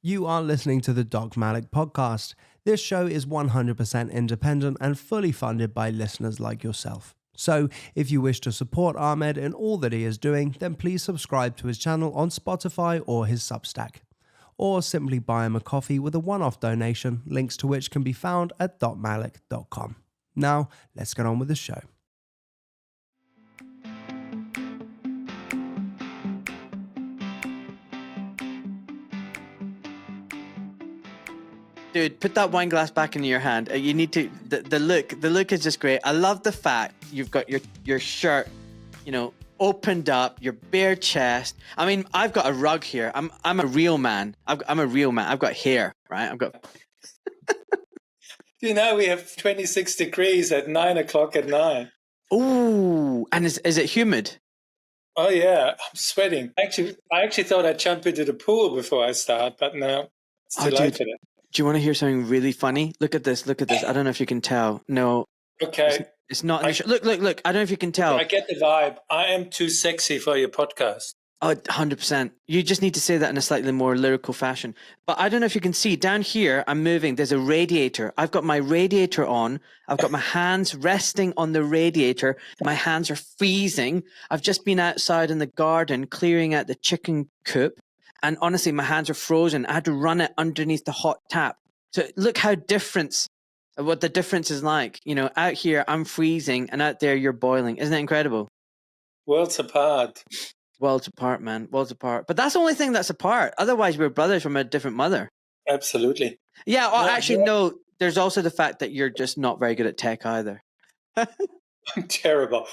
You are listening to the Doc Malik podcast. This show is 100% independent and fully funded by listeners like yourself. So, if you wish to support Ahmed in all that he is doing, then please subscribe to his channel on Spotify or his Substack. Or simply buy him a coffee with a one-off donation, links to which can be found at docmalik.com. Now, let's get on with the show. Dude, put that wine glass back into your hand. You need to. The look is just great. I love the fact you've got your shirt, opened up, your bare chest. I mean, I've got a rug here. I'm a real man. I'm a real man. I've got hair, right? I've got. We have 26 degrees at 9 o'clock at night. Ooh, and is it humid? Oh yeah, I'm sweating. I actually thought I'd jump into the pool before I start, but no, it's too late for that. Do you want to hear something really funny? Look at this. I don't know if you can tell. No. Okay. It's not. Look. I don't know if you can tell. I get the vibe. I am too sexy for your podcast. Oh, 100%. You just need to say that in a slightly more lyrical fashion. But I don't know if you can see. Down here, I'm moving. There's a radiator. I've got my radiator on. I've got my hands resting on the radiator. My hands are freezing. I've just been outside in the garden clearing out the chicken coop. And honestly, my hands are frozen. I had to run it underneath the hot tap. So look what the difference is like. Out here, I'm freezing, and out there, you're boiling. Isn't that incredible? Worlds apart. Worlds apart, man. Worlds apart. But that's the only thing that's apart. Otherwise, we're brothers from a different mother. Absolutely. Yeah, no. There's also the fact that you're just not very good at tech either. I'm terrible.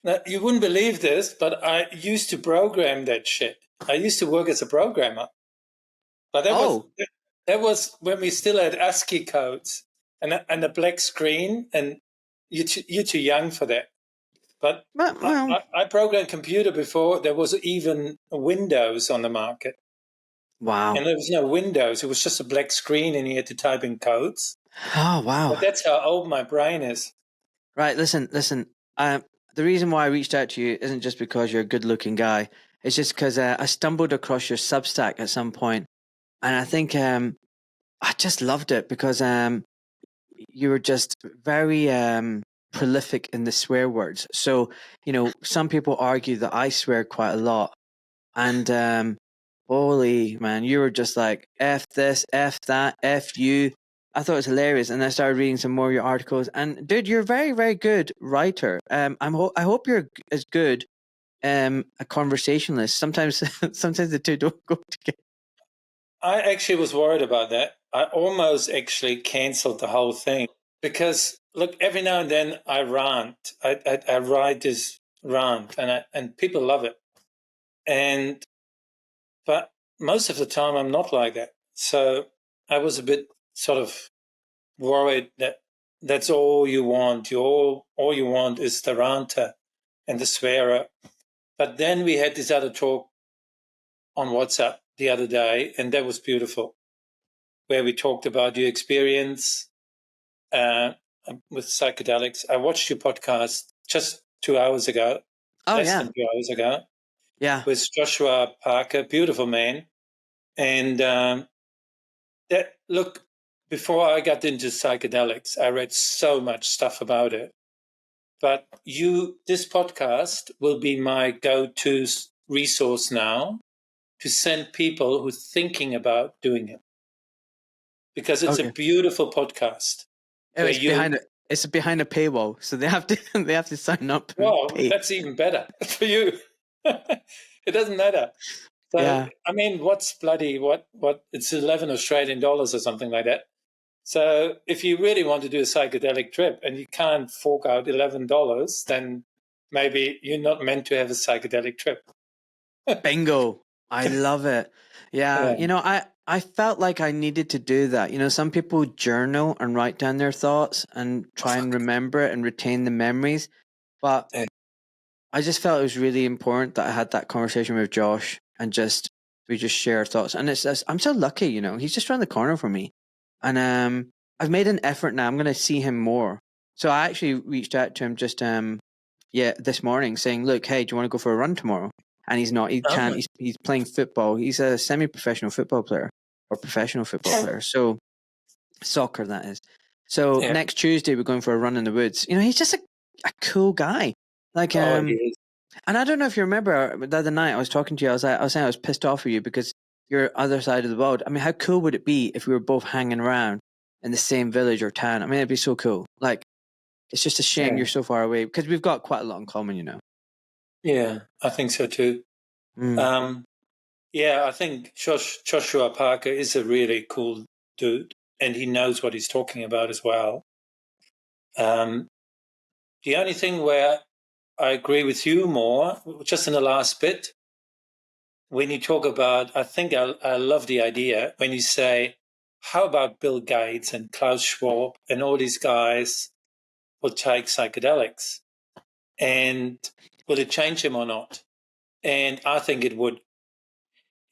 Now, you wouldn't believe this, but I used to program that shit. I used to work as a programmer. But that was when we still had ASCII codes and a black screen, and you're too young for that. But I programmed computer before there was even Windows on the market. Wow. And there was no Windows. It was just a black screen and you had to type in codes. Oh, wow. But that's how old my brain is. Right, listen. The reason why I reached out to you isn't just because you're a good-looking guy. It's just because I stumbled across your Substack at some point, and I think I just loved it because you were just very prolific in the swear words. So, some people argue that I swear quite a lot, and holy man, you were just like F this, F that, F you. I thought it was hilarious, and I started reading some more of your articles. And dude, you're a very, very good writer. I hope you're as good a conversationalist. Sometimes the two don't go together. I actually was worried about that. I almost actually cancelled the whole thing because look, every now and then I rant. I write this rant, and people love it. But most of the time I'm not like that. So I was a bit sort of worried that that's all you want. All you want is the ranter and the swearer. But then we had this other talk on WhatsApp the other day, and that was beautiful, where we talked about your experience with psychedelics. I watched your podcast just 2 hours ago. Less than 2 hours ago. Yeah. With Joshua Parker, beautiful man. And before I got into psychedelics, I read so much stuff about it. But this podcast will be my go-to resource now to send people who are thinking about doing it. Because it's a beautiful podcast. It's behind a paywall, so they have to sign up. Well, that's even better for you. It doesn't matter. So, yeah. I mean, what it's 11 Australian dollars or something like that. So if you really want to do a psychedelic trip and you can't fork out $11, then maybe you're not meant to have a psychedelic trip. Bingo. I love it. Yeah. I felt like I needed to do that. Some people journal and write down their thoughts and try and remember it and retain the memories. But I just felt it was really important that I had that conversation with Josh and we just share our thoughts. And I'm so lucky, he's just around the corner from me. And I've made an effort now. I'm going to see him more. So I actually reached out to him just this morning saying, look, hey, do you want to go for a run tomorrow? And he's not. He can't. He's playing football. He's a semi-professional football player. or professional football players. So soccer, that is. So next Tuesday we're going for a run in the woods. He's just a cool guy. Like, he is. and I don't know if you remember the other night I was talking to you. I was saying I was pissed off with you because you're other side of the world. I mean, how cool would it be if we were both hanging around in the same village or town? I mean, it'd be so cool. Like, it's just a shame you're so far away because we've got quite a lot in common, Yeah, I think so too. Yeah, I think Joshua Parker is a really cool dude, and he knows what he's talking about as well. The only thing where I agree with you more, just in the last bit, when you talk about, I think I love the idea when you say, how about Bill Gates and Klaus Schwab and all these guys will take psychedelics, and will it change them or not? And I think it would.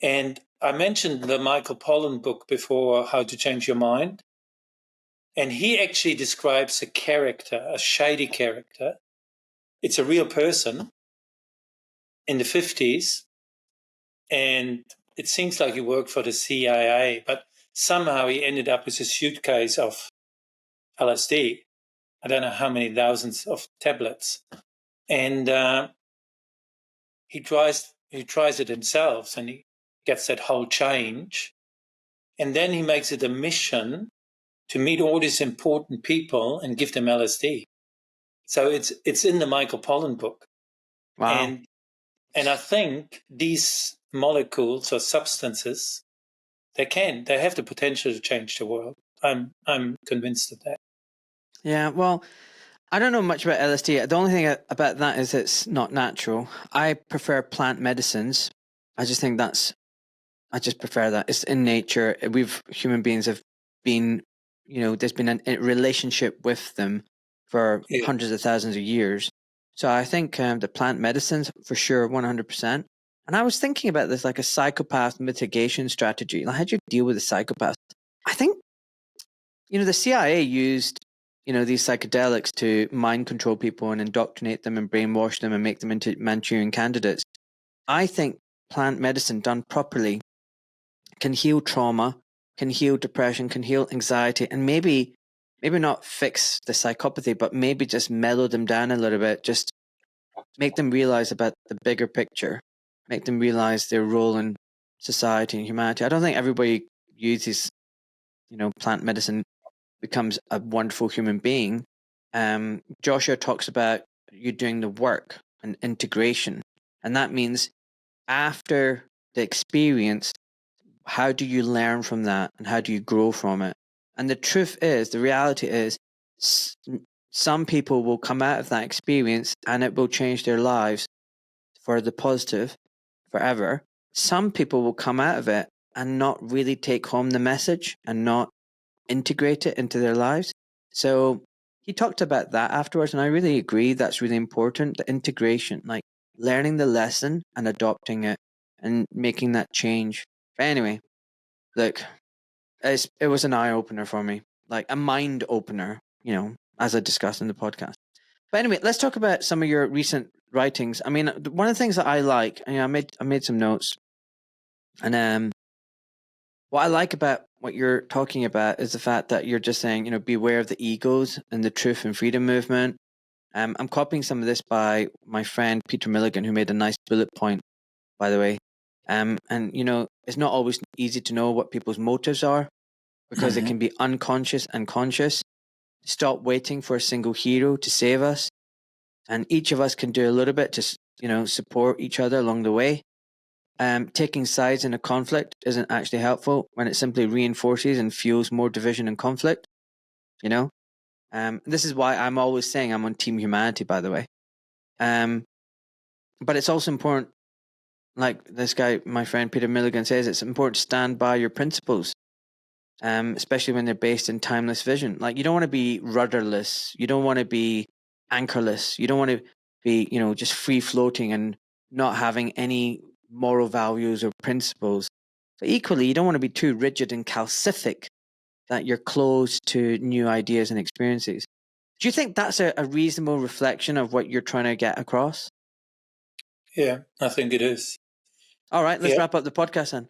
And I mentioned the Michael Pollan book before, How to Change Your Mind. And he actually describes a character, a shady character. It's a real person in the 50s. And it seems like he worked for the CIA, but somehow he ended up with a suitcase of LSD. I don't know how many thousands of tablets. And he tries it himself, and he gets that whole change. And then he makes it a mission to meet all these important people and give them LSD. So it's in the Michael Pollan book. Wow. And I think these molecules or substances, they have the potential to change the world. I'm convinced of that. Yeah, well, I don't know much about LSD. The only thing about that is it's not natural. I prefer plant medicines. I just prefer that. It's in nature. Human beings have been, there's been a relationship with them for hundreds of thousands of years. So I think the plant medicines, for sure, 100%. And I was thinking about this like a psychopath mitigation strategy. Like, how do you deal with a psychopath? I think, the CIA used, these psychedelics to mind control people and indoctrinate them and brainwash them and make them into Manchurian candidates. I think plant medicine done properly can heal trauma, can heal depression, can heal anxiety, and maybe not fix the psychopathy, but maybe just mellow them down a little bit, just make them realize about the bigger picture, make them realize their role in society and humanity. I don't think everybody uses, plant medicine becomes a wonderful human being. Joshua talks about you doing the work and integration, and that means after the experience, how do you learn from that and how do you grow from it? And the reality is, some people will come out of that experience and it will change their lives for the positive forever. Some people will come out of it and not really take home the message and not integrate it into their lives. So he talked about that afterwards, and I really agree that's really important, the integration, like learning the lesson and adopting it and making that change. But anyway, look, it was an eye-opener for me, like a mind opener, as I discussed in the podcast. But anyway, let's talk about some of your recent writings. I mean, one of the things that I like, I made some notes, and what I like about what you're talking about is the fact that you're just saying, beware of the egos and the truth and freedom movement. I'm copying some of this by my friend Peter Milligan, who made a nice bullet point, by the way. And it's not always easy to know what people's motives are, because it can be unconscious and conscious. Stop waiting for a single hero to save us. And each of us can do a little bit to, support each other along the way. Taking sides in a conflict isn't actually helpful when it simply reinforces and fuels more division and conflict. This is why I'm always saying I'm on Team Humanity, by the way. But it's also important, like this guy, my friend Peter Milligan says, it's important to stand by your principles. Especially when they're based in timeless vision. Like, you don't want to be rudderless. You don't want to be anchorless. You don't want to be, just free floating and not having any moral values or principles. But equally, you don't want to be too rigid and calcific that you're closed to new ideas and experiences. Do you think that's a reasonable reflection of what you're trying to get across? Yeah, I think it is. All right, let's wrap up the podcast then.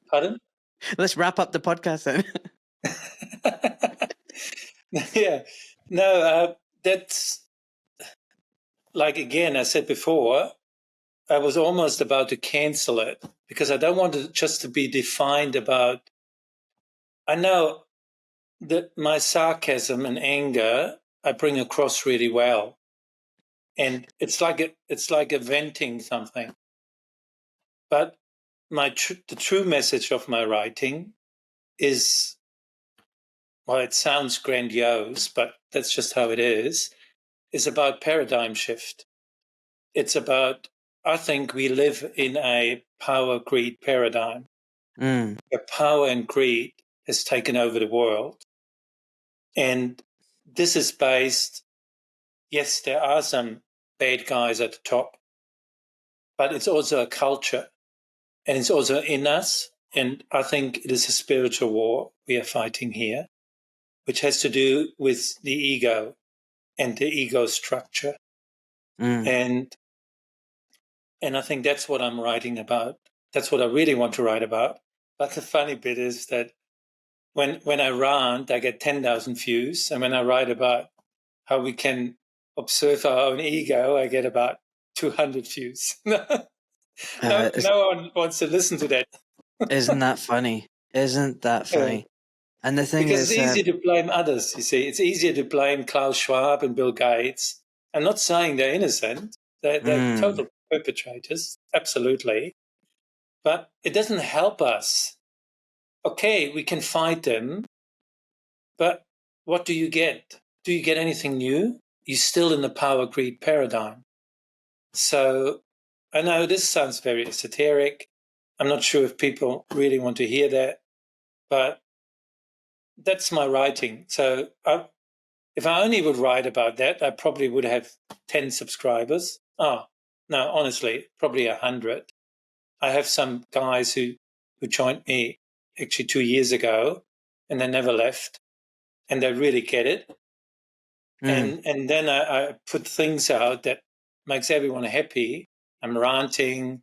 Pardon? Let's wrap up the podcast then. Yeah. No, that's like, again, I said before, I was almost about to cancel it because I don't want it just to be defined about. I know that my sarcasm and anger I bring across really well, and it's like a venting something. But the true message of my writing is, well, it sounds grandiose, but that's just how it is about paradigm shift. It's about, I think we live in a power greed paradigm where power and greed has taken over the world. And this is based, yes, there are some bad guys at the top, but it's also a culture and it's also in us. And I think it is a spiritual war we are fighting here, which has to do with the ego and the ego structure. And I think that's what I'm writing about. That's what I really want to write about. But the funny bit is that when I rant, I get 10,000 views. And when I write about how we can observe our own ego, I get about 200 views. No one wants to listen to that. Isn't that funny? Isn't that funny? And the thing because is, it's easy to blame others, you see. It's easier to blame Klaus Schwab and Bill Gates. I'm not saying they're innocent. They're total perpetrators, absolutely. But it doesn't help us. Okay, we can fight them, but what do you get? Do you get anything new? You're still in the power greed paradigm. So I know this sounds very esoteric. I'm not sure if people really want to hear that, but that's my writing. So if I only would write about that, I probably would have 10 subscribers. Oh, no, honestly, probably 100. I have some guys who joined me actually 2 years ago, and they never left, and they really get it. And then I put things out that makes everyone happy. I'm ranting,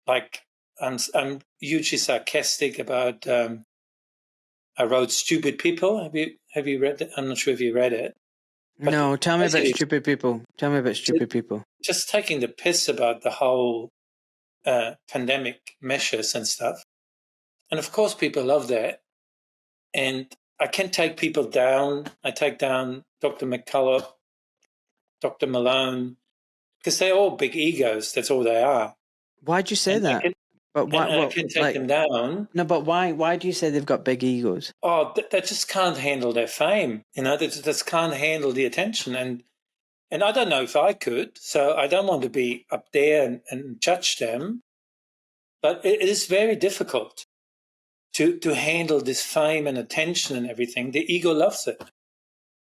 like I'm hugely sarcastic about. I wrote "Stupid People." Have you read it? I'm not sure if you read it. But no, tell me about stupid people. Tell me about stupid people. Just taking the piss about the whole pandemic measures and stuff. And of course, people love that. And I can take people down. I take down Dr. McCullough, Dr. Malone, because they're all big egos. That's all they are. Why'd you say that? But why? I can take them down. No, but why? Why do you say they've got big egos? Oh, they just can't handle their fame. They just can't handle the attention. And I don't know if I could. So I don't want to be up there and judge them. But it is very difficult to handle this fame and attention and everything. The ego loves it.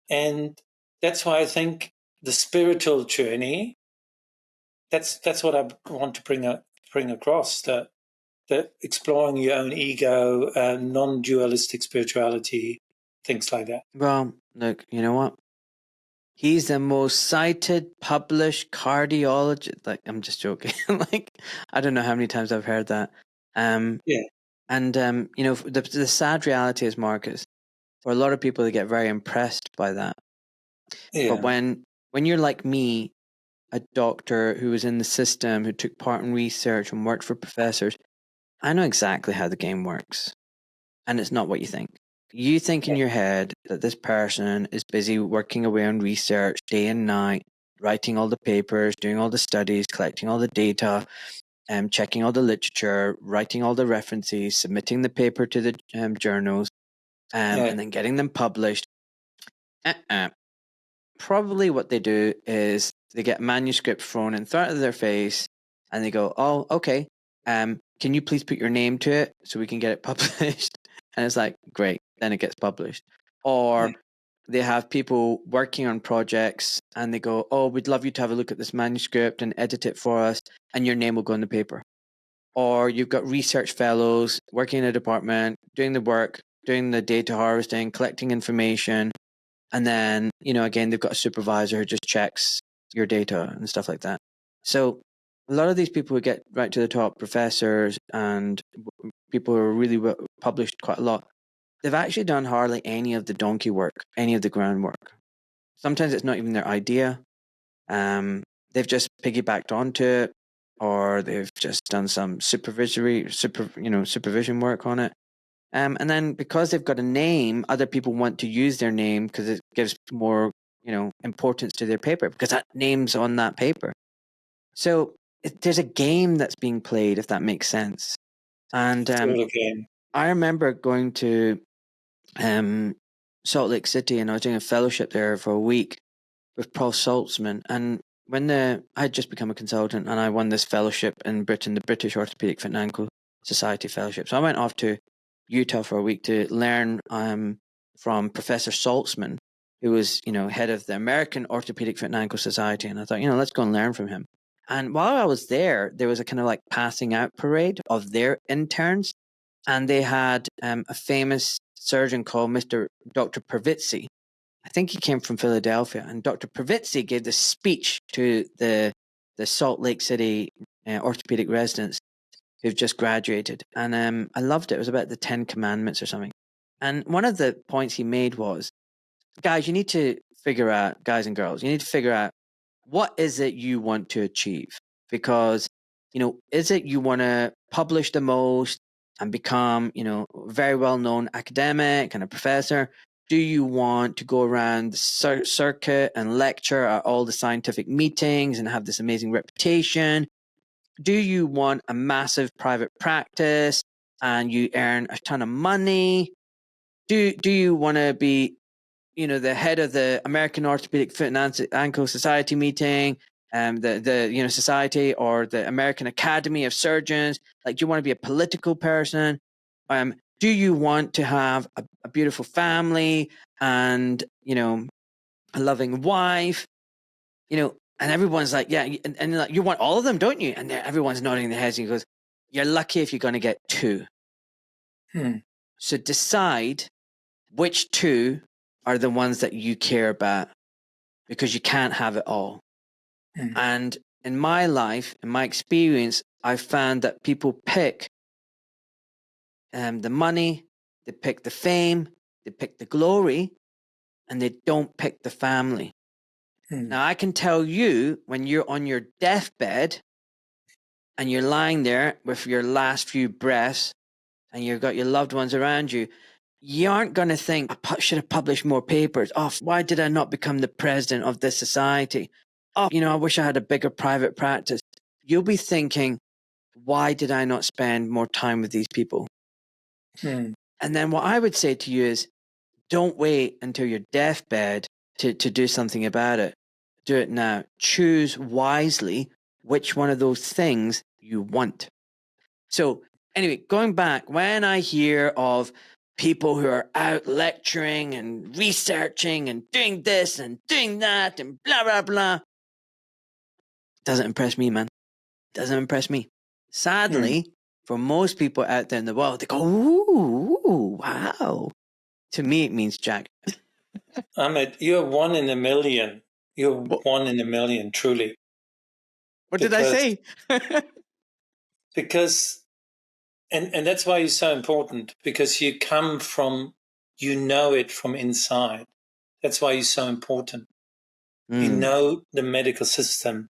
And that's why I think the spiritual journey, that's what I want to bring across, the exploring your own ego, non-dualistic spirituality, things like that. Well, look, you know what? He's the most cited, published cardiologist. Like, I'm just joking. Like, I don't know how many times I've heard that. Yeah. And, the sad reality is, Marcus, for a lot of people, they get very impressed by that. Yeah. But when you're like me, a doctor who was in the system, who took part in research and worked for professors, I know exactly how the game works. And it's not what you think. You think in your head that this person is busy working away on research day and night, writing all the papers, doing all the studies, collecting all the data, checking all the literature, writing all the references, submitting the paper to the journals, and then getting them published. Probably what they do is they get manuscript thrown in front of their face and they go, oh, okay, can you please put your name to it so we can get it published? And it's like, great, then it gets published. Or they have people working on projects and they go, oh, we'd love you to have a look at this manuscript and edit it for us, and your name will go in the paper. Or you've got research fellows working in a department, doing the work, doing the data harvesting, collecting information. And then, again, they've got a supervisor who just checks your data and stuff like that. So a lot of these people who get right to the top, professors and people who are really published quite a lot, they've actually done hardly any of the donkey work, any of the groundwork. Sometimes it's not even their idea. They've just piggybacked onto it, or they've just done some supervision work on it. And then because they've got a name, other people want to use their name because it gives more, importance to their paper because that name's on that paper. So there's a game that's being played, if that makes sense. And I remember going to Salt Lake City, and I was doing a fellowship there for a week with Paul Saltzman. And when I had just become a consultant, and I won this fellowship in Britain, the British Orthopaedic Foot and Ankle Society Fellowship. So I went off to Utah for a week to learn from Professor Saltzman, who was, head of the American Orthopaedic Foot and Ankle Society. And I thought, let's go and learn from him. And while I was there was a kind of like passing out parade of their interns. And they had a famous surgeon called Dr. Pravitsy. I think he came from Philadelphia. And Dr. Pravitsy gave this speech to the Salt Lake City orthopedic residents who've just graduated. And I loved it. It was about the 10 Commandments or something. And one of the points he made was, guys, you need to figure out, guys and girls, you need to figure out what is it you want to achieve? Because, is it you want to publish the most and become, very well-known academic and a professor? Do you want to go around the circuit and lecture at all the scientific meetings and have this amazing reputation? Do you want a massive private practice and you earn a ton of money? Do you want to be, the head of the American Orthopedic Foot and Ankle Society meeting, the society, or the American Academy of Surgeons? Like, do you want to be a political person? Do you want to have a beautiful family and, a loving wife? And everyone's like, yeah, and like, you want all of them, don't you? And everyone's nodding their heads, and he goes, you're lucky if you're going to get 2. So decide which 2 are the ones that you care about, because you can't have it all. And in my life, in my experience, I've found that people pick the money, they pick the fame, they pick the glory, and they don't pick the family. Now, I can tell you, when you're on your deathbed and you're lying there with your last few breaths and you've got your loved ones around you, you aren't going to think, I should have published more papers. Oh, why did I not become the president of this society? Oh, I wish I had a bigger private practice. You'll be thinking, why did I not spend more time with these people? And then what I would say to you is, don't wait until your deathbed to do something about it. Do it now. Choose wisely which one of those things you want. So anyway, going back, when I hear of people who are out lecturing and researching and doing this and doing that and blah, blah, blah, doesn't impress me, man. Doesn't impress me. Sadly, for most people out there in the world, they go, ooh, wow. To me, it means jack. Ahmed, you're 1 in a million. You're 1 in a million, truly. What did I say? Because, and that's why you're so important, because you come from, it from inside. That's why you're so important. You know the medical system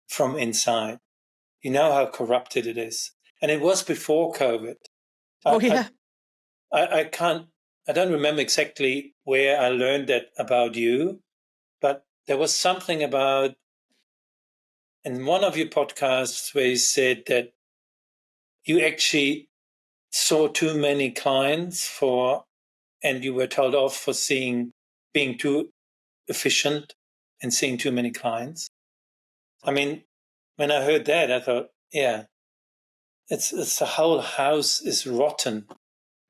from inside. You know how corrupted it is. And it was before COVID. Yeah. I don't remember exactly where I learned that about you, but there was something about, in one of your podcasts, where you said that you actually saw too many clients and you were told off for being too efficient and seeing too many clients. I mean, when I heard that, I thought, yeah, it's the whole house is rotten.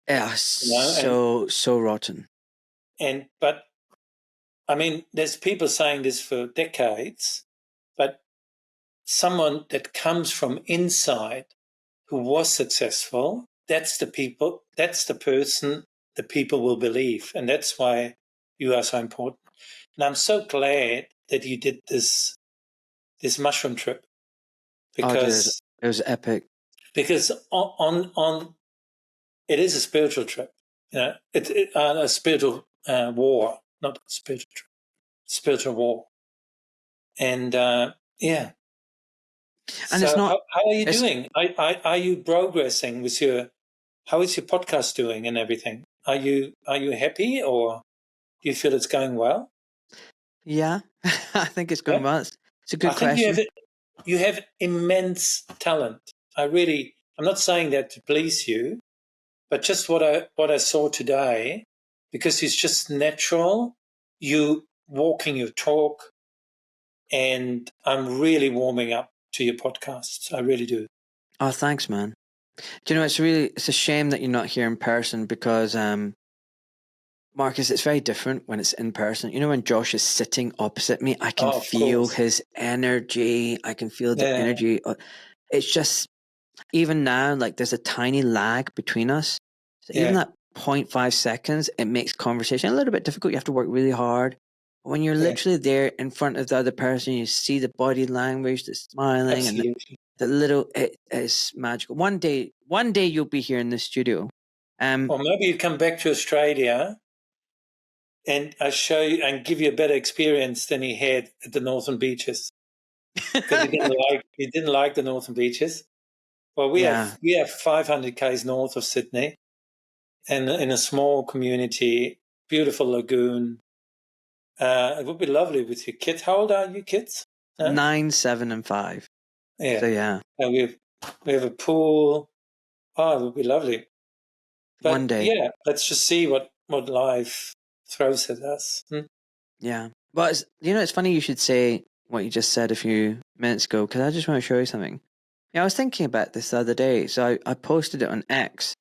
Yeah, so rotten. But I mean, there's people saying this for decades, but someone that comes from inside who was successful, that's the person the people will believe. And that's why you are so important. And I'm so glad that you did this mushroom trip, because it was epic. Because on it is a spiritual trip. It's a spiritual war, not a spiritual trip, spiritual war. And yeah. And So it's not. how are you doing? Are you progressing with your? How is your podcast doing and everything? Are you happy, or do you feel it's going well? Yeah, I think it's going Yeah, well. It's a I good think question. you have immense talent. I'm not saying that to please you, but just what I saw today, because it's just natural. You walking your talk, and I'm really warming up to your podcasts. I really do. Oh, thanks, man. Do you know, it's a shame that you're not here in person because, Marcus, it's very different when it's in person. You know, when Josh is sitting opposite me, I can Oh, of feel course. his energy. I can feel the Yeah. energy. It's just, even now, like there's a tiny lag between us. So even Yeah. that 0.5 seconds, it makes conversation a little bit difficult. You have to work really hard. When you're Yeah. literally there in front of the other person, you see the body language, the smiling, and Absolutely. the little, it is magical. One day you'll be here in the studio. Or maybe you come back to Australia and I show you and give you a better experience than he had at the Northern Beaches, because he didn't like the Northern Beaches. Well, Yeah. we have 500 k's north of Sydney, and in a small community, beautiful lagoon. It would be lovely with your kids. How old are you kids? 9, 7, and 5. Yeah. So yeah, And we have a pool. Oh, it would be lovely. one But day. yeah, let's just see what life throws at us. Yeah. Well, it's funny you should say what you just said a few minutes ago, because I just want to show you something. Yeah, I was thinking about this the other day. So I posted it on X,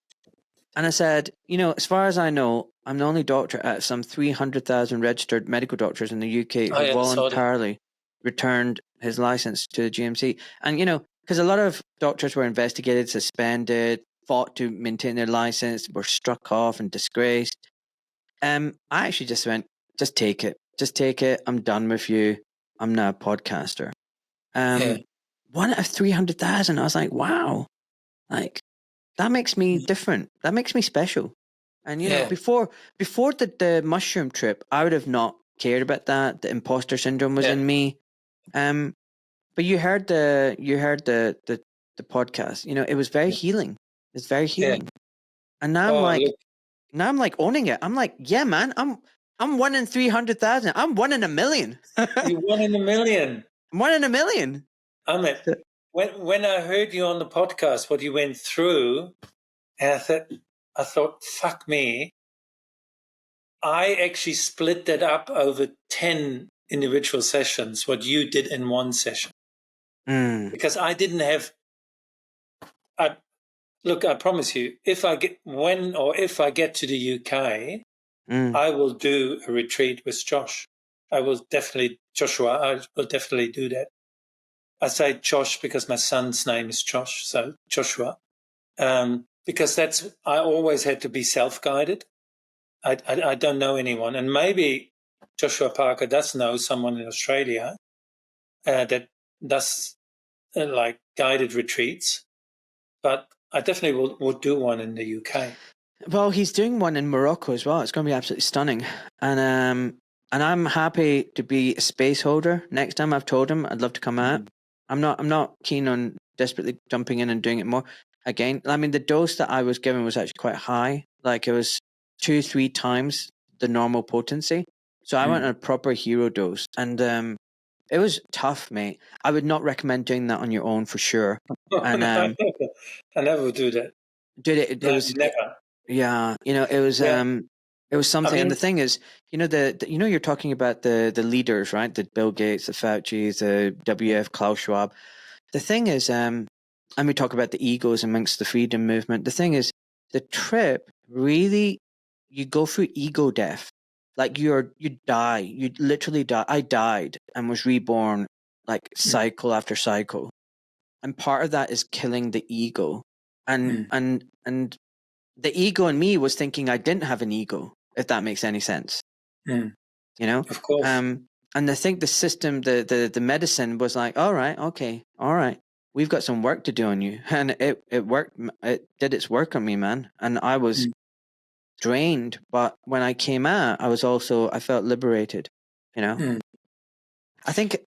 and I said, as far as I know, I'm the only doctor out of some 300,000 registered medical doctors in the UK Oh who yeah, I saw that. voluntarily returned his license to the GMC. And, because a lot of doctors were investigated, suspended, fought to maintain their license, were struck off and disgraced. I actually just went, just take it. Just take it. I'm done with you. I'm now a podcaster. Yeah. One out of 300,000. I was like, wow. Like, that makes me different. That makes me special. And Yeah. before the mushroom trip, I would have not cared about that. The imposter syndrome was Yeah. in me. But you heard the podcast. It was very healing. It's very healing. And now Oh, look, now I'm like owning it. I'm like, yeah, man, I'm one in 300,000. I'm one in a million. you one in a million. I'm one in a million. Ahmed, when I heard you on the podcast, what you went through, and I thought, fuck me. I actually split that up over 10 individual sessions, what you did in one session. Because I didn't have, look, I promise you, if I get to the UK, I will do a retreat with Josh. I will definitely do that. I say Josh because my son's name is Josh, so Joshua. Because I always had to be self-guided. I don't know anyone. And maybe Joshua Parker does know someone in Australia that does like guided retreats. But I definitely would do one in the UK. Well, he's doing one in Morocco as well. It's going to be absolutely stunning. And I'm happy to be a space holder. Next time I've told him I'd love to come out. I'm not keen on desperately jumping in and doing it more. Again, I mean, the dose that I was given was actually quite high. Like it was 2-3 times the normal potency. So I went on a proper hero dose, and it was tough, mate. I would not recommend doing that on your own for sure. And I never would do that. dude, it was never. yeah, it was something. And the thing is, you're talking about the leaders, right? The Bill Gates, the Fauci's, the WF, Klaus Schwab. The thing is, and we talk about the egos amongst the freedom movement. The thing is, the trip really, you go through ego death. Like you die, you literally die. I died and was reborn, like cycle after cycle, and part of that is killing the ego, and the ego in me was thinking I didn't have an ego, if that makes any sense. Of course. And I think the system, the medicine was like, all right, okay, all right. we've got some work to do on you. And it worked. It did its work on me, man. And I was drained. But when I came out, I felt liberated, you know? I think,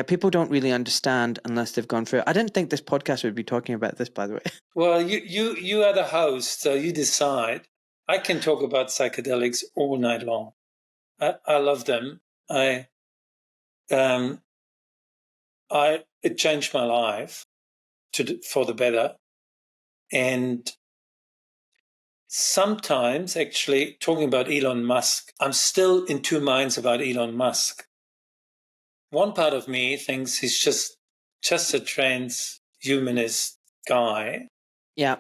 people don't really understand unless they've gone through it. I didn't think this podcast would be talking about this, by the way. Well, you are the host, so you decide. I can talk about psychedelics all night long. I love them. It changed my life for the better. And sometimes, actually, talking about Elon Musk, I'm still in two minds about Elon Musk. One part of me thinks he's just a transhumanist guy. Yeah.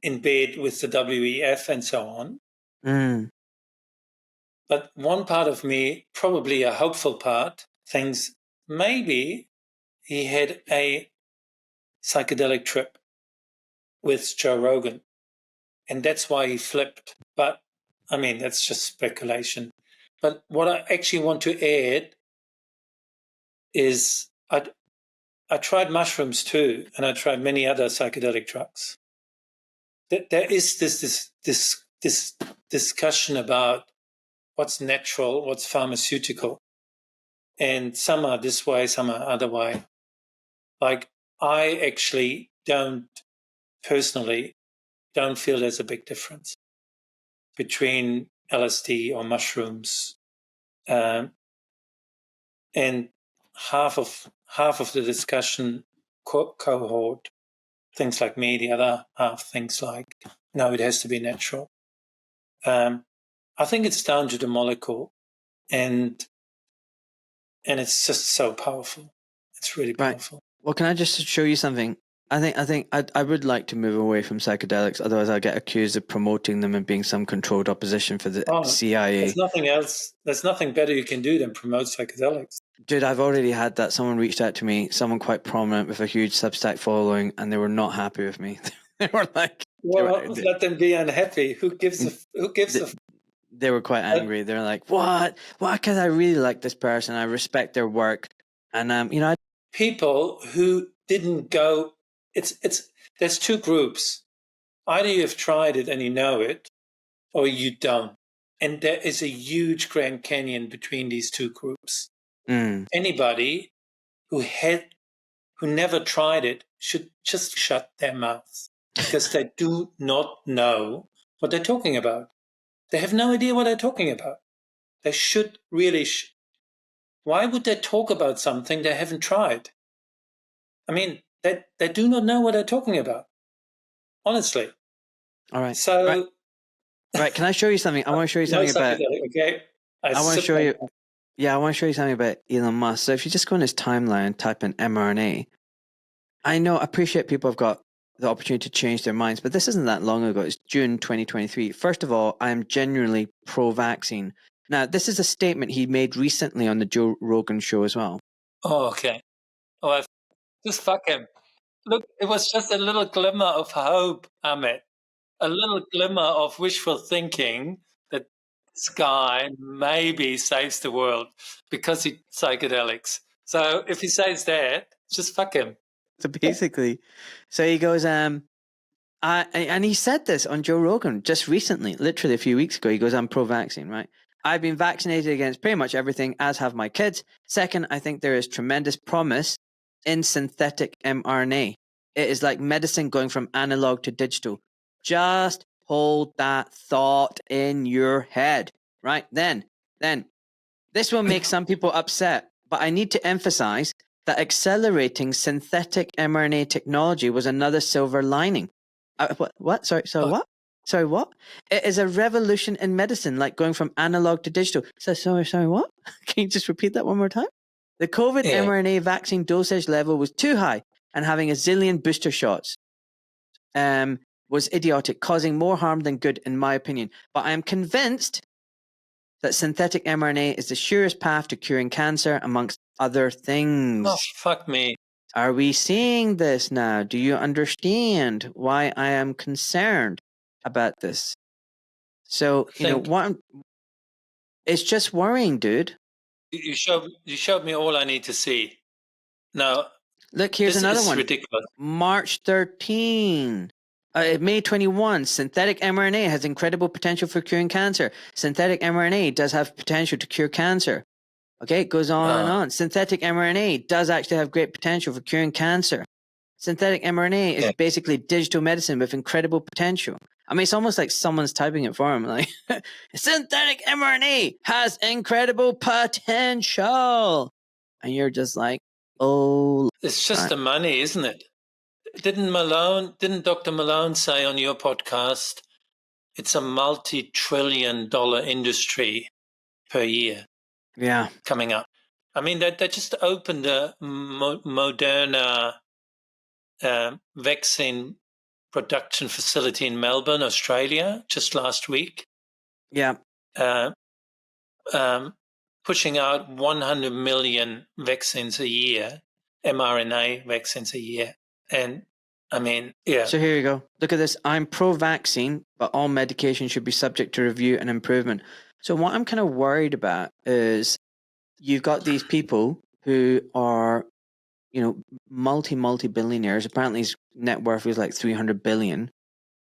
In bed with the WEF and so on. But one part of me, probably a hopeful part, thinks maybe he had a psychedelic trip with Joe Rogan. And that's why he flipped. But, I mean, that's just speculation. But what I actually want to add is I tried mushrooms too, and I tried many other psychedelic drugs. There is this discussion about what's natural, what's pharmaceutical. And some are this way, some are other way. Like, I actually personally don't feel there's a big difference between LSD or mushrooms. And half of the discussion cohort thinks like me, the other half thinks like, no, it has to be natural. I think it's down to the molecule, and it's just so powerful. It's really powerful. Right. Well, can I just show you something? I think I would like to move away from psychedelics. Otherwise, I'll get accused of promoting them and being some controlled opposition for the CIA. There's nothing else. There's nothing better you can do than promote psychedelics. Dude, I've already had that. Someone reached out to me, someone quite prominent with a huge Substack following, and they were not happy with me. They were like, well, let them be unhappy. Who gives a They were quite angry. They're like, what? Why? Because I really like this person. I respect their work. And, people who didn't go, there's two groups. Either you've tried it and you know it, or you don't. And there is a huge Grand Canyon between these two groups. Anybody who never tried it should just shut their mouths, because they do not know what they're talking about. They have no idea what they're talking about. They should really. Why would they talk about something they haven't tried? I mean, they do not know what they're talking about. Honestly. All right. So. Right. Can I show you something? I want to show you something about. Okay. I want to show you. Yeah, I want to show you something about Elon Musk. So if you just go on his timeline, type in mRNA. I appreciate people have got the opportunity to change their minds, but this isn't that long ago. It's June 2023. First of all, I am genuinely pro-vaccine. Now, this is a statement he made recently on the Joe Rogan show as well. Oh, okay. Oh, just fuck him. Look, it was just a little glimmer of hope, Ahmed. A little glimmer of wishful thinking that this guy maybe saves the world because he psychedelics. So if he says that, just fuck him. So basically, he goes, and he said this on Joe Rogan just recently, literally a few weeks ago. He goes, I'm pro-vaccine, right? I've been vaccinated against pretty much everything, as have my kids. Second, I think there is tremendous promise in synthetic mRNA. It is like medicine going from analog to digital. Just hold that thought in your head, right? Then, this will make some people upset, but I need to emphasize that accelerating synthetic mRNA technology was another silver lining. What? Sorry, what? Sorry, what? It is a revolution in medicine, like going from analog to digital. So, sorry, what? Can you just repeat that one more time? The COVID mRNA vaccine dosage level was too high, and having a zillion booster shots was idiotic, causing more harm than good, in my opinion. But I am convinced that synthetic mRNA is the surest path to curing cancer, amongst other things. Oh, fuck me. Are we seeing this now? Do you understand why I am concerned about this? So, it's just worrying, dude. You showed me all I need to see. Now, Look, here's This another is one. ridiculous. March 13. May 21, synthetic mRNA has incredible potential for curing cancer. Synthetic mRNA does have potential to cure cancer. Okay, it goes on and on. Synthetic mRNA does actually have great potential for curing cancer. Synthetic mRNA is basically digital medicine with incredible potential. I mean, it's almost like someone's typing it for him. Like, synthetic mRNA has incredible potential. And you're just like, oh. It's just the money, isn't it? Didn't Dr. Malone say on your podcast, it's a multi-trillion-dollar industry per year? Yeah. Coming up. I mean, they just opened a Moderna vaccine production facility in Melbourne, Australia, just last week. Yeah. Pushing out 100 million vaccines a year, mRNA vaccines a year. And I mean, yeah. So here you go. Look at this. I'm pro-vaccine, but all medication should be subject to review and improvement. So what I'm kind of worried about is you've got these people who are, multi-billionaires. Apparently his net worth is like 300 billion,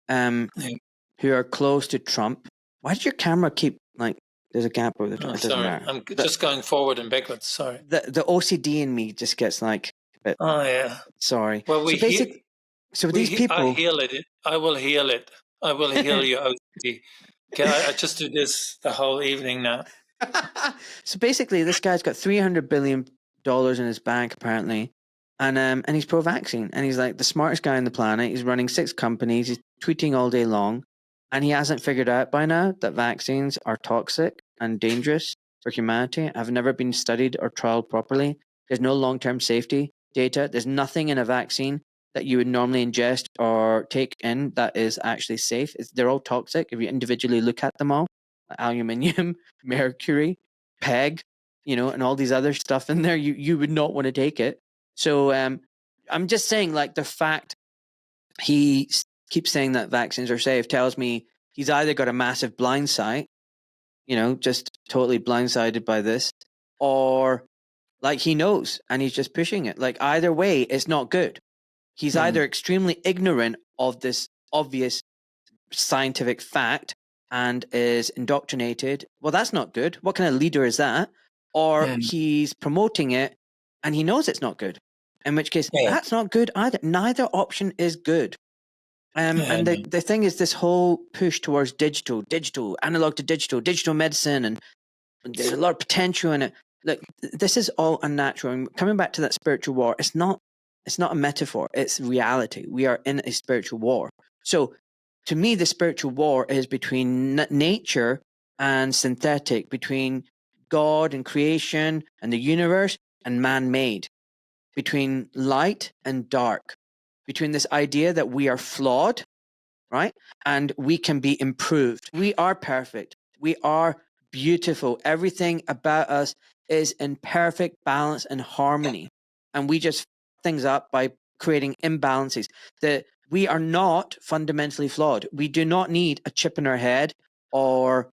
who are close to Trump. Why did your camera keep, like, there's a gap over the top? Oh, sorry, I'm just going forward and backwards. Sorry. The OCD in me just gets like a bit. Oh, yeah. Sorry. Well, these people. I heal it. I will heal it. I will heal your OCD. Okay, I just do this the whole evening now. So basically, this guy's got $300 billion in his bank, apparently, and he's pro-vaccine, and he's like the smartest guy on the planet. He's running 6 companies. He's tweeting all day long, and he hasn't figured out by now that vaccines are toxic and dangerous for humanity, have never been studied or trialed properly. There's no long-term safety data. There's nothing in a vaccine that you would normally ingest or take in that is actually safe. They're all toxic if you individually look at them all. Aluminium, mercury, peg, and all these other stuff in there, you would not want to take it. So I'm just saying, like, the fact he keeps saying that vaccines are safe tells me he's either got a massive blind sight, just totally blindsided by this, or like he knows and he's just pushing it. Like, either way, it's not good. He's either extremely ignorant of this obvious scientific fact and is indoctrinated. Well, that's not good. What kind of leader is that? Or he's promoting it and he knows it's not good. In which case, that's not good either. Neither option is good. And the thing is, this whole push towards digital, analog to digital medicine, and there's a lot of potential in it. Look, this is all unnatural. And coming back to that spiritual war, it's not a metaphor. It's reality. We are in a spiritual war. So to me, the spiritual war is between nature and synthetic, between God and creation and the universe and man-made, between light and dark, between this idea that we are flawed, right? And we can be improved. We are perfect. We are beautiful. Everything about us is in perfect balance and harmony. And we just things up by creating imbalances. We are not fundamentally flawed. We do not need a chip in our head or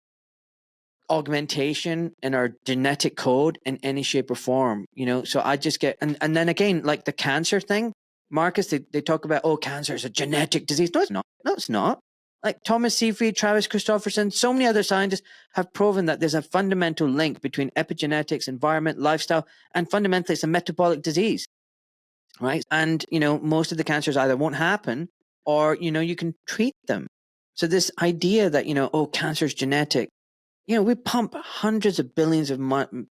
augmentation in our genetic code in any shape or form, So I just get, and then again, like the cancer thing, Markus, they talk about, cancer is a genetic disease. No, it's not. No, it's not. Like Thomas Seyfried, Travis Christofferson, so many other scientists have proven that there's a fundamental link between epigenetics, environment, lifestyle, and fundamentally it's a metabolic disease, right? And, most of the cancers either won't happen or, you can treat them. So this idea that, cancer is genetic, we pump hundreds of billions of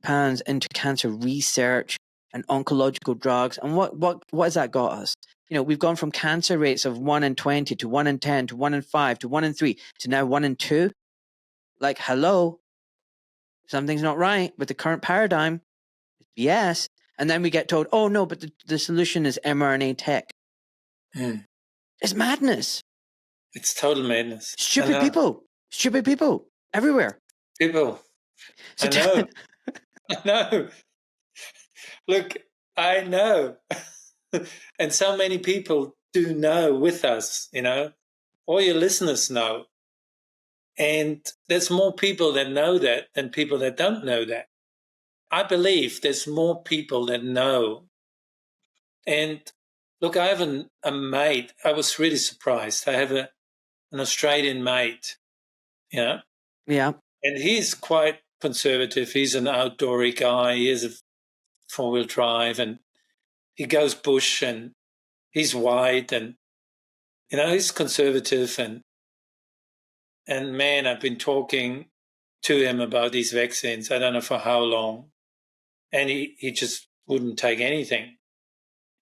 pounds into cancer research and oncological drugs. And what has that got us? We've gone from cancer rates of 1 in 20 to 1 in 10 to 1 in 5 to 1 in 3 to now 1 in 2. Like, hello, something's not right with the current paradigm. Yes. And then we get told, oh, no, but the solution is mRNA tech. It's madness. It's total madness. Stupid people everywhere. People. I know. I know. Look, I know. And so many people do know with us, all your listeners know. And there's more people that know that than people that don't know that. I believe there's more people that know And look, I have a mate. I was really surprised. I have an Australian mate, you know, Yeah. and he's quite conservative. He's an outdoory guy. He has a 4-wheel drive, and he goes bush, and he's white, and he's conservative. And man, I've been talking to him about these vaccines. I don't know for how long, and he just wouldn't take anything.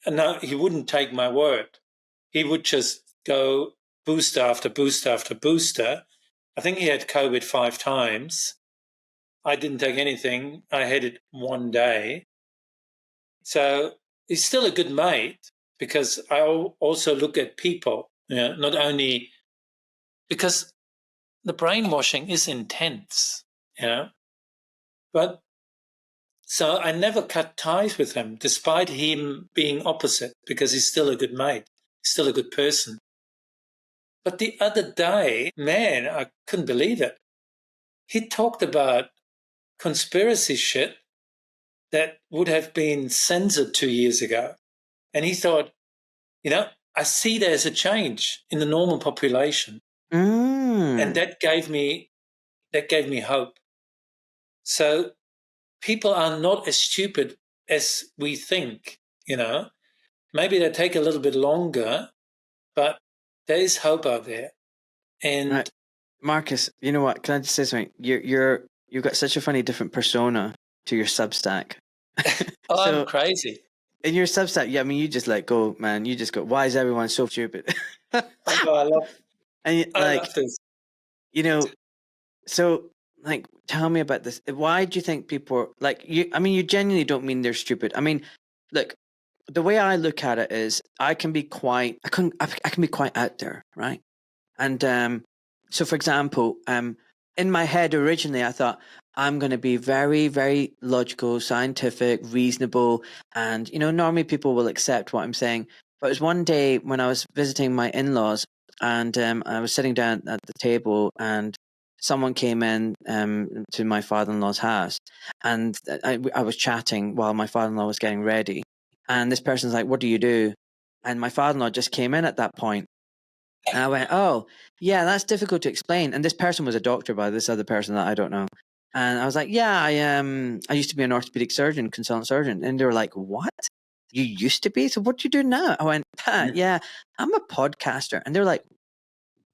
And no, he wouldn't take my word. He would just go booster after booster after booster. I think he had COVID 5 times. I didn't take anything. I had it one day. So he's still a good mate, because I also look at people, not only because the brainwashing is intense, but so I never cut ties with him, despite him being opposite, because he's still a good mate. He's still a good person. But the other day, man, I couldn't believe it. He talked about conspiracy shit that would have been censored 2 years ago. And he thought, I see there's a change in the normal population. And that gave me hope. So people are not as stupid as we think, Maybe they take a little bit longer, but there is hope out there. And right. Markus, you know what? Can I just say something? You've got such a funny different persona to your Substack. I'm crazy. In your Substack, yeah, I mean, you just let go, man. You just go, why is everyone so stupid? I love this. So like, tell me about this. Why do you think people you genuinely don't mean they're stupid. I mean, look, the way I look at it is I can be quite out there, right? And so for example, in my head originally I thought I'm going to be very, very logical, scientific, reasonable, and normally people will accept what I'm saying. But it was one day when I was visiting my in-laws, and I was sitting down at the table, and someone came in to my father-in-law's house, and I was chatting while my father-in-law was getting ready, and this person's like, "What do you do?" And my father-in-law just came in at that point. And I went, "Oh, yeah, that's difficult to explain." And this person was a doctor by this other person that I don't know. And I was like, "Yeah, I used to be an orthopedic surgeon, consultant surgeon." And they were like, "What? You used to be? So what do you do now?" I went, "Yeah, I'm a podcaster." And they're like,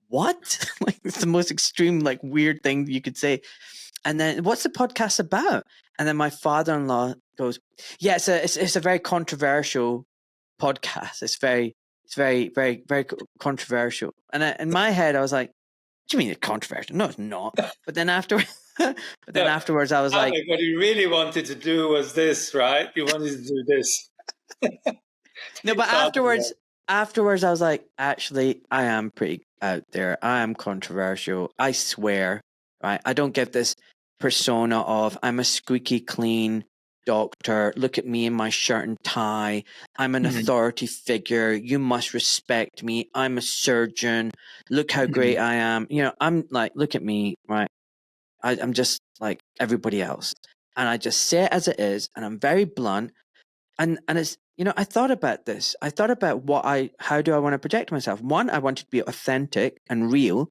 "What?" Like, it's the most extreme, like, weird thing you could say. And then, "What's the podcast about?" And then my father-in-law goes, "Yeah, it's a very controversial podcast. It's very, very, very controversial." And in my head, I was like, "What do you mean it's controversial? No, it's not." But then afterwards, I was like, what he really wanted to do was this, right? He wanted to do this. no, but afterwards, I was like, actually, I am pretty out there. I am controversial. I swear, right? I don't give this persona of I'm a squeaky clean doctor. Look at me in my shirt and tie. I'm an authority figure. You must respect me. I'm a surgeon. Look how great I am. I'm like, look at me, right? I'm just like everybody else. And I just say it as it is. And I'm very blunt. And it's, I thought about this. I thought about how do I want to project myself? One, I wanted to be authentic and real.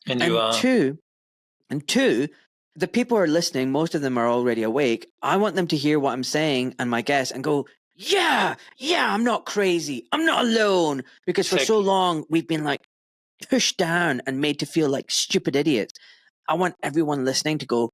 And you are. Two, the people who are listening, most of them are already awake. I want them to hear what I'm saying and my guess and go, yeah, I'm not crazy. I'm not alone. Because for so long, we've been like pushed down and made to feel like stupid idiots. I want everyone listening to go,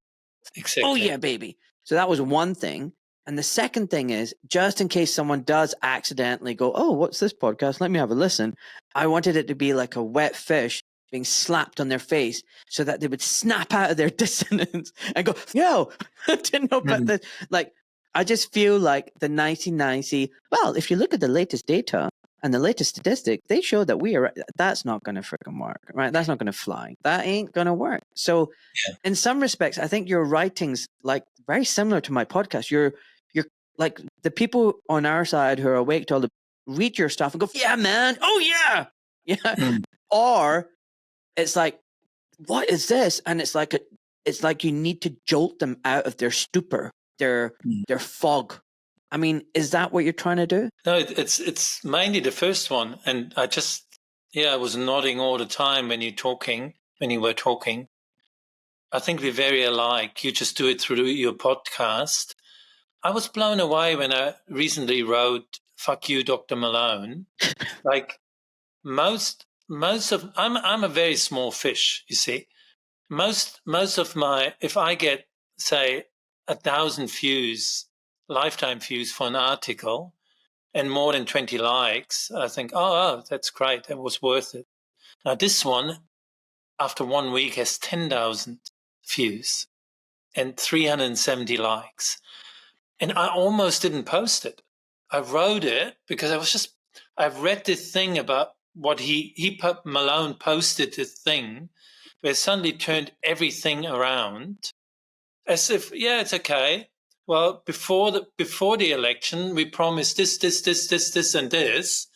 oh yeah, baby. So that was one thing. And the second thing is, just in case someone does accidentally go, oh, what's this podcast? Let me have a listen. I wanted it to be like a wet fish being slapped on their face so that they would snap out of their dissonance and go, yo, I didn't know about this. Like, I just feel like the 1990, well, if you look at the latest data and the latest statistic, they show that that's not going to freaking work, right? That's not going to fly. That ain't going to work. So in some respects, I think your writing's like very similar to my podcast. You're like the people on our side who are awake to all the read your stuff and go, yeah, man. Oh yeah. Yeah. Or it's like, what is this? And it's like you need to jolt them out of their stupor, their fog, I mean, is that what you're trying to do? No, it's mainly the first one. And I was nodding all the time when you were talking. I think we're very alike. You just do it through your podcast. I was blown away when I recently wrote "Fuck you, Dr. Malone." Like most of I'm a very small fish, you see. Most of my, if I get say 1,000 views, lifetime views for an article and more than 20 likes, I think, oh, that's great. That was worth it. Now this one, after 1 week, has 10,000 views and 370 likes. And I almost didn't post it. I wrote it because I've read this thing about what Malone posted this thing where suddenly turned everything around as if, yeah, it's okay. Well, before the election, we promised this, and this.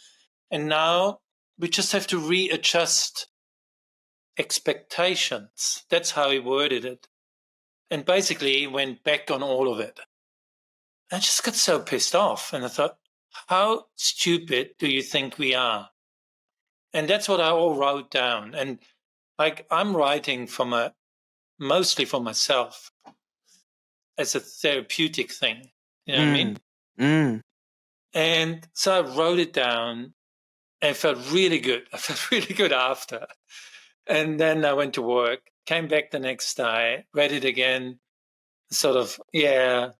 And now we just have to readjust expectations. That's how he worded it. And basically he went back on all of it. I just got so pissed off. And I thought, how stupid do you think we are? And that's what I all wrote down. And like, I'm writing mostly for myself as a therapeutic thing. You know what I mean? Mm. And so I wrote it down and it felt really good. I felt really good after. And then I went to work, came back the next day, read it again, sort of, it's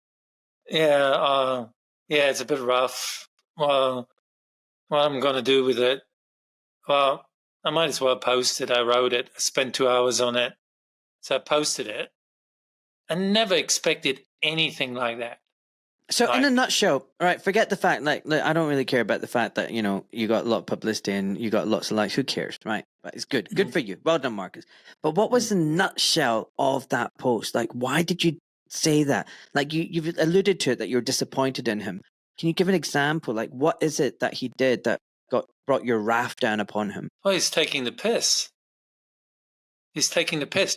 a bit rough. Well, what I'm going to do with it? Well, I might as well post it. I wrote it. I spent 2 hours on it. So I posted it. I never expected anything like that. So in a nutshell, all right, forget the fact, like, I don't really care about the fact that, you know, you got a lot of publicity and you got lots of likes. Who cares, right? But it's good. Good for you. Well done, Marcus. But what was the nutshell of that post? Like, why did you say that? Like, you've alluded to it, that you're disappointed in him. Can you give an example? Like, what is it that he did that brought your wrath down upon him? Well, he's taking the piss. He's taking the piss.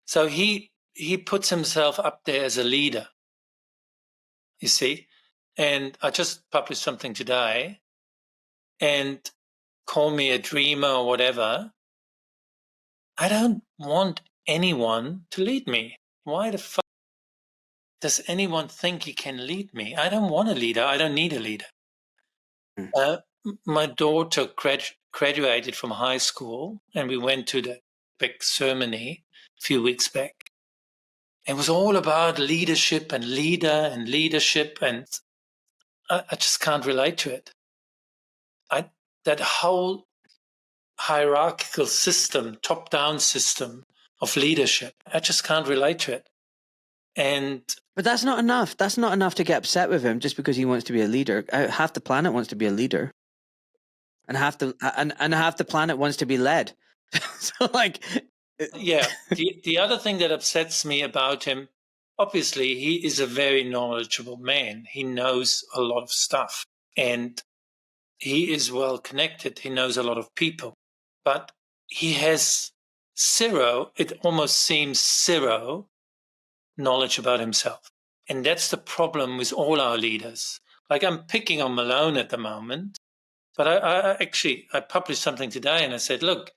So he puts himself up there as a leader, you see. And I just published something today, and call me a dreamer or whatever. I don't want anyone to lead me. Why the fuck does anyone think he can lead me? I don't want a leader. I don't need a leader. My daughter graduated from high school, and we went to the big ceremony a few weeks back. It was all about leadership and leadership, and I just can't relate to it. That whole hierarchical system, top-down system of leadership, I just can't relate to it. But that's not enough. That's not enough to get upset with him just because he wants to be a leader. Half the planet wants to be a leader, and half the planet wants to be led. So, like, yeah. The other thing that upsets me about him, obviously, he is a very knowledgeable man. He knows a lot of stuff, and he is well connected. He knows a lot of people, but he has zero. It almost seems zero knowledge about himself. And that's the problem with all our leaders. Like, I'm picking on Malone at the moment, but I published something today and I said, look,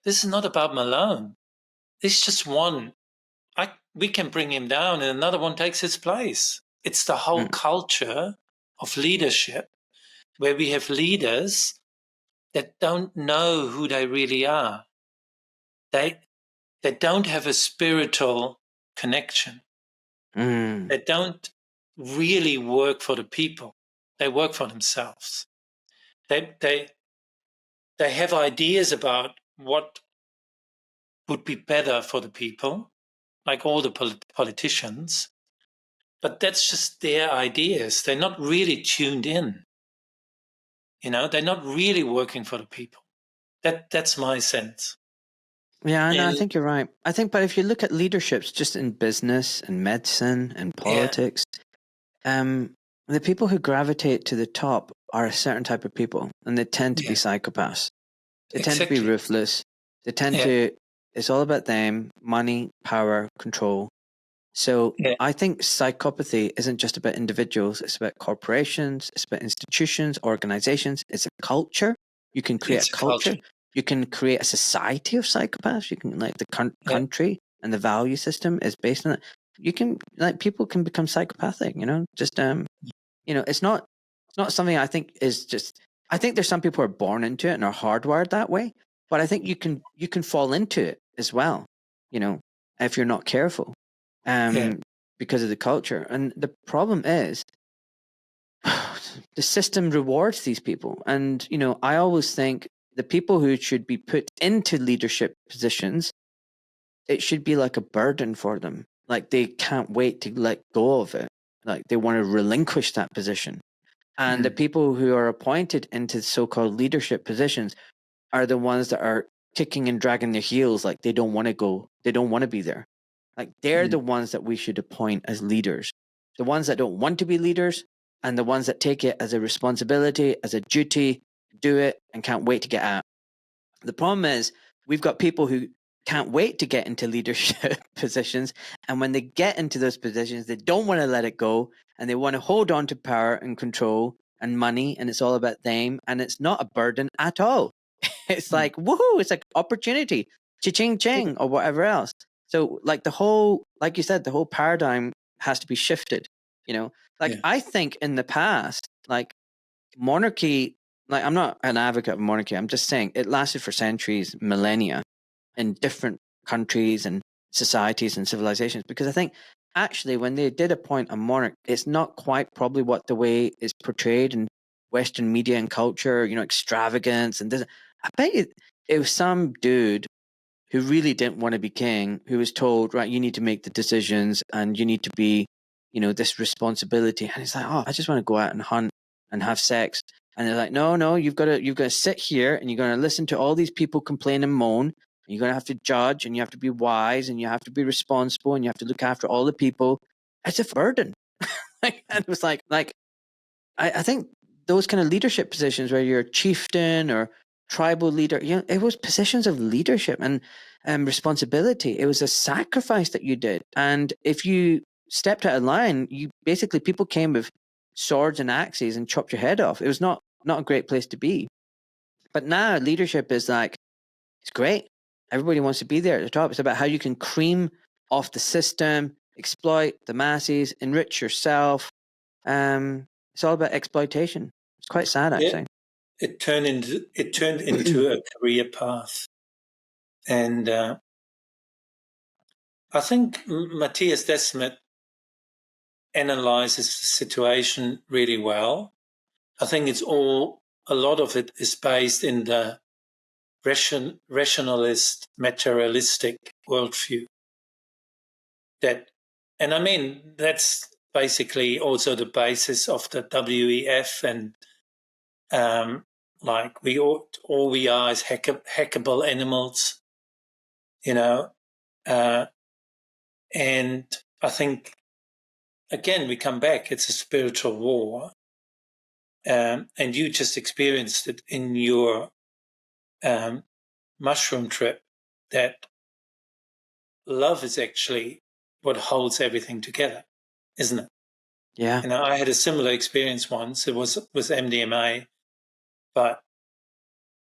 this is not about Malone. It's just one. We can bring him down and another one takes his place. It's the whole culture of leadership where we have leaders that don't know who they really are. They don't have a spiritual connection. They don't really work for the people. They work for themselves. They have ideas about what would be better for the people, like all the politicians, but that's just their ideas. They're not really tuned in. You know, they're not really working for the people. That's my sense. Yeah, I think you're right. But if you look at leaderships just in business and medicine and politics, the people who gravitate to the top are a certain type of people, and they tend to be psychopaths. They tend to be ruthless. They tend to, it's all about them, money, power, control. So Yeah. I think psychopathy isn't just about individuals. It's about corporations. It's about institutions, organizations. It's a culture. You can create It's a a culture. culture. You can create a society of psychopaths. You can, like, the Yeah. country and the value system is based on it. You can, like, people can become psychopathic, just, it's not something I think is just, I think there's some people who are born into it and are hardwired that way, but I think you can fall into it as well, if you're not careful, Yeah. because of the culture. And the problem is, the system rewards these people. And, I always think the people who should be put into leadership positions, it should be like a burden for them. Like, they can't wait to let go of it. Like, they want to relinquish that position. And the people who are appointed into so-called leadership positions are the ones that are kicking and dragging their heels. Like, they don't want to go. They don't want to be there. Like, they're the ones that we should appoint as leaders. The ones that don't want to be leaders, and the ones that take it as a responsibility, as a duty, do it, and can't wait to get out. The problem is, we've got people who can't wait to get into leadership positions. And when they get into those positions, they don't want to let it go. And they want to hold on to power and control and money. And it's all about them. And it's not a burden at all. It's like, woohoo, it's like opportunity, cha-ching, ching, or whatever else. So, like, like you said, the whole paradigm has to be shifted. Yeah. I think in the past, like, monarchy, like, I'm not an advocate of monarchy. I'm just saying it lasted for centuries, millennia, in different countries and societies and civilizations. Because I think actually, when they did appoint a monarch, it's not quite probably what the way it's portrayed in Western media and culture. Extravagance and this. I bet it was some dude who really didn't want to be king, who was told, right, you need to make the decisions and you need to be, this responsibility. And he's like, oh, I just want to go out and hunt and have sex. And they're like, no, you've got to sit here and you're going to listen to all these people complain and moan. And you're going to have to judge and you have to be wise and you have to be responsible and you have to look after all the people. It's a burden. And it was like I think those kind of leadership positions where you're a chieftain or tribal leader, it was positions of leadership and responsibility. It was a sacrifice that you did. And if you stepped out of line, people came with swords and axes and chopped your head off. It was not a great place to be. But now leadership is like, it's great. Everybody wants to be there at the top. It's about how you can cream off the system, exploit the masses, enrich yourself. It's all about exploitation. It's quite sad, actually. It turned into a career path, and I think Matthias Desmet analyzes the situation really well. I think a lot of it is based in the rationalist, materialistic worldview. And I mean, that's basically also the basis of the WEF, and like all we are is hackable animals, and I think again we come back. It's a spiritual war, and you just experienced it in your mushroom trip. That love is actually what holds everything together, isn't it? Yeah. I had a similar experience once. It was with MDMA, but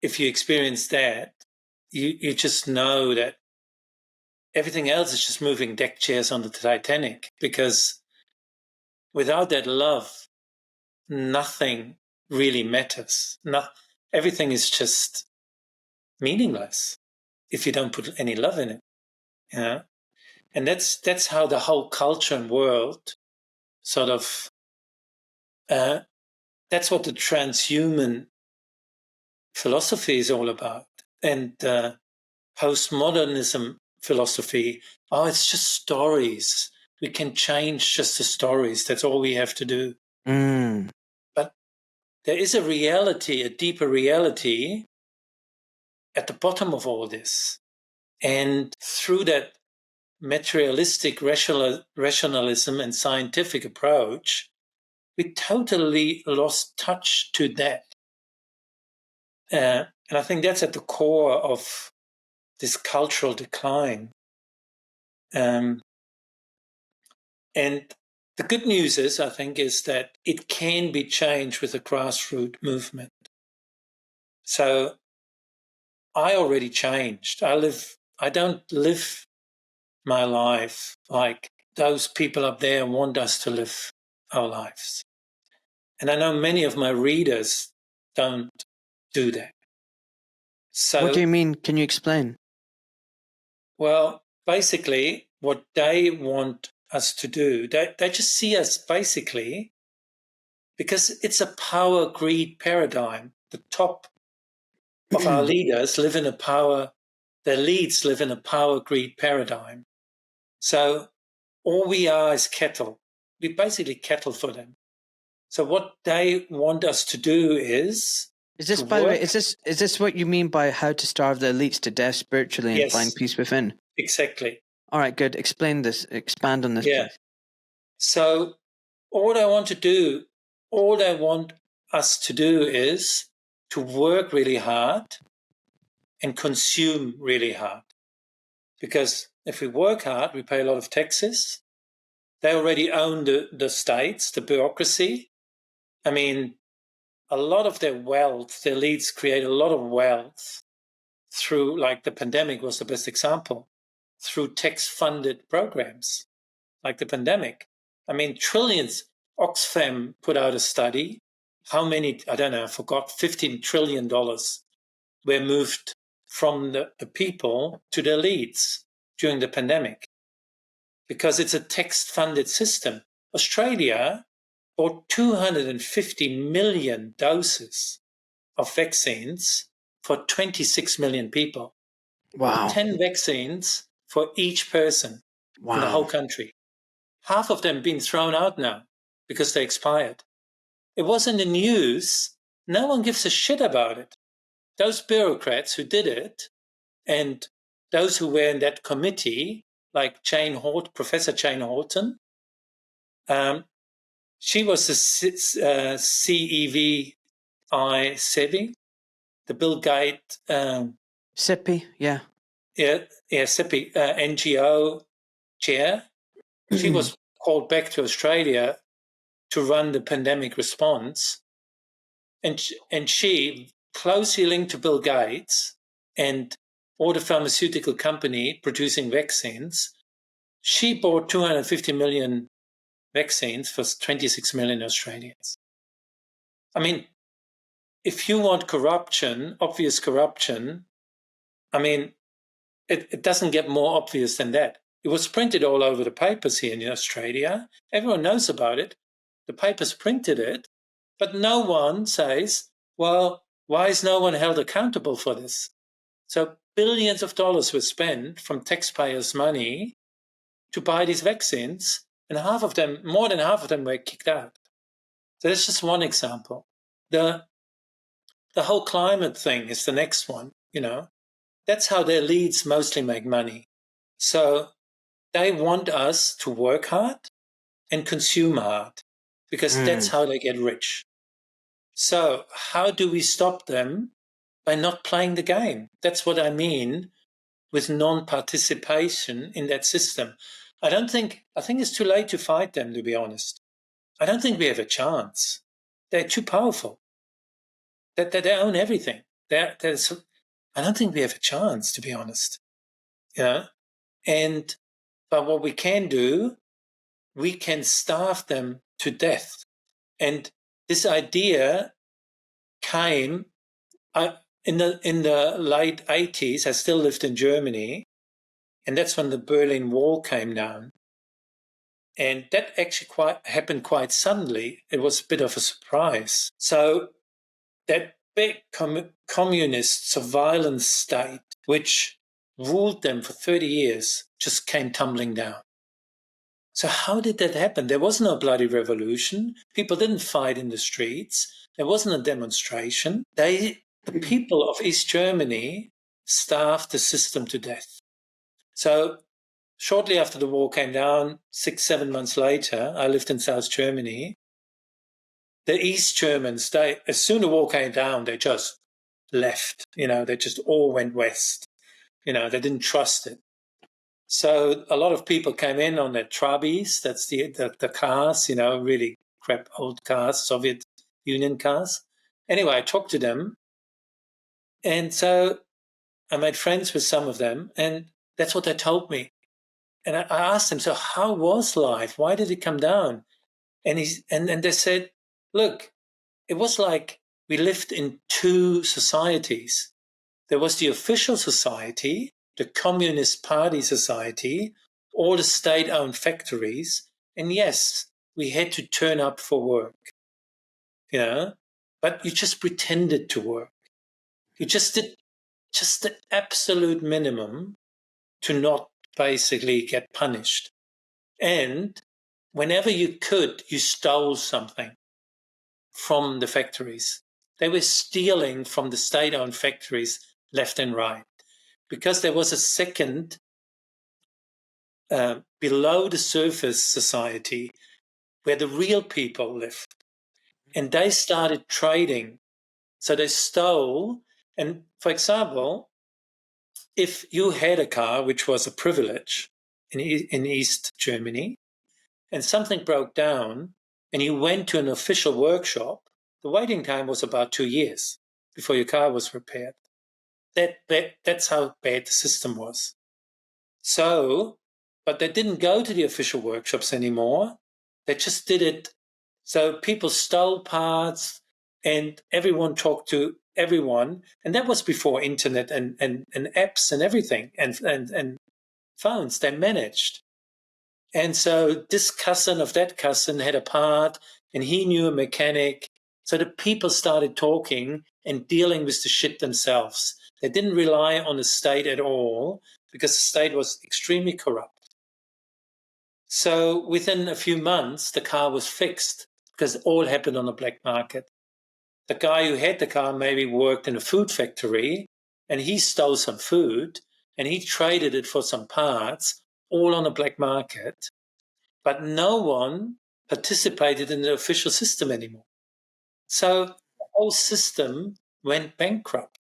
if you experience that, you just know that everything else is just moving deck chairs on the Titanic, because without that love, nothing really matters. Everything is just meaningless if you don't put any love in it. And that's how the whole culture and world sort of. That's what the transhuman philosophy is all about, and postmodernism philosophy. Oh, it's just stories. We can change just the stories. That's all we have to do. But there is a reality, a deeper reality at the bottom of all this. And through that materialistic rationalism and scientific approach, we totally lost touch to that. And I think that's at the core of this cultural decline. And the good news is, I think, is that it can be changed with a grassroots movement. So I already changed. I don't live my life like those people up there want us to live our lives. And I know many of my readers don't do that. So, What do you mean? Can you explain? well, basically, what they want us to do, they just see us basically, because it's a power greed paradigm. The top of our leaders live in a power, their leads live in a power greed paradigm. So all we are is cattle. We're basically cattle for them. So what they want us to do is Is this, to by the way, work. is this what you mean by how to starve the elites to death spiritually and find Yes, peace within? exactly. All right, good. Explain this. Expand on this, Yeah. please. So all I want us to do is to work really hard and consume really hard. Because if we work hard, we pay a lot of taxes. They already own the states, the bureaucracy. I mean, a lot of their wealth, their leads create a lot of wealth through, like the pandemic was the best example, through tax-funded programs like the pandemic. I mean, trillions. Oxfam put out a study. How many, I don't know, I forgot, $15 trillion were moved from the people to their leads during the pandemic because it's a tax-funded system. Australia bought 250 million doses of vaccines for 26 million people. Wow. 10 vaccines for each person in the whole country. Half of them been thrown out now because they expired. It was in the news. No one gives a shit about it. Those bureaucrats who did it and those who were in that committee, like Professor Jane Horton, she was the CEVI SEBI, the Bill Gates Sippy, yeah. SEBI NGO chair. She was called back to Australia to run the pandemic response. And she, closely linked to Bill Gates and all the pharmaceutical company producing vaccines, she bought 250 million vaccines for 26 million Australians. I mean, if you want corruption, obvious corruption, I mean, it doesn't get more obvious than that. It was printed all over the papers here in Australia. Everyone knows about it. The papers printed it, but no one says, well, why is no one held accountable for this? So billions of dollars were spent from taxpayers' money to buy these vaccines, and more than half of them were kicked out. So that's just one example. The whole climate thing is the next one, That's how their leads mostly make money. So they want us to work hard and consume hard because that's how they get rich. So how do we stop them? By not playing the game. That's what I mean with non-participation in that system. I think it's too late to fight them, to be honest. I don't think we have a chance. They're too powerful. They own everything. I don't think we have a chance, to be honest. But what we can do, we can starve them to death. And this idea came in the late 80s. I still lived in Germany, and that's when the Berlin Wall came down. And that actually happened quite suddenly. It was a bit of a surprise. So that big communist surveillance state, which ruled them for 30 years, just came tumbling down. So how did that happen? There was no bloody revolution. People didn't fight in the streets. There wasn't a demonstration. The people of East Germany starved the system to death. So shortly after the wall came down, 6-7 months later, I lived in South Germany. The East Germans, as soon as the wall came down, they just left. They just all went west. They didn't trust it. So a lot of people came in on their Trabis, that's the cars, really crap old cars, Soviet Union cars. Anyway, I talked to them. And so I made friends with some of them, and that's what they told me. And I asked them, so how was life? Why did it come down? And they said, look, it was like we lived in two societies. There was the official society, the Communist Party society, all the state-owned factories, and yes, we had to turn up for work, but you just pretended to work. You just did just the absolute minimum to not basically get punished. And whenever you could, you stole something from the factories. They were stealing from the state-owned factories left and right, because there was a second below the surface society where the real people lived. And they started trading. So they stole. And for example, if you had a car, which was a privilege in East Germany, and something broke down and you went to an official workshop, the waiting time was about 2 years before your car was repaired. That's how bad the system was. So, but they didn't go to the official workshops anymore. They just did it. So people stole parts and everyone talked to everyone. And that was before internet and apps and everything and phones. They managed. And so this cousin of that cousin had a part and he knew a mechanic. So the people started talking and dealing with the shit themselves. They didn't rely on the state at all because the state was extremely corrupt. So within a few months, the car was fixed because it all happened on the black market. The guy who had the car maybe worked in a food factory and he stole some food and he traded it for some parts, all on the black market. But no one participated in the official system anymore. So the whole system went bankrupt.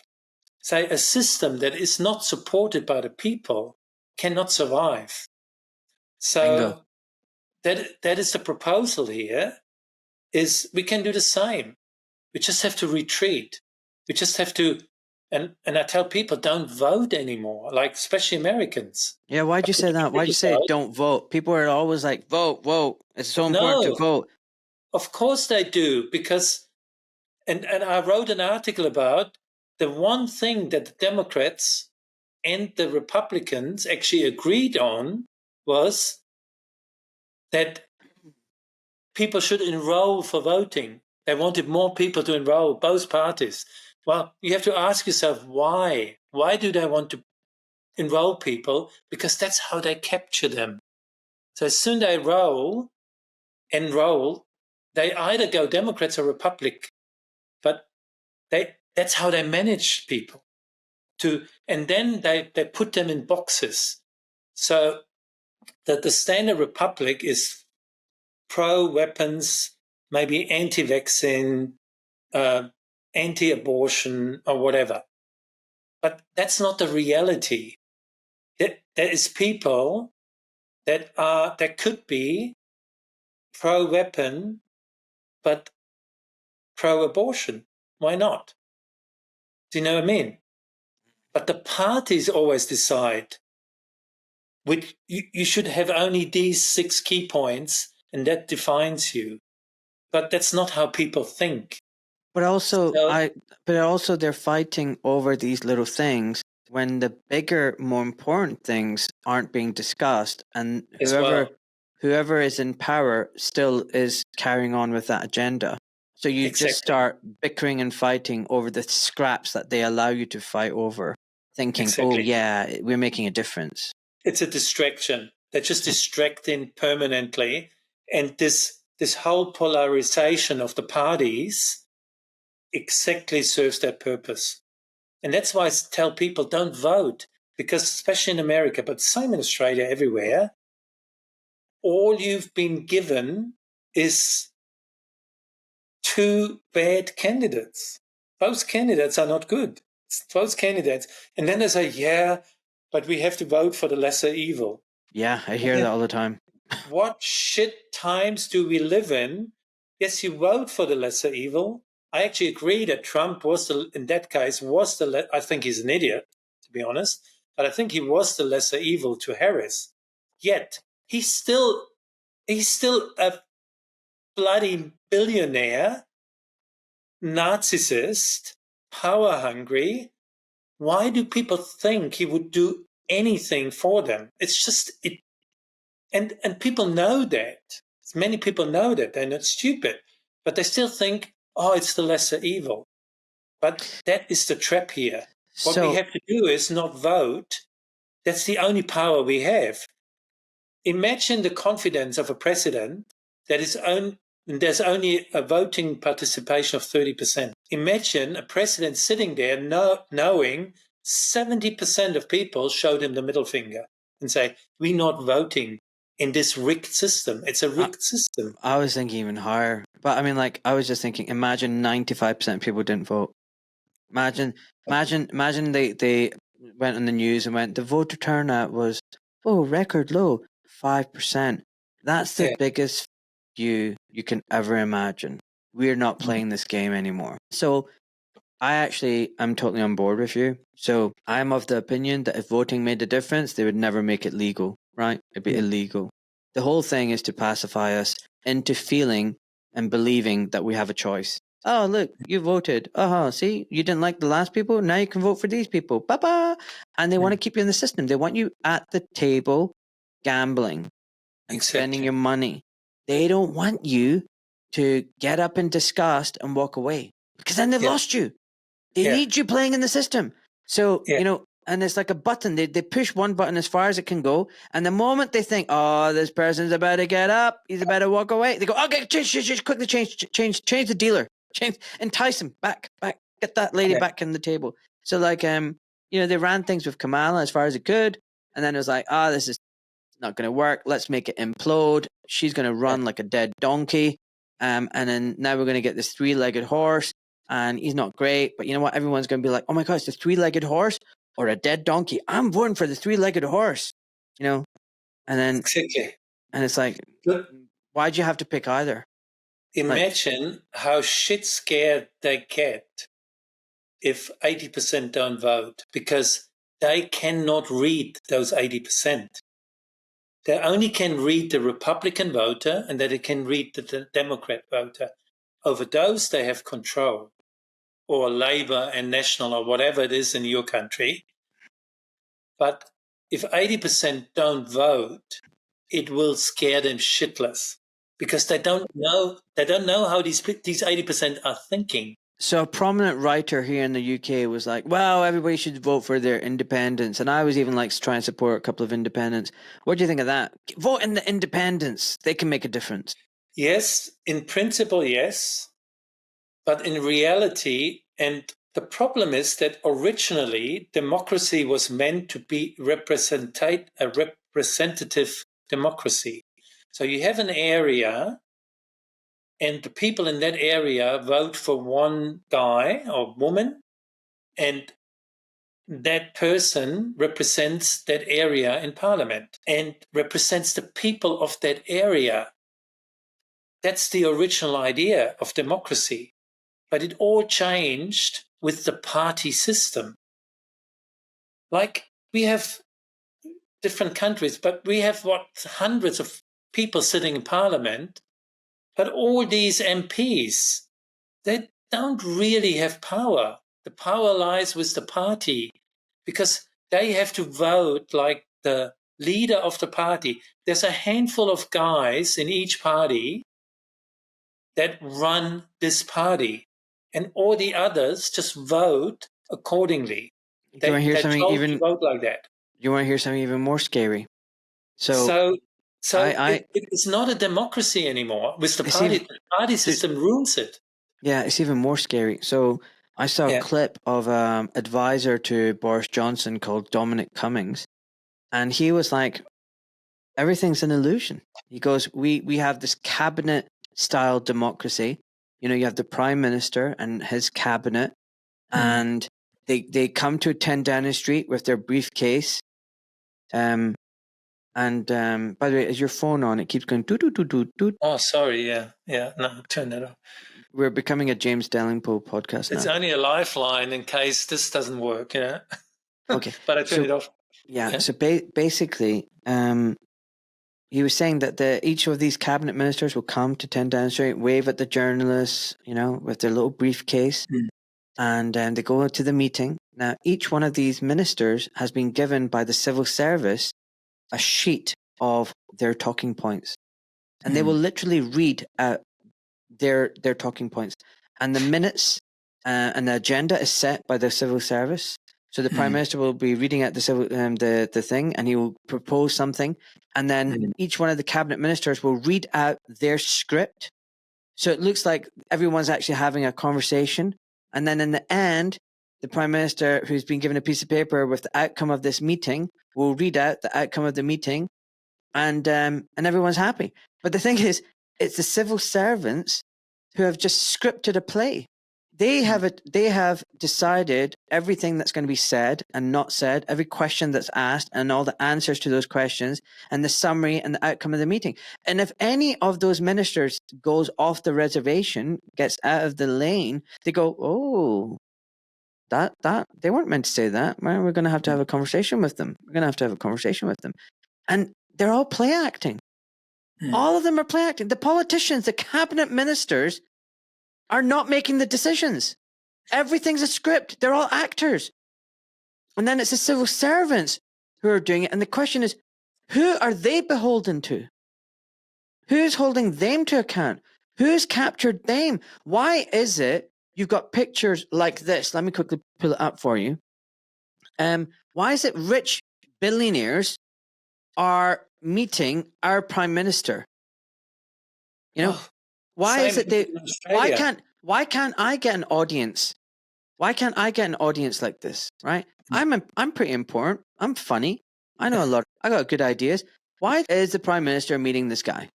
So a system that is not supported by the people cannot survive. Bingo. So that is the proposal here, is we can do the same. We just have to retreat. We just have to, and I tell people, don't vote anymore, like especially Americans. Yeah, why'd you say that? Why'd you say don't vote? People are always like, vote, vote. It's so important to vote. Of course they do, because, and I wrote an article about the one thing that the Democrats and the Republicans actually agreed on was that people should enroll for voting. They wanted more people to enroll, both parties. Well, you have to ask yourself why. Why do they want to enroll people? Because that's how they capture them. So as soon as they enroll, they either go Democrats or Republic, but that's how they manage people. And then they put them in boxes. So that the standard Republic is pro-weapons, maybe anti-vaccine, anti-abortion, or whatever. But that's not the reality. There is people that could be pro-weapon, but pro-abortion. Why not? Do you know what I mean? But the parties always decide. Which you should have only these 6 key points, and that defines you. But that's not how people think. But also, they're fighting over these little things when the bigger, more important things aren't being discussed, and whoever is in power still is carrying on with that agenda. So you just start bickering and fighting over the scraps that they allow you to fight over, thinking, oh yeah, we're making a difference. It's a distraction. They're just distracting permanently. And this whole polarization of the parties exactly serves that purpose. And that's why I tell people, don't vote, because especially in America, but same in Australia, everywhere, all you've been given is 2 bad candidates. Both candidates are not good. It's both candidates. And then they say, yeah, but we have to vote for the lesser evil. Yeah, I hear that all the time. What shit times do we live in? Yes, you vote for the lesser evil. I actually agree that Trump was in that case I think he's an idiot, to be honest, but I think he was the lesser evil to Harris. Yet he's still a bloody billionaire, narcissist, power hungry. Why do people think he would do anything for them? It's just it. And people know that. Many people know that. They're not stupid. But they still think, oh, it's the lesser evil. But that is the trap here. What we have to do is not vote. That's the only power we have. Imagine the confidence of a president that there's only a voting participation of 30%. Imagine a president sitting there knowing 70% of people showed him the middle finger and say, we're not voting in this rigged system. It's a rigged system. I was thinking even higher. But I mean, like, I was just thinking, imagine 95% of people didn't vote. Imagine they went on the news and went, the voter turnout was, record low, 5%. That's the biggest you can ever imagine. We're not playing this game anymore. So I'm totally on board with you. So I'm of the opinion that if voting made a difference, they would never make it legal, right? It'd be illegal. The whole thing is to pacify us into feeling and believing that we have a choice. Oh, look, you voted. See, you didn't like the last people. Now you can vote for these people. Ba-ba. And they want to keep you in the system. They want you at the table gambling and spending your money. They don't want you to get up in disgust and walk away because then they've lost you. They need you playing in the system. So, and it's like a button. They push one button as far as it can go. And the moment they think, oh, this person's about to get up, he's about to walk away, they go, okay, quickly change the dealer. Entice him back, get that lady back in the table. So like, they ran things with Kamala as far as it could. And then it was like, this is not going to work. Let's make it implode. She's going to run like a dead donkey. And then now we're going to get this 3-legged horse. And he's not great, but you know what? Everyone's going to be like, oh my God, it's a 3-legged horse or a dead donkey. I'm voting for the 3-legged horse, and then, and it's like, why'd you have to pick either? Imagine how shit scared they get if 80% don't vote because they cannot read those 80%. They only can read the Republican voter and that they can read the Democrat voter. Over those, they have control, or Labour and National or whatever it is in your country. But if 80% don't vote, it will scare them shitless because they don't know how these 80% are thinking. So a prominent writer here in the UK was like, well, everybody should vote for their independents. And I was even like trying to support a couple of independents. What do you think of that? Vote in the independents. They can make a difference. Yes, in principle, yes. But in reality, and the problem is that originally democracy was meant to be a representative democracy. So you have an area and the people in that area vote for one guy or woman, and that person represents that area in parliament and represents the people of that area. That's the original idea of democracy. But it all changed with the party system. Like we have different countries, but we have hundreds of people sitting in parliament, but all these MPs, they don't really have power. The power lies with the party because they have to vote like the leader of the party. There's a handful of guys in each party that run this party. And all the others just vote accordingly. You want to hear something even vote like that? You want to hear something even more scary? So it's not a democracy anymore. With the party, the party system ruins it. Yeah, it's even more scary. So I saw a clip of advisor to Boris Johnson called Dominic Cummings, and he was like, "Everything's an illusion." He goes, "We have this cabinet style democracy. You have the prime minister and his cabinet, and they come to 10 Downing Street with their briefcase, And by the way, is your phone on? It keeps going doot doot doot doot doot. Oh, sorry. Yeah. No, turn that off. We're becoming a James Delingpole podcast now. It's only a lifeline in case this doesn't work. Yeah. Okay, But I turn it off. Yeah. So basically, he was saying that each of these cabinet ministers will come to 10 Downing Street, wave at the journalists, with their little briefcase, and they go to the meeting. Now, each one of these ministers has been given by the civil service a sheet of their talking points, and they will literally read out their talking points, and the minutes and the agenda is set by the civil service. So the prime minister will be reading out the thing, and he will propose something, and then each one of the cabinet ministers will read out their script. So it looks like everyone's actually having a conversation, and then in the end, the prime minister, who's been given a piece of paper with the outcome of this meeting, will read out the outcome of the meeting, and everyone's happy. But the thing is, it's the civil servants who have just scripted a play. They have decided everything that's going to be said and not said, every question that's asked and all the answers to those questions and the summary and the outcome of the meeting. And if any of those ministers goes off the reservation, gets out of the lane, they go, oh, that they weren't meant to say that. Well, we're going to have a conversation with them. We're going to have a conversation with them. And they're all play acting. All of them are play acting. The politicians, the cabinet ministers are not making the decisions. Everything's a script. They're all actors. And then it's the civil servants who are doing it. And the question is, who are they beholden to? Who's holding them to account? Who's captured them? Why is it you've got pictures like this? Let me quickly pull it up for you. Why is it rich billionaires are meeting our prime minister? Why is it why can't I get an audience? Why can't I get an audience like this? Right? I'm pretty important. I'm funny. I know a lot. I got good ideas. Why is the prime minister meeting this guy?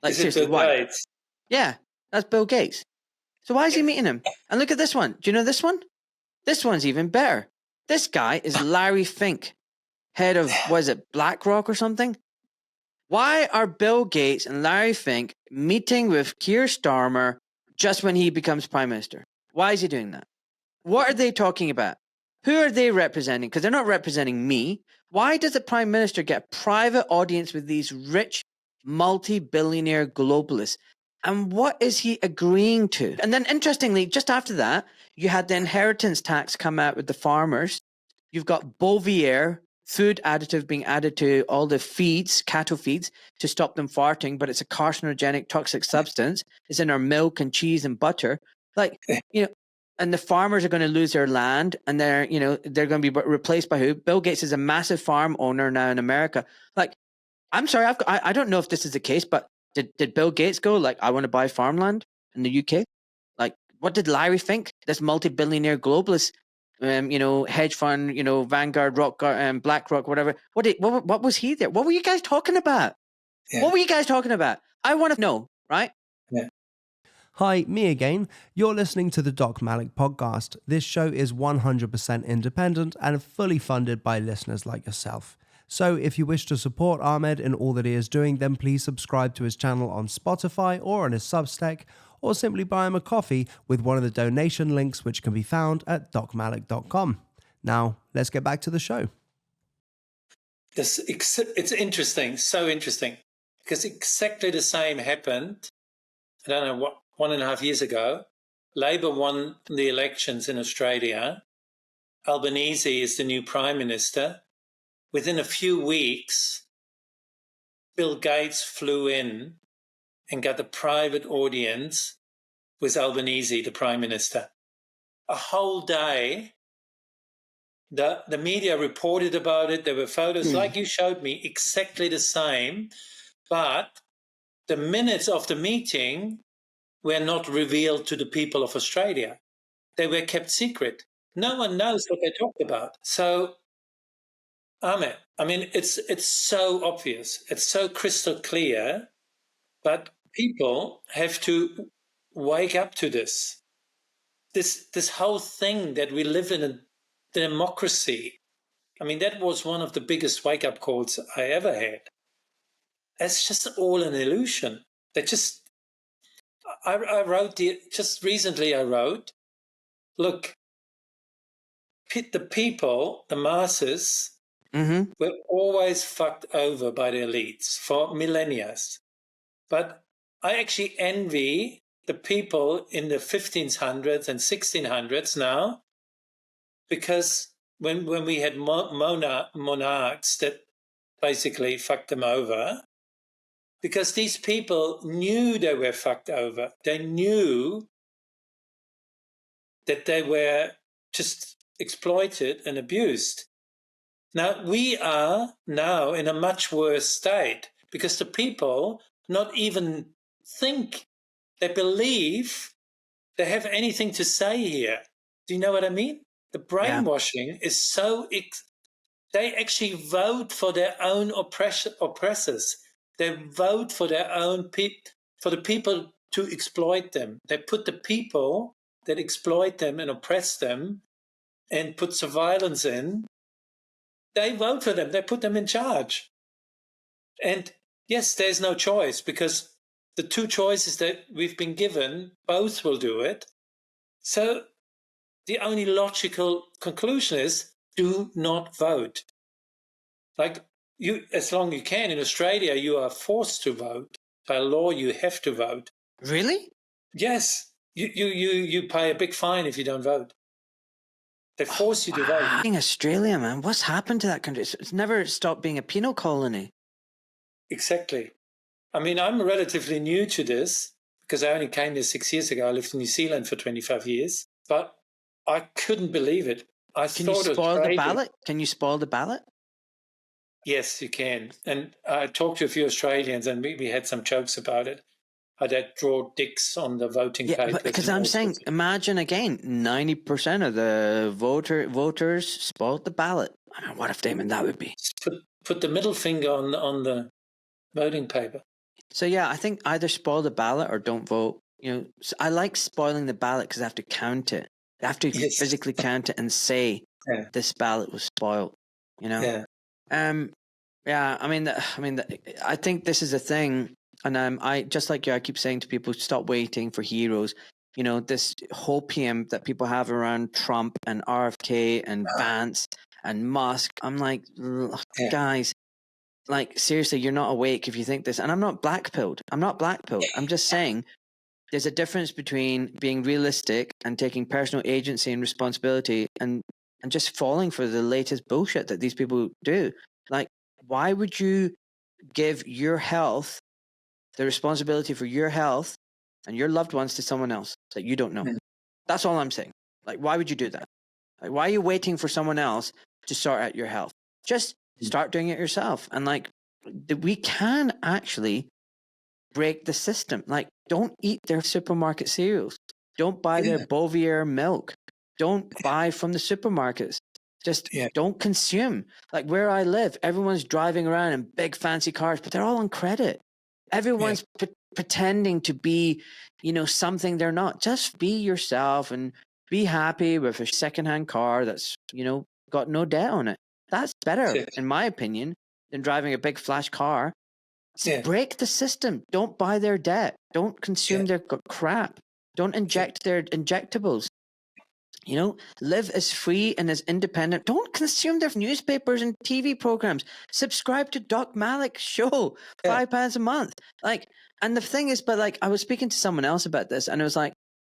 Like, seriously, why? Gates? Yeah, that's Bill Gates. So why is he meeting him? And look at this one. Do you know this one? This one's even better. This guy is Larry Fink, head of, was it BlackRock or something? Why are Bill Gates and Larry Fink meeting with Keir Starmer just when he becomes prime minister? Why is he doing that? What are they talking about? Who are they representing? Because they're not representing me. Why does the prime minister get a private audience with these rich, multi-billionaire globalists? And what is he agreeing to? And then interestingly, just after that, you had the inheritance tax come out with the farmers. You've got Bovier, food additive being added to all the feeds, cattle feeds, to stop them farting, but it's a carcinogenic, toxic substance. It's in our milk and cheese and butter. And the farmers are going to lose their land, and they're going to be replaced by who? Bill Gates is a massive farm owner now in America. Like, I'm sorry, I don't know if this is the case, but did Bill Gates go, like, I want to buy farmland in the UK? Like, what did Larry think? This multi-billionaire globalist, hedge fund, Vanguard, BlackRock, whatever. What was he there? What were you guys talking about? Yeah. What were you guys talking about? I want to know, right? Yeah. Hi, me again. You're listening to the Doc Malik podcast. This show is 100% independent and fully funded by listeners like yourself. So if you wish to support Ahmed in all that he is doing, then please subscribe to his channel on Spotify or on his Substack, or simply buy him a coffee with one of the donation links which can be found at docmalik.com. Now, let's get back to the show. It's interesting, so interesting, because exactly the same happened, I don't know, 1.5 years ago. Labour won the elections in Australia. Albanese is the new prime minister. Within a few weeks, Bill Gates flew in and got a private audience with Albanese, the prime minister. A whole day, the media reported about it. There were photos, like you showed me, exactly the same. But the minutes of the meeting were not revealed to the people of Australia. They were kept secret. No one knows what they talked about. So, Ahmed, I mean, it's so obvious. It's so crystal clear. But people have to wake up to this. This whole thing that we live in a democracy. I mean, that was one of the biggest wake-up calls I ever had. It's just all an illusion. I wrote just recently I wrote, look, the people, the masses, were always fucked over by the elites for millennia. But I actually envy the people in the 1500s and 1600s now, because when we had monarchs that basically fucked them over, because these people knew they were fucked over. They knew that they were just exploited and abused. Now, we are now in a much worse state because the people not even think, they believe they have anything to say here. Do you know what I mean? The brainwashing is so... they actually vote for their own oppressors. They vote for their own for the people to exploit them. They put the people that exploit them and oppress them and put surveillance in, they vote for them. They put them in charge. And yes, there's no choice, because the two choices that we've been given, both will do it. So the only logical conclusion is do not vote. Like, as long as you can, in Australia, you are forced to vote. By law, you have to vote. Really? Yes. You pay a big fine if you don't vote. They force you to vote. In Australia, man, what's happened to that country? It's never stopped being a penal colony. Exactly. I mean, I'm relatively new to this because I only came here 6 years ago. I lived in New Zealand for 25 years, but I couldn't believe it. Can you spoil the ballot? Can you spoil the ballot? Yes, you can. And I talked to a few Australians, and we had some jokes about it. I'd draw dicks on the voting papers. Because I'm saying, imagine again, 90% of the voters spoiled the ballot. I mean, what a statement that would be. Put the middle finger on the voting paper. So yeah, I think either spoil the ballot or don't vote. You know, so I like spoiling the ballot because I have to count it. I have to physically count it and say this ballot was spoiled. You know. Yeah. I mean, I think this is a thing, and I just like you, I keep saying to people, stop waiting for heroes. You know, this hopium that people have around Trump and RFK and Vance and Musk. I'm like, guys, like seriously, you're not awake if you think this. And I'm not black-pilled. I'm just saying there's a difference between being realistic and taking personal agency and responsibility and just falling for the latest bullshit that these people do. Like, why would you give your health, the responsibility for your health and your loved ones to someone else that you don't know? That's all I'm saying. Like, why would you do that? Like, why are you waiting for someone else to sort out your health? Just start doing it yourself. And like, we can actually break the system. Like, don't eat their supermarket cereals. Don't buy their Bovier milk. Don't buy from the supermarkets. Just don't consume. Like where I live, everyone's driving around in big fancy cars, but they're all on credit. Everyone's pretending to be, you know, something they're not. Just be yourself and be happy with a secondhand car that's, you know, got no debt on it. That's better, in my opinion, than driving a big flash car. Break the system. Don't buy their debt. Don't consume their crap. Don't inject their injectables. You know, live as free and as independent. Don't consume their newspapers and TV programs. Subscribe to Doc Malik's show, £5 a month. Like, and the thing is, but like, I was speaking to someone else about this, and it was like,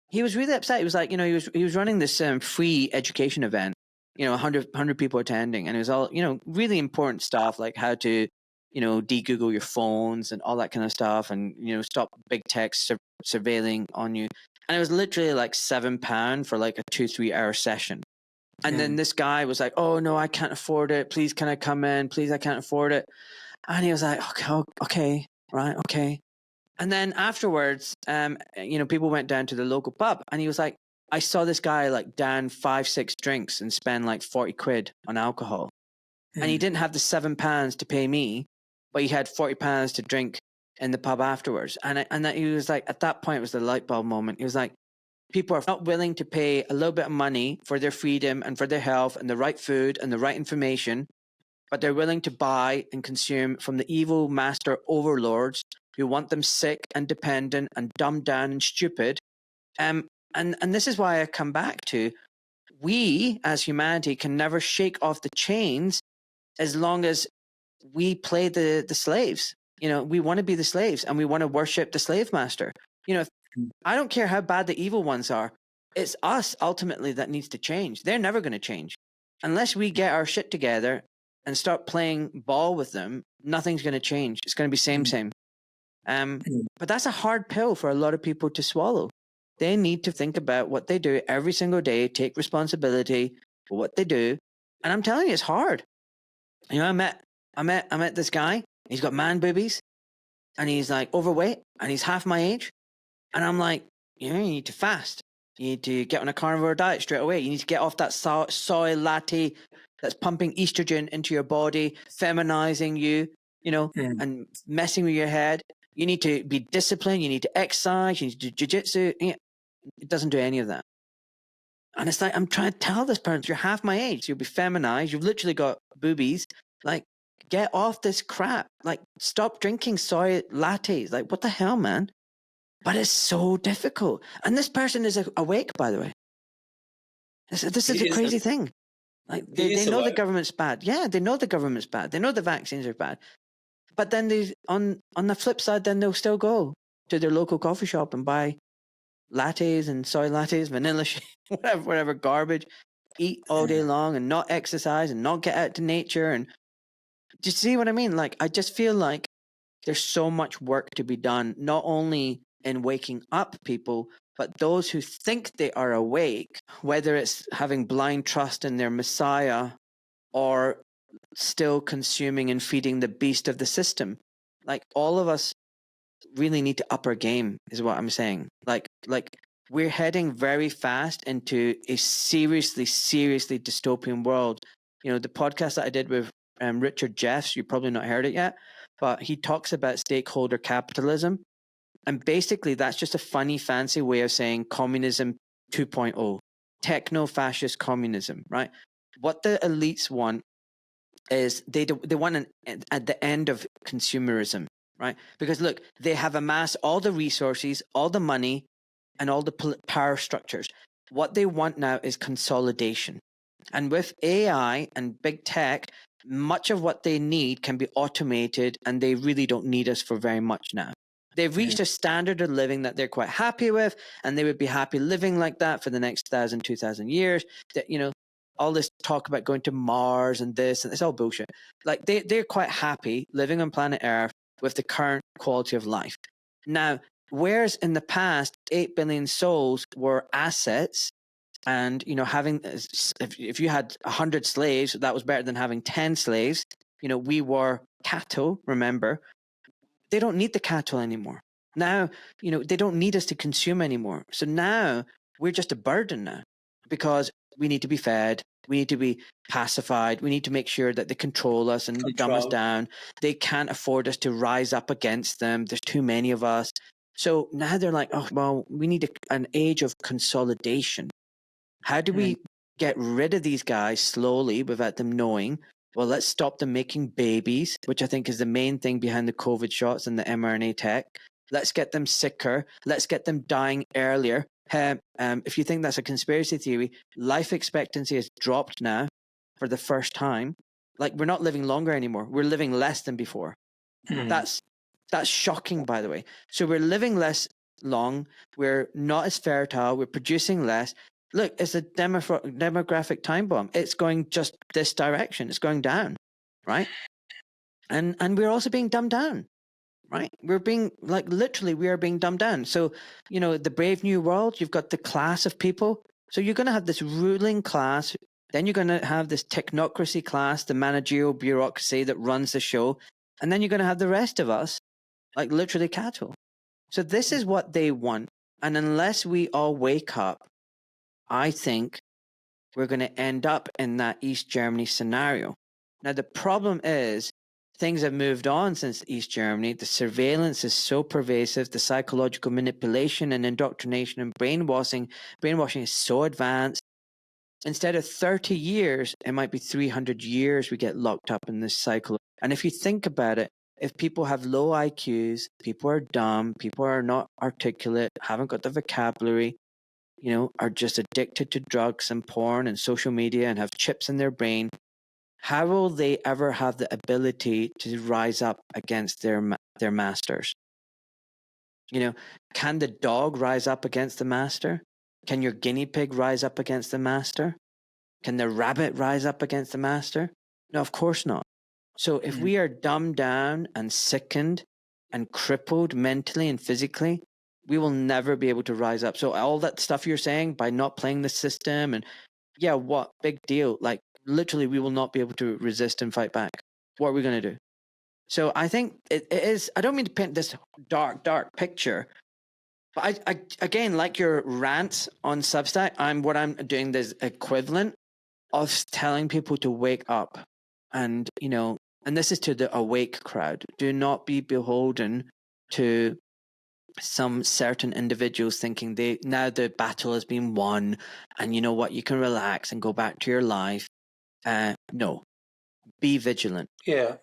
he was really upset. He was like, you know, he was running this free education event. You know, 100 people attending, and it was all, you know, really important stuff like how to, you know, de-Google your phones and all that kind of stuff, and you know, stop big tech surveilling on you. And it was literally like £7 for like a 2-3 hour session. And then this guy was like, oh no, I can't afford it. Please, can I come in? Please, I can't afford it. And he was like, okay, right, okay. And then afterwards, you know, people went down to the local pub, and he was like, I saw this guy like down 5-6 drinks and spend like 40 quid on alcohol. And he didn't have the £7 to pay me, but he had £40 to drink in the pub afterwards. And that he was like, at that point, it was the light bulb moment. He was like, People are not willing to pay a little bit of money for their freedom and for their health and the right food and the right information, but they're willing to buy and consume from the evil master overlords who want them sick and dependent and dumbed down and stupid. And this is why I come back to, we as humanity can never shake off the chains as long as we play the slaves. We want to be the slaves and we want to worship the slave master. I don't care how bad the evil ones are. It's us ultimately that needs to change. They're never going to change. Unless we get our shit together and start playing ball with them, nothing's going to change. It's going to be same. But that's a hard pill for a lot of people to swallow. They need to think about what they do every single day, take responsibility for what they do. And I'm telling you, it's hard. I met this guy. He's got man boobies and he's like overweight and he's half my age. And I'm like, you need to fast. You need to get on a carnivore diet straight away. You need to get off that soy latte that's pumping estrogen into your body, feminizing you, and messing with your head. You need to be disciplined. You need to exercise. You need to do jiu-jitsu. It doesn't do any of that. And it's like, I'm trying to tell this person, you're half my age. You'll be feminized. You've literally got boobies. Like, get off this crap. Like, stop drinking soy lattes. Like, what the hell, man? But it's so difficult. And this person is awake, by the way. This is the crazy thing. Like, they know the government's bad. Yeah, they know the government's bad. They know the vaccines are bad. But then on the flip side, then they'll still go to their local coffee shop and buy lattes and soy lattes, vanilla shake, whatever garbage, eat all day long and not exercise and not get out to nature. And do you see what I mean? Like, I just feel like there's so much work to be done, not only in waking up people, but those who think they are awake, whether it's having blind trust in their Messiah or still consuming and feeding the beast of the system. Like, all of us really need to up our game, is what I'm saying. Like we're heading very fast into a seriously dystopian world. The podcast that I did with Richard Jeffs, you probably not heard it yet, but he talks about stakeholder capitalism. And basically, that's just a funny, fancy way of saying communism 2.0, techno-fascist communism, right? What the elites want is they want at the end of consumerism, right? Because look, they have amassed all the resources, all the money, and all the power structures. What they want now is consolidation. And with AI and big tech, much of what they need can be automated, and they really don't need us for very much now. They've reached a standard of living that they're quite happy with, and they would be happy living like that for the next 1,000, 2,000 years. That, all this talk about going to Mars and this, and it's all bullshit. Like, they're quite happy living on planet Earth with the current quality of life. Now, whereas in the past, 8 billion souls were assets, and, having, if you had 100 slaves, that was better than having 10 slaves. We were cattle, remember? They don't need the cattle anymore. Now, they don't need us to consume anymore. So now we're just a burden now, because we need to be fed. We need to be pacified. We need to make sure that they control us and dumb us down. They can't afford us to rise up against them. There's too many of us. So now they're like, oh, well, we need an age of consolidation. How do we get rid of these guys slowly without them knowing? Well, let's stop them making babies, which I think is the main thing behind the COVID shots and the mRNA tech. Let's get them sicker. Let's get them dying earlier. If you think that's a conspiracy theory, life expectancy has dropped now for the first time. Like, we're not living longer anymore. We're living less than before. That's shocking, by the way. So we're living less long. We're not as fertile. We're producing less. Look, it's a demographic time bomb. It's going just this direction. It's going down, right? And we're also being dumbed down, right? We're being, like, literally, we are being dumbed down. So, the Brave New World, you've got the class of people. So you're going to have this ruling class. Then you're going to have this technocracy class, the managerial bureaucracy that runs the show. And then you're going to have the rest of us, like, literally cattle. So this is what they want. And unless we all wake up, I think we're going to end up in that East Germany scenario. Now, the problem is things have moved on since East Germany. The surveillance is so pervasive. The psychological manipulation and indoctrination and brainwashing is so advanced. Instead of 30 years, it might be 300 years we get locked up in this cycle. And if you think about it, if people have low IQs, people are dumb, people are not articulate, haven't got the vocabulary, are just addicted to drugs and porn and social media and have chips in their brain, how will they ever have the ability to rise up against their masters? Can the dog rise up against the master? Can your guinea pig rise up against the master? Can the rabbit rise up against the master? No, of course not. So if we are dumbed down and sickened and crippled mentally and physically, we will never be able to rise up. So all that stuff you're saying by not playing the system and what big deal? Like literally we will not be able to resist and fight back. What are we going to do? So I think it is, I don't mean to paint this dark picture, but I again, like your rants on Substack, what I'm doing this equivalent of telling people to wake up and, and this is to the awake crowd. Do not be beholden to some certain individuals thinking now the battle has been won and you know what, you can relax and go back to your life. No, be vigilant. Yeah,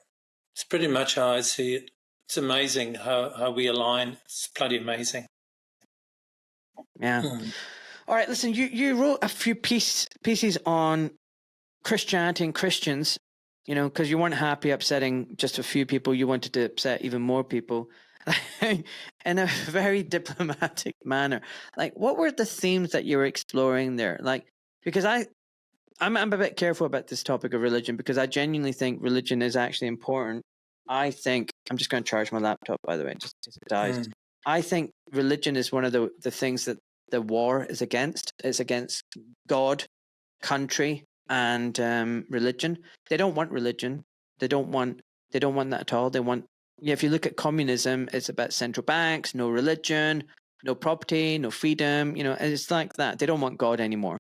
it's pretty much how I see it. It's amazing how we align. It's bloody amazing. Yeah. All right, listen, you wrote a few pieces on Christianity and Christians, because you weren't happy upsetting just a few people. You wanted to upset even more people in a very diplomatic manner. Like, what were the themes that you were exploring there? Like, because I'm a bit careful about this topic of religion because I genuinely think religion is actually important. I think, I'm just going to charge my laptop, by the way, just in case it dies. I think religion is one of the things that the war is against. It's against God, country, and religion. They don't want religion. They don't want that at all. They want, if you look at communism, it's about central banks, no religion, no property, no freedom. It's like that. They don't want God anymore.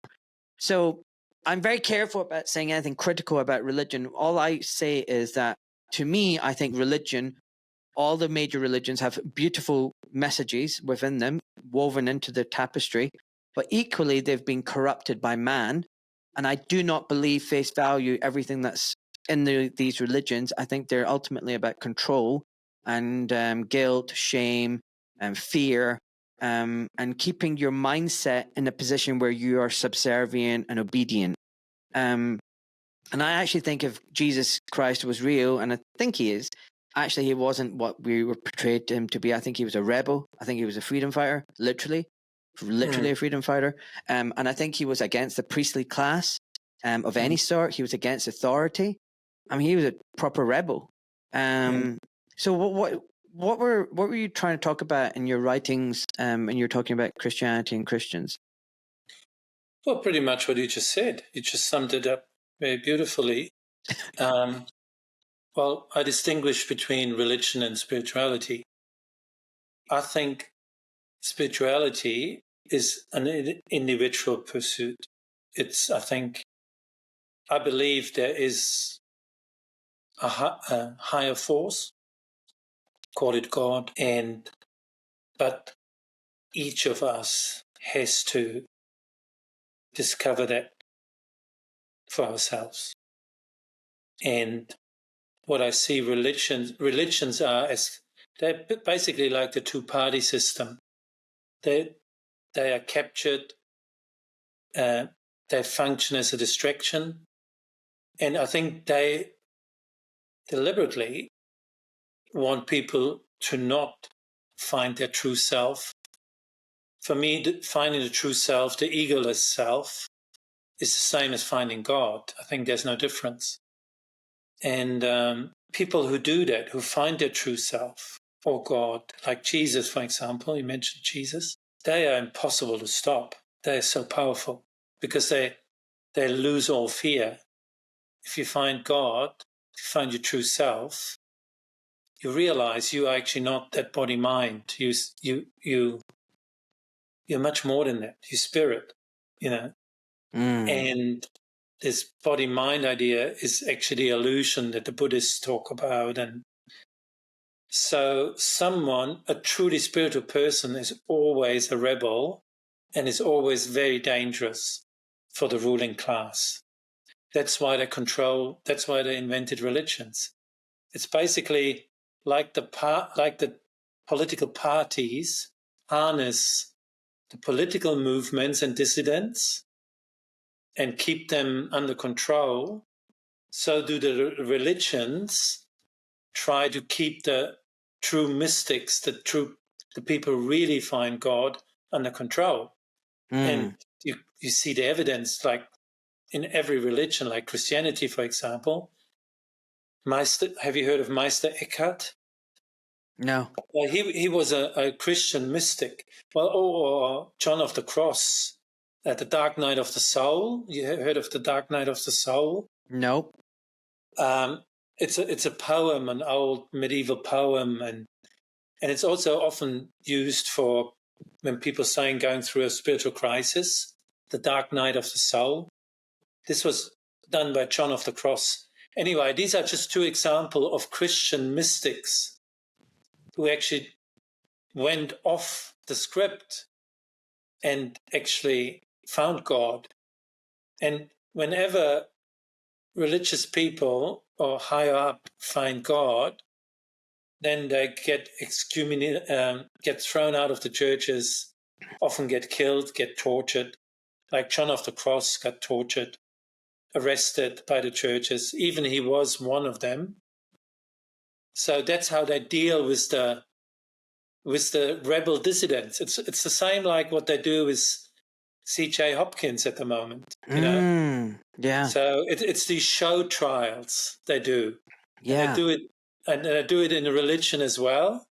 So I'm very careful about saying anything critical about religion. All I say is that, to me, I think religion, all the major religions have beautiful messages within them, woven into the tapestry, but equally they've been corrupted by man. And I do not believe face value everything that's in these religions. I think they're ultimately about control and guilt, shame, and fear, and keeping your mindset in a position where you are subservient and obedient. And I actually think if Jesus Christ was real, and I think he is, actually he wasn't what we were portrayed him to be. I think he was a rebel. I think he was a freedom fighter, literally a freedom fighter. And I think he was against the priestly class of any sort. He was against authority. I mean, he was a proper rebel. So what were you trying to talk about in your writings when you're talking about Christianity and Christians? Well, pretty much what you just said. You just summed it up very beautifully. Well, I distinguish between religion and spirituality. I think spirituality is an individual pursuit. I believe there is a higher force, call it God, but each of us has to discover that for ourselves. And what I see religions are they're basically like the two-party system. They are captured. They function as a distraction, and I think they deliberately want people to not find their true self. For me, finding the true self, the egoless self, is the same as finding God. I think there's no difference. And people who do that, who find their true self or God, like Jesus, for example, you mentioned Jesus, they are impossible to stop. They are so powerful because they lose all fear. If you find God, if you find your true self, you realize you are actually not that body-mind. You're much more than that. You're spirit, And this body-mind idea is actually the illusion that the Buddhists talk about. And so a truly spiritual person, is always a rebel and is always very dangerous for the ruling class. That's why that's why they invented religions. It's basically like the political parties harness the political movements and dissidents and keep them under control. So do the religions try to keep the true mystics, the people who really find God, under control. And you see the evidence, like in every religion, like Christianity, for example. Have you heard of Meister Eckhart? No. Well, he was a Christian mystic. Well, or John of the Cross, the Dark Night of the Soul. You heard of the Dark Night of the Soul? Nope. It's a poem, an old medieval poem, and it's also often used for when people are saying going through a spiritual crisis. The Dark Night of the Soul. This was done by John of the Cross. Anyway, these are just two examples of Christian mystics who actually went off the script and actually found God. And whenever religious people or higher up find God, then they get get thrown out of the churches, often get killed, get tortured. Like John of the Cross got tortured, arrested by the churches. Even he was one of them. So that's how they deal with the rebel dissidents. It's the same like what they do with C.J. Hopkins at the moment. You know? Yeah. So it's these show trials they do. Yeah. And they do it in a religion as well.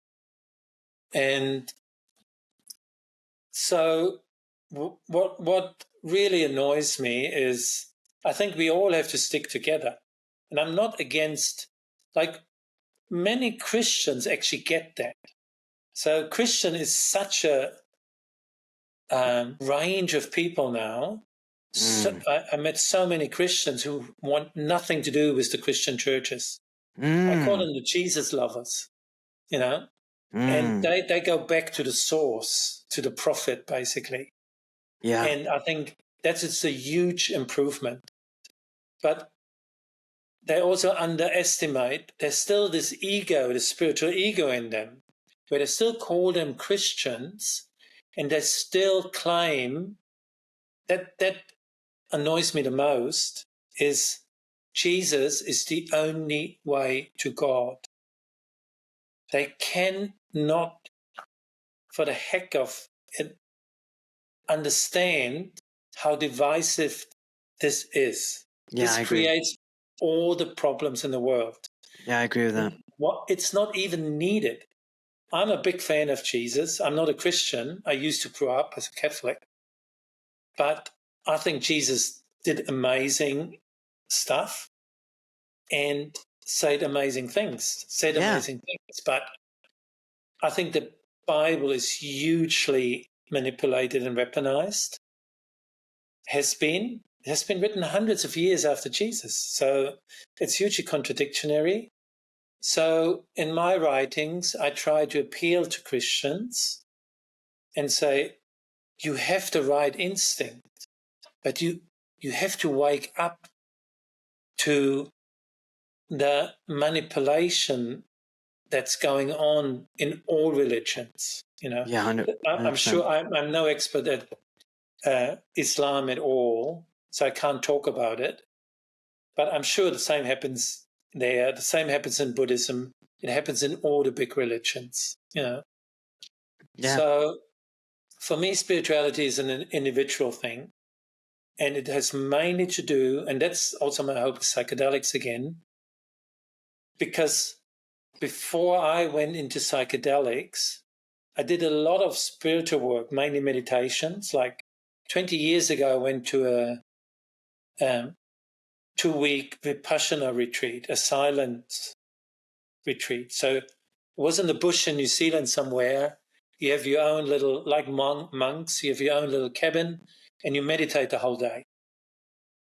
And so what really annoys me is I think we all have to stick together. And I'm not against, like, many Christians actually get that. So Christian is such a range of people now. So, I met so many Christians who want nothing to do with the Christian churches. I call them the Jesus lovers, you know, and they go back to the source, to the prophet, basically. Yeah. And I think it's a huge improvement. But they also underestimate, there's still this ego, the spiritual ego in them, where they still call them Christians, and they still claim that annoys me the most is Jesus is the only way to God. They cannot, for the heck of it, understand how divisive this is. Yeah, this I agree. Creates all the problems in the world. Yeah, I agree with that. It's not even needed. I'm a big fan of Jesus. I'm not a Christian. I used to grow up as a Catholic. But I think Jesus did amazing stuff and said amazing things. But I think the Bible is hugely manipulated and weaponized. Has been written hundreds of years after Jesus. So it's hugely contradictory. So in my writings, I try to appeal to Christians and say, you have the right instinct, but you have to wake up to the manipulation that's going on in all religions. You know, Yeah, 100%. I'm sure I'm no expert at Islam at all, so I can't talk about it. But I'm sure the same happens there. The same happens in Buddhism. It happens in all the big religions. You know. Yeah. So for me, spirituality is an individual thing. And it has mainly to do, and that's also my hope with psychedelics again, because before I went into psychedelics, I did a lot of spiritual work, mainly meditations. Like 20 years ago, I went to a 2-week Vipassana retreat, a silent retreat. So it was in the bush in New Zealand somewhere. You have your own little, like monks, you have your own little cabin, and you meditate the whole day.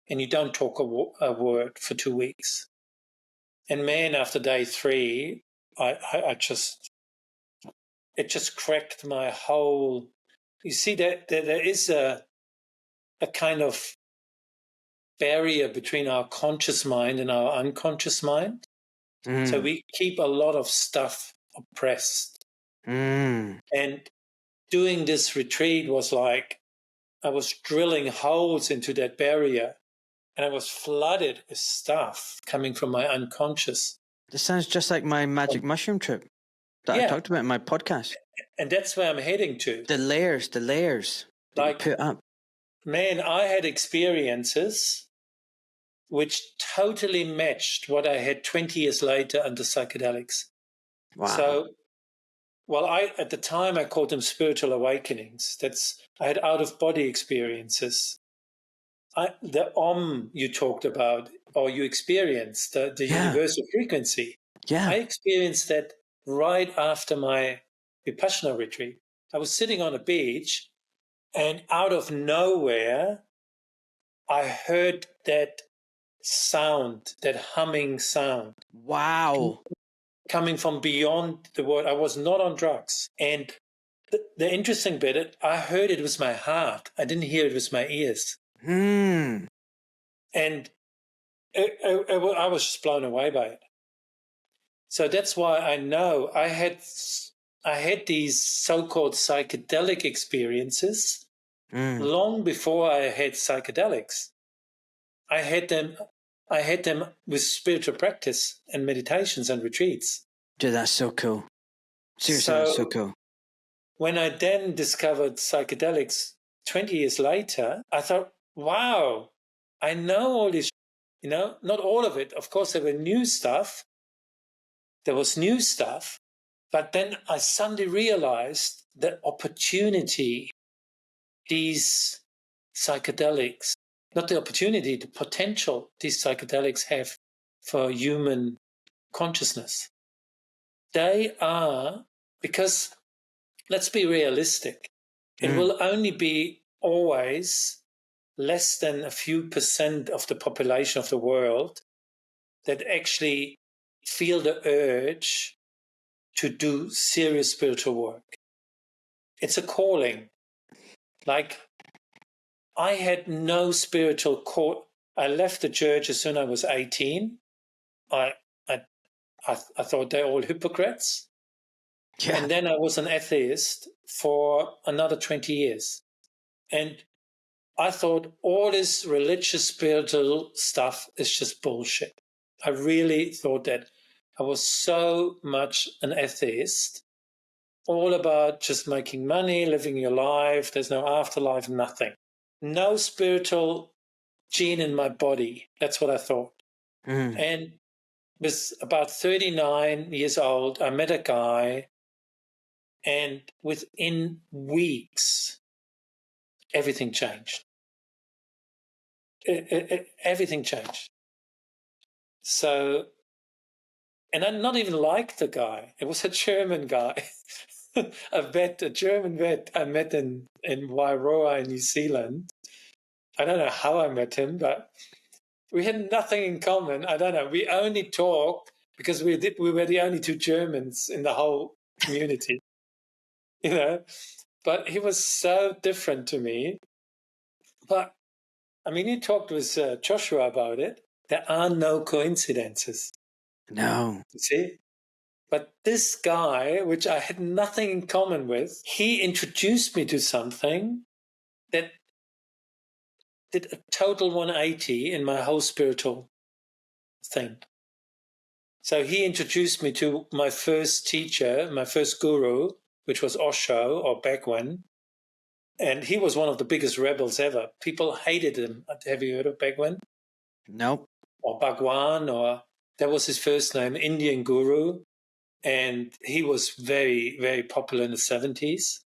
and you don't talk a word for 2 weeks. And man, after day 3, it just cracked my whole. You see that there is a kind of barrier between our conscious mind and our unconscious mind. So we keep a lot of stuff oppressed. And doing this retreat was like I was drilling holes into that barrier, and I was flooded with stuff coming from my unconscious. This sounds just like my magic mushroom trip that I talked about in my podcast. And that's where I'm heading to. The layers that you put up. Man, I had experiences which totally matched what I had 20 years later under psychedelics. Wow. So, at the time I called them spiritual awakenings. I had out-of-body experiences. The you talked about, or you experienced, the universal frequency. Yeah. I experienced that right after my Vipassana retreat. I was sitting on a beach, and out of nowhere, I heard that sound, that humming sound. Wow. Coming from beyond the world. I was not on drugs. And the interesting bit, I heard it was my heart. I didn't hear it was my ears. And I was just blown away by it. So that's why I know I had these so-called psychedelic experiences long before I had psychedelics. I had them with spiritual practice and meditations and retreats. Dude, that's so cool. Seriously, that's so cool. When I then discovered psychedelics 20 years later, I thought, wow, I know all this, not all of it. Of course, there were new stuff. There was new stuff. But then I suddenly realized the opportunity these psychedelics, not the opportunity, the potential these psychedelics have for human consciousness. They are, because let's be realistic, it will only be always less than a few % of the population of the world that actually feel the urge to do serious spiritual work. It's a calling. Like, I had no spiritual call. I left the church as soon as I was 18. I thought they're all hypocrites. Yeah. And then I was an atheist for another 20 years. And I thought all this religious, spiritual stuff is just bullshit. I really thought that. I was so much an atheist, all about just making money, living your life. There's no afterlife, nothing. No spiritual gene in my body. That's what I thought. And was about 39 years old. I met a guy, and within weeks, everything changed. Everything changed. So, and I not even liked the guy. It was a German guy. A German vet I met in Wairoa in New Zealand. I don't know how I met him, but we had nothing in common. I don't know. We only talked because we were the only two Germans in the whole community, But he was so different to me. But, I mean, he talked with Joshua about it. There are no coincidences. No. You see? But this guy, which I had nothing in common with, he introduced me to something that did a total 180 in my whole spiritual thing. So he introduced me to my first teacher, my first guru, which was Osho or Bhagwan. And he was one of the biggest rebels ever. People hated him. Have you heard of Bhagwan? Nope. Or Bhagwan, or that was his first name, Indian guru. And he was very, very popular in the 70s.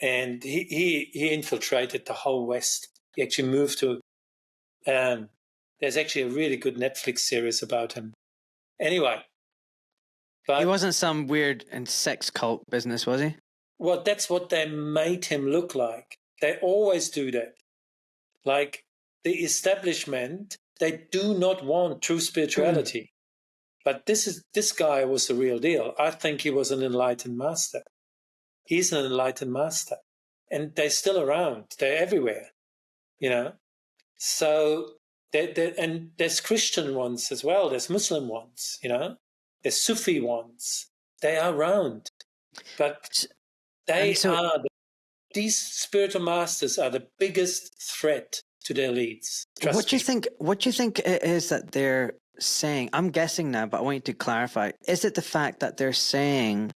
And he infiltrated the whole West. He actually moved to, there's actually a really good Netflix series about him. Anyway. But he wasn't some weird and sex cult business, was he? Well, that's what they made him look like. They always do that. Like, the establishment, they do not want true spirituality. But this guy was the real deal. I think he was an enlightened master. He's an enlightened master. And they're still around. They're everywhere, you know. So, and there's Christian ones as well. There's Muslim ones, you know. There's Sufi ones. They are around. But these spiritual masters are the biggest threat to their elites. What do you think it is that they're saying? I'm guessing now, but I want you to clarify. Is it the fact that they're saying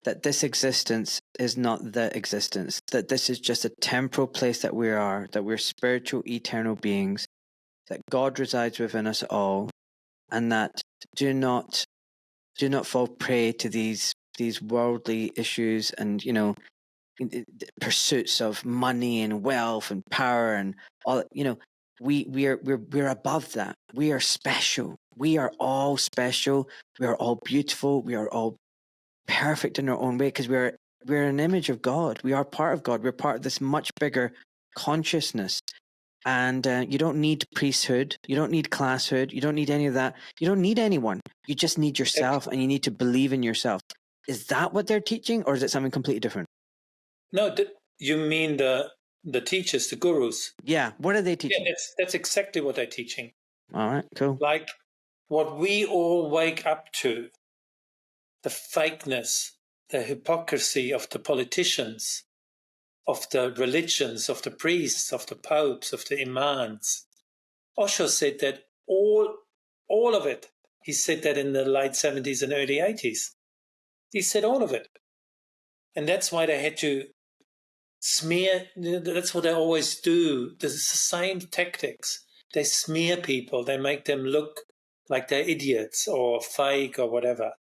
that this existence is not the existence, that this is just a temporal place that we are, that we're spiritual, eternal beings, that God resides within us all, and that do not fall prey to these worldly issues and, you know, pursuits of money and wealth and power and all, you know, we're above that. We are special. We are all special. We are all beautiful. We are all perfect in our own way because we're an image of God. We are part of God. We're part of this much bigger consciousness. And you don't need priesthood. You don't need classhood. You don't need any of that. You don't need anyone. You just need yourself, and you need to believe in yourself. Is that what they're teaching, or is it something completely different? No, you mean the teachers, the gurus? Yeah, what are they teaching? Yeah, that's exactly what they're teaching. All right, cool. Like what we all wake up to, the fakeness, the hypocrisy of the politicians, of the religions, of the priests, of the popes, of the imams. Osho said that all of it. He said that in the late 70s and early 80s. He said all of it. And that's why they had to smear. That's what they always do. There's the same tactics. They smear people. They make them look like they're idiots or fake or whatever.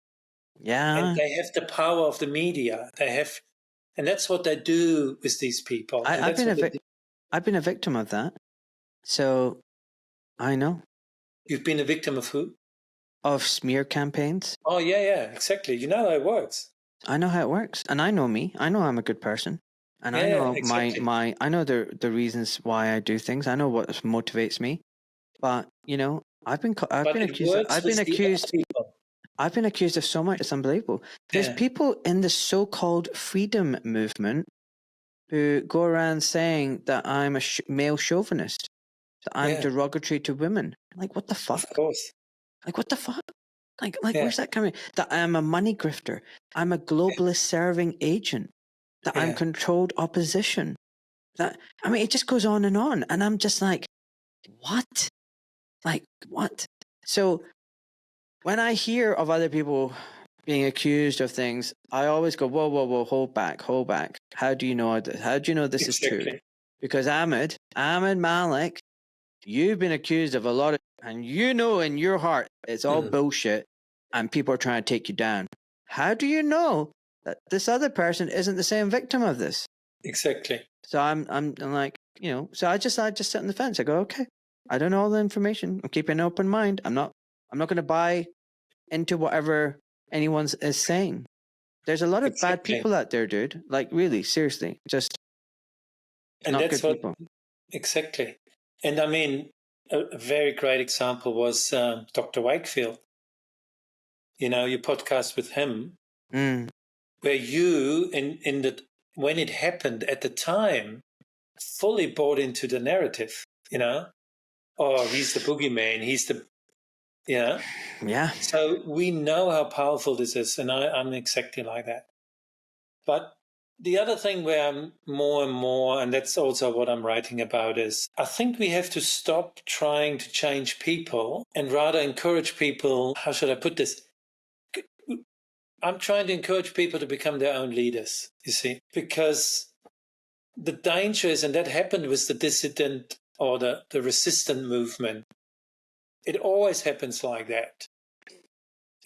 Yeah. And they have the power of the media. And that's what they do with these people. I've been a victim of that. So I know. You've been a victim of who? Of smear campaigns. Oh, yeah, exactly. You know how it works. I know how it works. And I know me. I know I'm a good person. And I know exactly. I know the reasons why I do things. I know what motivates me. But, you know, I've been accused of so much. It's unbelievable. There's people in the so-called freedom movement who go around saying that I'm a male chauvinist, that I'm derogatory to women. Like, what the fuck? Of course. Like, what the fuck? Like, where's that coming? That I'm a money grifter. I'm a globalist serving agent. That I'm controlled opposition. That, I mean, it just goes on. And I'm just like, what? Like, what? So when I hear of other people being accused of things, I always go, whoa, hold back. How do you know this? How do you know this is true? Because Ahmed Malik, you've been accused of a lot of, and you know in your heart it's all bullshit and people are trying to take you down. How do you know that this other person isn't the same victim of this? Exactly. So I'm like, you know, so I just sit on the fence. I go, okay, I don't know all the information. I'm keeping an open mind. I'm not going to buy into whatever anyone is saying. There's a lot of bad people out there, dude. Like, really, seriously, just and not that's good people. Exactly. And I mean, a very great example was Dr. Wakefield. You know, your podcast with him, where you, when it happened at the time, fully bought into the narrative, you know? Oh, he's the boogeyman. He's the, yeah. Yeah. So we know how powerful this is, and I'm exactly like that. But the other thing where I'm more and more, and that's also what I'm writing about, is I think we have to stop trying to change people and rather encourage people. How should I put this? I'm trying to encourage people to become their own leaders, you see, because the danger is, and that happened with the dissident or the resistant movement, it always happens like that.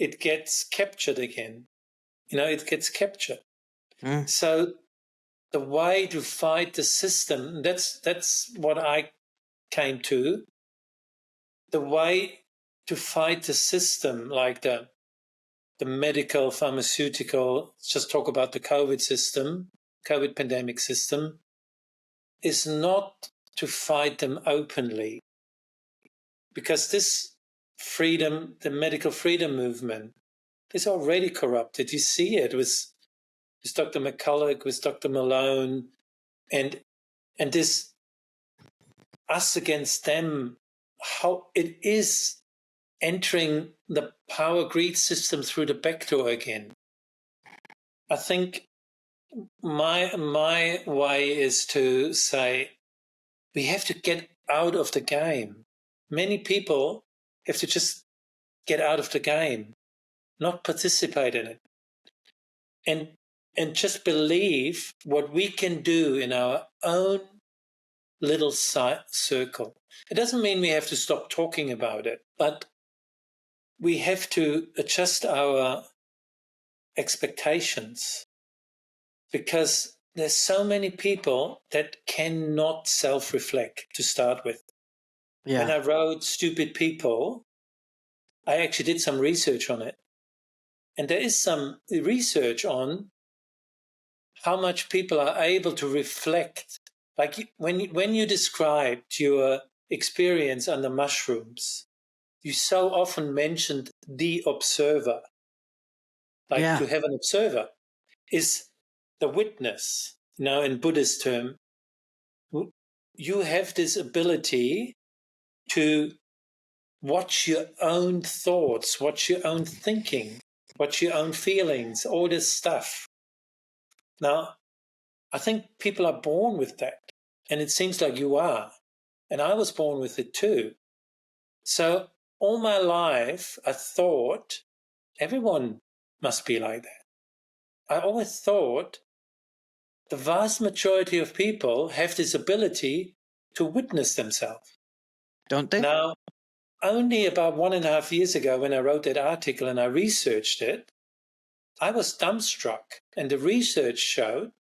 It gets captured again. You know, it gets captured. So the way to fight the system, that's what I came to. The way to fight the system, like the medical, pharmaceutical, let's just talk about the COVID pandemic system, is not to fight them openly. Because this freedom, the medical freedom movement, is already corrupted. You see it with Dr. McCulloch, with Dr. Malone, and this us against them, how it is entering the power greed system through the back door again. I think my way is to say we have to get out of the game. Many people have to just get out of the game, not participate in it, and just believe what we can do in our own little circle. It doesn't mean we have to stop talking about it, but we have to adjust our expectations, because there's so many people that cannot self-reflect to start with. Yeah. When I wrote Stupid People, I actually did some research on it. And there is some research on how much people are able to reflect. Like when you described your experience on the mushrooms, you so often mentioned the observer. Like to have an observer is the witness. Now, in Buddhist term, you have this ability to watch your own thoughts, watch your own thinking, watch your own feelings, all this stuff. Now, I think people are born with that, and it seems like you are. And I was born with it too. So all my life, I thought everyone must be like that. I always thought the vast majority of people have this ability to witness themselves. Don't they? Now, only about 1.5 years ago, when I wrote that article and I researched it, I was dumbstruck. And the research showed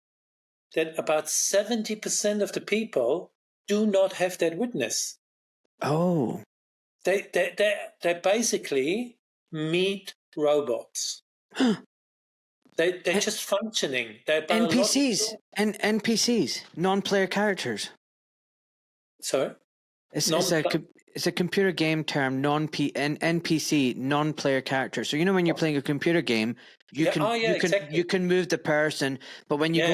that about 70% of the people do not have that witness. Oh. They basically meet robots. They're just functioning. They're NPCs. NPCs. Non-player characters. Sorry? It's a computer game term, NPC, non-player character. So when you're playing a computer game, you can move the person, but when you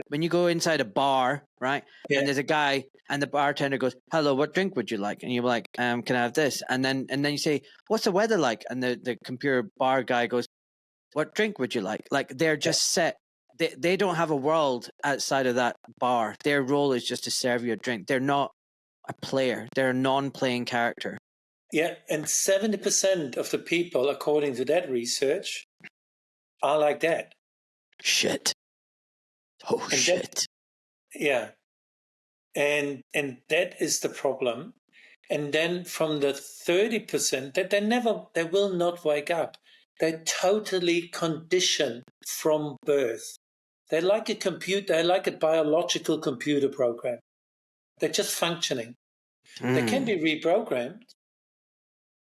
when you go inside a bar, right? And there's a guy, and the bartender goes, "Hello, what drink would you like?" And you're like, "Can I have this?" And then you say, "What's the weather like?" And the computer bar guy goes, "What drink would you like?" Like they're just set. They don't have a world outside of that bar. Their role is just to serve you a drink. They're not a player. They're a non-playing character. Yeah, and 70% of the people, according to that research, are like that. Shit. Oh, shit. And that is the problem. And then from the 30%, that they will not wake up. They're totally conditioned from birth. They're like they're like a biological computer program. They're just functioning. They can be reprogrammed,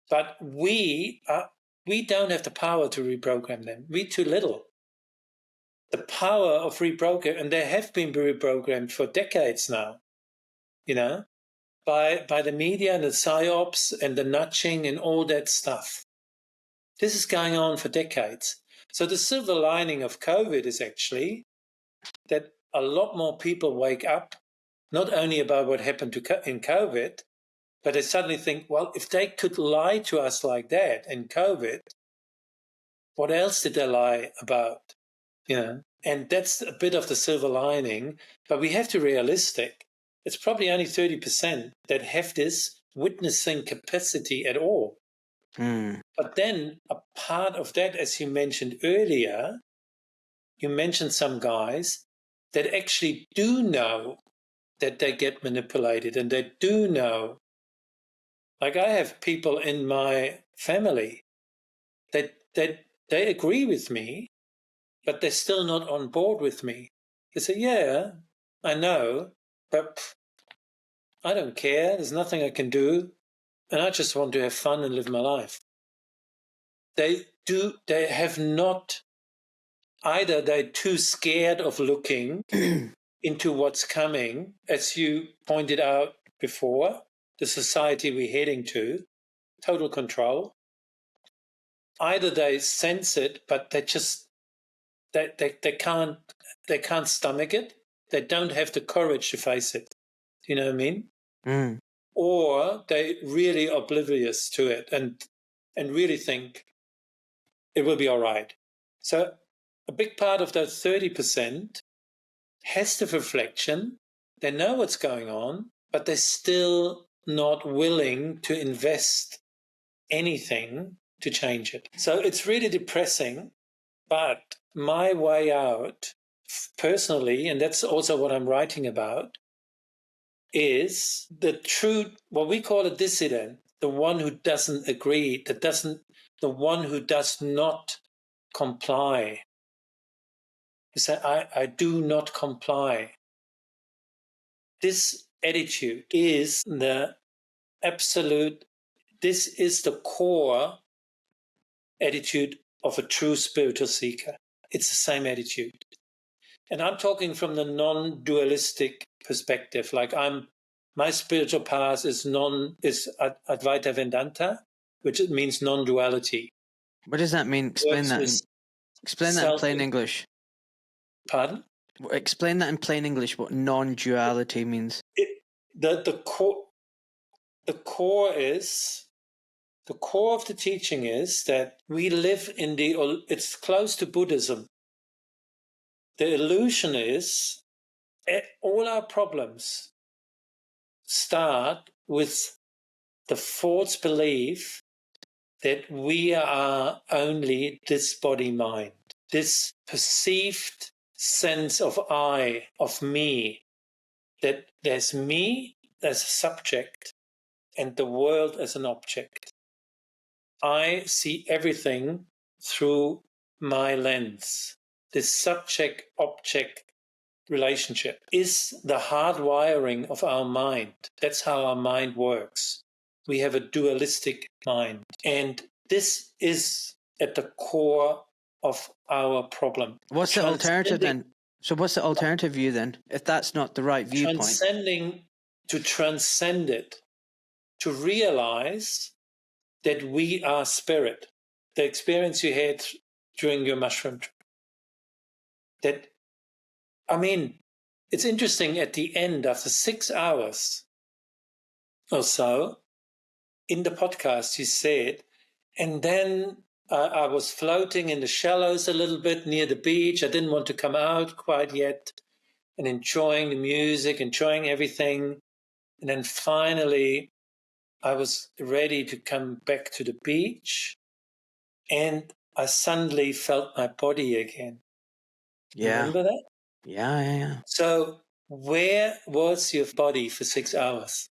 but we don't have the power to reprogram them. We're too little. The power of reprogram, and they have been reprogrammed for decades now, by the media and the psyops and the nudging and all that stuff. This is going on for decades. So the silver lining of COVID is actually that a lot more people wake up, not only about what happened in COVID, but they suddenly think, well, if they could lie to us like that in COVID, what else did they lie about? And that's a bit of the silver lining, but we have to be realistic. It's probably only 30% that have this witnessing capacity at all. But then a part of that, as you mentioned earlier, you mentioned some guys that actually do know that they get manipulated, and they do know. Like I have people in my family that they agree with me, but they're still not on board with me. They say, yeah, I know, but I don't care. There's nothing I can do. And I just want to have fun and live my life. They have not, either they're too scared of looking into what's coming, as you pointed out before, the society we're heading to, total control. Either they sense it, but they can't stomach it. They don't have the courage to face it. Do you know what I mean? Mm. Or they really oblivious to it and really think it will be all right. So a big part of that 30% has the reflection. They know what's going on, but they're still not willing to invest anything to change it. So it's really depressing, but my way out personally, and that's also what I'm writing about, is the true, what we call a dissident, the one who doesn't agree, the one who does not comply. You say, I do not comply. This attitude is the absolute, this is the core attitude of a true spiritual seeker. It's the same attitude. And I'm talking from the non-dualistic perspective. Like my spiritual path is Advaita Vedanta, which means non-duality. What does that mean? Explain that in plain English. Pardon? Explain that in plain English, what non-duality means. The core of the teaching is that we live in it's close to Buddhism. The illusion is all our problems start with the false belief that we are only this body-mind, this perceived sense of I, of me, that there's me as a subject and the world as an object. I see everything through my lens. This subject-object relationship is the hardwiring of our mind. That's how our mind works. We have a dualistic mind. And this is at the core of our problem. What's the alternative then? So what's the alternative view then, if that's not the right viewpoint? To transcend it, to realize that we are spirit. The experience you had during your mushroom trip. It's interesting, at the end, after 6 hours or so, in the podcast, you said, and then I was floating in the shallows a little bit near the beach. I didn't want to come out quite yet, and enjoying the music, enjoying everything. And then finally, I was ready to come back to the beach, and I suddenly felt my body again. Yeah. Remember that? Yeah. So where was your body for 6 hours?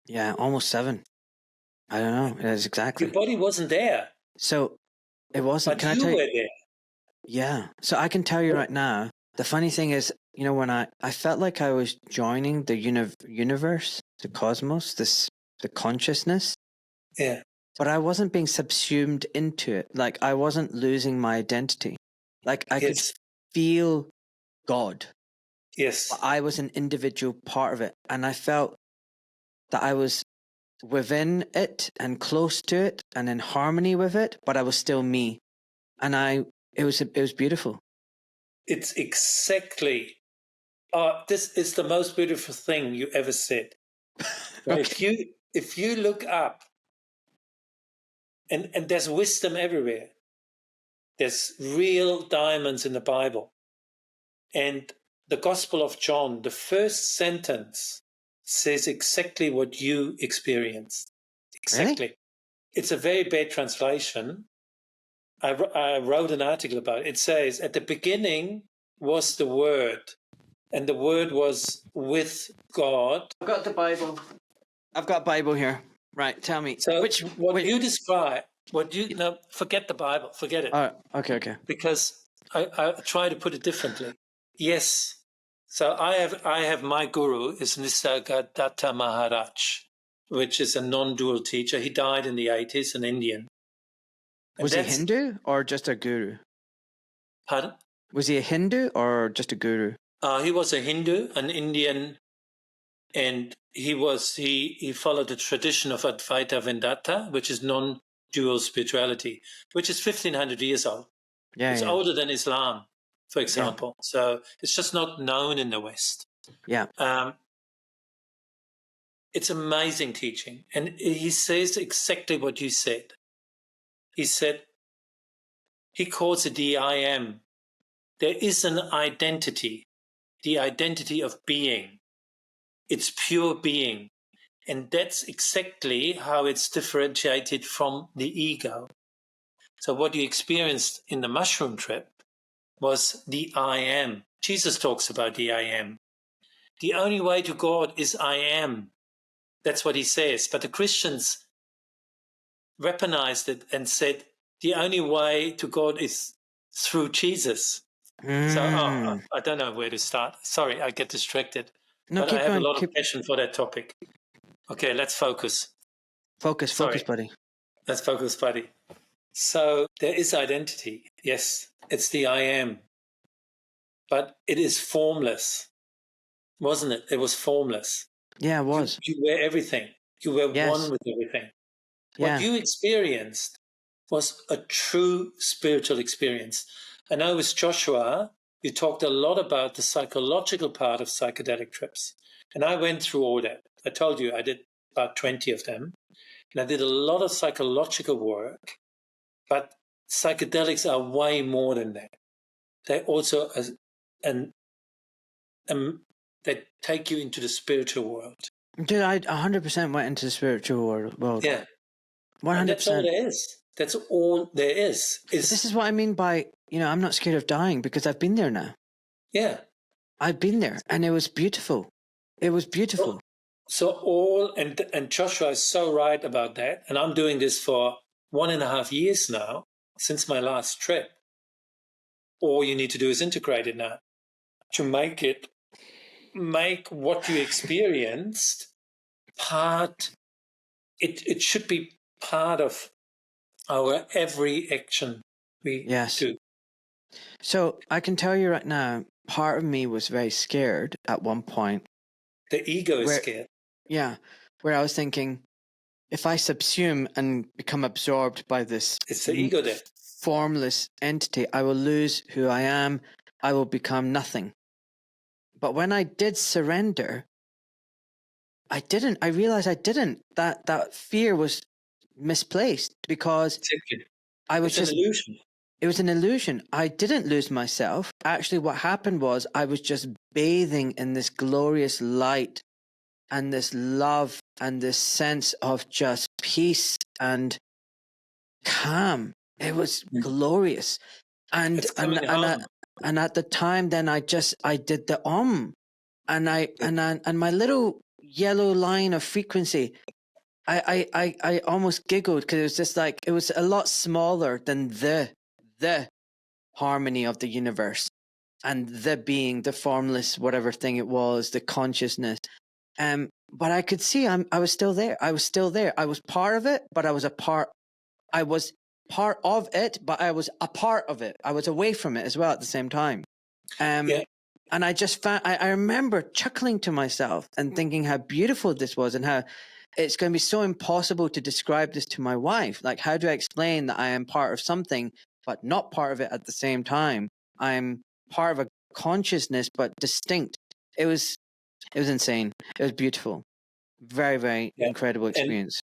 Yeah, almost 7. I don't know. It is exactly. Your body wasn't there. So it wasn't. But you were there. Yeah. So I can tell you right now, the funny thing is, when I felt like I was joining the universe, the cosmos, the consciousness. Yeah. But I wasn't being subsumed into it. Like, I wasn't losing my identity. Like, I could feel God. Yes. But I was an individual part of it. And I felt that I was within it and close to it and in harmony with it, but I was still me. And it was beautiful. It's exactly, this is the most beautiful thing you ever said. Okay. If you look up, and there's wisdom everywhere. There's real diamonds in the Bible. And the Gospel of John, the first sentence says exactly what you experienced. Exactly. Really? It's a very bad translation. I wrote an article about it. It says, at the beginning was the Word, and the Word was with God. I've got the Bible. I've got Bible here. Right, tell me. So you describe, forget the Bible, forget it. Okay. Because I try to put it differently. Yes. So I have my guru is Nisargadatta Maharaj, which is a non-dual teacher. He died in the 80s, an Indian. Was he Hindu or just a guru? Pardon? Was he a Hindu or just a guru? He was a Hindu, an Indian, and he followed the tradition of Advaita Vedanta, which is non-dual spirituality, which is 1,500 years old. Yeah, It's yeah, older than Islam, for example. So it's just not known in the West. yeah. It's amazing teaching. And he says exactly what you said. He said, he calls it the I am. There is an identity, the identity of being. It's pure being. And that's exactly how it's differentiated from the ego. So what you experienced in the mushroom trip was the I am. Jesus talks about the I am. The only way to God is I am. That's what he says. But the Christians weaponized it and said the only way to God is through Jesus. So I don't know where to start. Sorry, I get distracted. No, But keep I have going. a lot of passion for that topic. Okay, let's focus. Focus, Sorry. buddy. Let's focus, buddy. So there is identity. Yes, it's the I am. But it is formless, wasn't it? It was formless. Yeah, it was. You were everything. You were Yes. one with everything. Yeah. What you experienced was a true spiritual experience. I know with Joshua, you talked a lot about the psychological part of psychedelic trips. And I went through all that. I told you I did about 20 of them. And I did a lot of psychological work. But psychedelics are way more than that. They also they take you into the spiritual world. Dude, I 100% went into the spiritual world. Yeah. 100%. And that's all there is. That's all there is. This is what I mean by, I'm not scared of dying because I've been there now. Yeah. I've been there and it was beautiful. It was beautiful. And Joshua is so right about that. And I'm doing this for 1.5 years now, since my last trip. All you need to do is integrate it now to make what you experienced it should be part of our every action we do. So I can tell you right now, part of me was very scared at one point. The ego is scared. Yeah, where I was thinking, if I subsume and become absorbed by this it's the ego there. Formless entity, I will lose who I am. I will become nothing. But when I did surrender, I didn't. I realized I didn't. That fear was misplaced because I was an illusion. It was an illusion. I didn't lose myself. Actually, what happened was I was just bathing in this glorious light and this love and this sense of just peace and calm. It was glorious. And at the time, then I did the and my little yellow line of frequency, I almost giggled because it was just like, it was a lot smaller than the harmony of the universe and the being, the formless, whatever thing it was, the consciousness. But I could see I was still there. I was still there. I was part of it, but I was part of it, but I was a part of it. I was away from it as well at the same time. And I just found, I remember chuckling to myself and thinking how beautiful this was and how it's going to be so impossible to describe this to my wife. Like, how do I explain that I am part of something, but not part of it at the same time? I'm part of a consciousness, but distinct. It was insane. It was beautiful. Very, very incredible experience.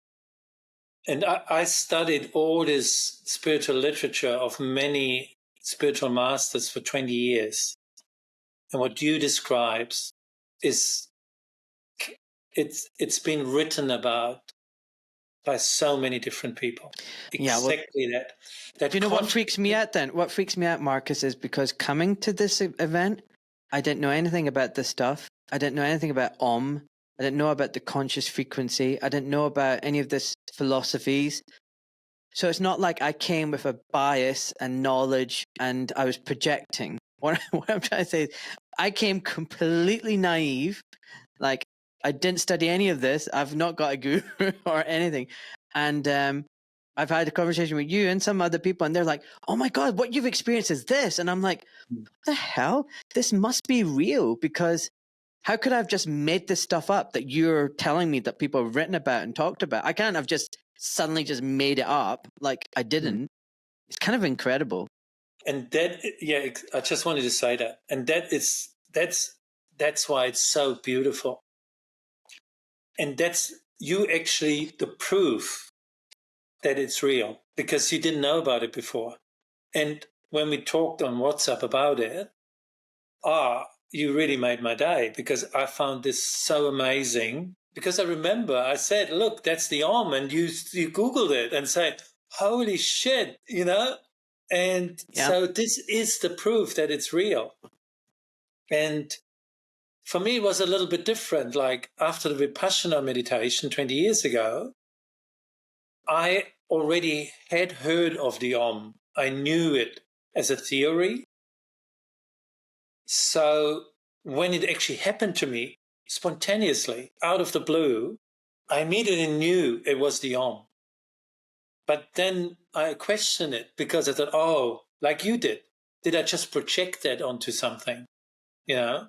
And I studied all this spiritual literature of many spiritual masters for 20 years. And what you describes is, it's been written about by so many different people. Exactly that. Do you know what freaks me out then? What freaks me out, Marcus, is because coming to this event, I didn't know anything about this stuff. I didn't know anything about Om. I didn't know about the conscious frequency. I didn't know about any of this philosophies. So it's not like I came with a bias and knowledge and I was projecting. What I'm trying to say is I came completely naive. Like, I didn't study any of this. I've not got a guru or anything. And I've had a conversation with you and some other people, and they're like, "Oh my God, what you've experienced is this," and I'm like, "What the hell? This must be real, because how could I have just made this stuff up that you're telling me that people have written about and talked about? I can't have just suddenly just made it up like I didn't." It's kind of incredible. And that, yeah, I just wanted to say that. And that's why it's so beautiful. And that's you actually the proof that it's real, because you didn't know about it before. And when we talked on WhatsApp about it, you really made my day, because I found this so amazing. Because I remember I said, look, that's the arm, and you Googled it and said, holy shit, you know? And so this is the proof that it's real. And for me, it was a little bit different. Like after the Vipassana meditation 20 years ago, I already had heard of the Om. I knew it as a theory. So when it actually happened to me, spontaneously, out of the blue, I immediately knew it was the Om. But then I questioned it, because I thought, like you did I just project that onto something? You know?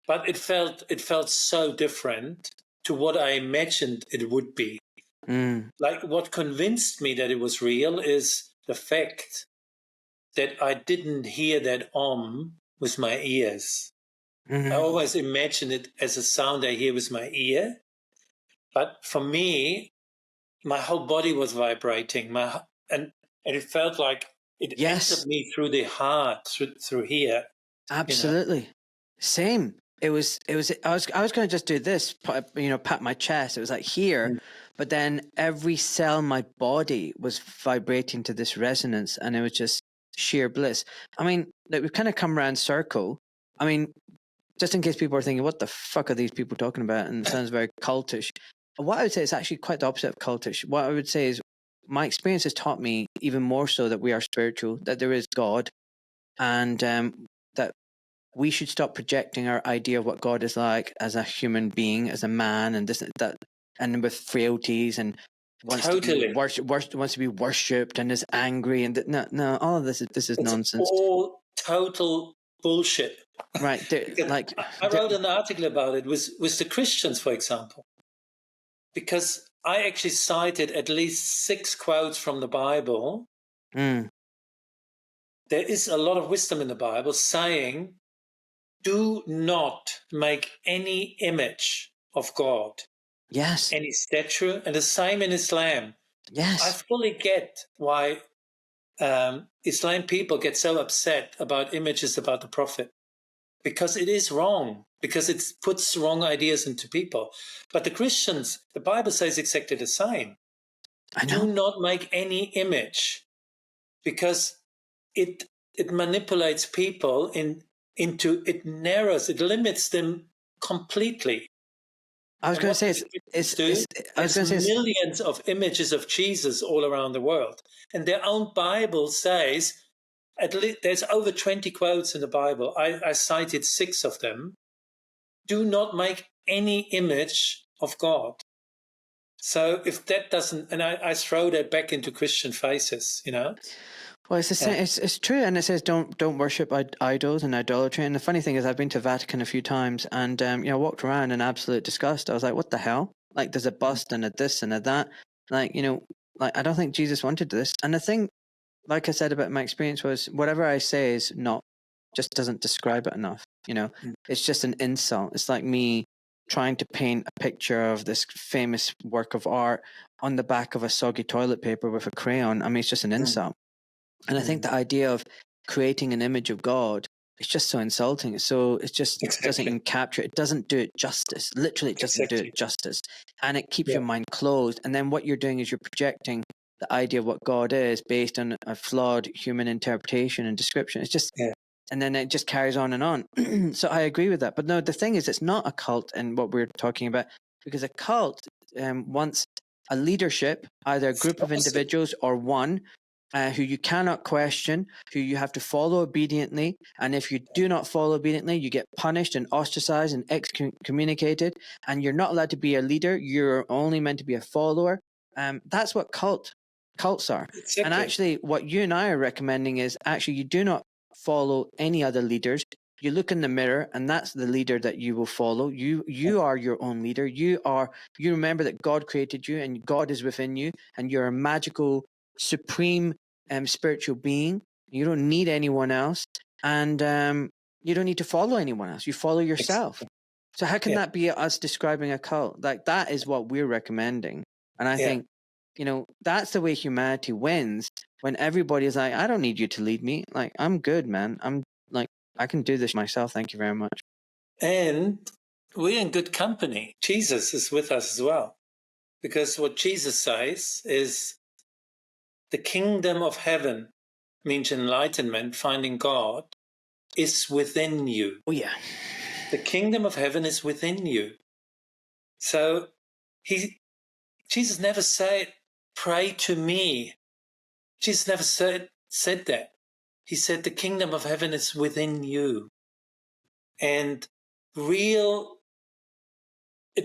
But it felt so different to what I imagined it would be. Like what convinced me that it was real is the fact that I didn't hear that Om with my ears. I always imagine it as a sound I hear with my ear. But for me, my whole body was vibrating. And it felt like it entered me through the heart, through here. Absolutely. You know? Same. It was, I was going to just do this, pat my chest. It was like here, but then every cell in my body was vibrating to this resonance, and it was just sheer bliss. I mean, like, we've kind of come around circle. I mean, just in case people are thinking, what the fuck are these people talking about? And it sounds very cultish. What I would say is actually quite the opposite of cultish. What I would say is my experience has taught me even more so that we are spiritual, that there is God, and that we should stop projecting our idea of what God is like as a human being, as a man, and this, that, and with frailties, and wants to be worshipped, and is angry, and no, all of this is nonsense. All total bullshit. Right. I wrote an article about it with the Christians, for example, because I actually cited at least 6 quotes from the Bible. There is a lot of wisdom in the Bible saying, do not make any image of God. Yes. Any statue, and the same in Islam. Yes. I fully get why Islam people get so upset about images about the Prophet, because it is wrong, because it puts wrong ideas into people. But the Christians, the Bible says exactly the same. I know. Do not make any image, because it manipulates people it narrows, it limits them completely. I was going to say there's millions of images of Jesus all around the world, and their own Bible says, at least there's over 20 quotes in the Bible. I cited 6 of them. Do not make any image of God. So if that doesn't, and I throw that back into Christian faces, you know. Well, it's the same. It's true, and it says don't worship idols and idolatry. And the funny thing is, I've been to Vatican a few times, and walked around in absolute disgust. I was like, what the hell? Like, there's a bust and a this and a that. Like, I don't think Jesus wanted this. And the thing, like I said about my experience, was whatever I say is just doesn't describe it enough. It's just an insult. It's like me trying to paint a picture of this famous work of art on the back of a soggy toilet paper with a crayon. I mean, it's just an insult. And I think the idea of creating an image of God is just so insulting. So it just doesn't even capture it. It doesn't do it justice. Literally, it doesn't do it justice. And it keeps your mind closed. And then what you're doing is you're projecting the idea of what God is based on a flawed human interpretation and description. It's just, and then it just carries on and on. So I agree with that. But no, the thing is, it's not a cult in what we're talking about, because a cult wants a leadership, either a group of individuals or one, who you cannot question, who you have to follow obediently. And if you do not follow obediently, you get punished and ostracized and excommunicated. And you're not allowed to be a leader. You're only meant to be a follower. That's what cult cults are. Exactly. And actually, what you and I are recommending is actually you do not follow any other leaders. You look in the mirror, and that's the leader that you will follow. You are your own leader. You remember that God created you, and God is within you, and you're a magical, supreme, spiritual being. You don't need anyone else, and you don't need to follow anyone else. You follow yourself. So how can that be us describing a cult? Like, that is what we're recommending. And I think, that's the way humanity wins, when everybody is like, I don't need you to lead me. Like, I'm good, man. I'm like, I can do this myself. Thank you very much. And we're in good company. Jesus is with us as well. Because what Jesus says is the kingdom of heaven means enlightenment, finding God, is within you. Oh, yeah. The kingdom of heaven is within you. So Jesus never said, pray to me. Jesus never said that. He said the kingdom of heaven is within you. And it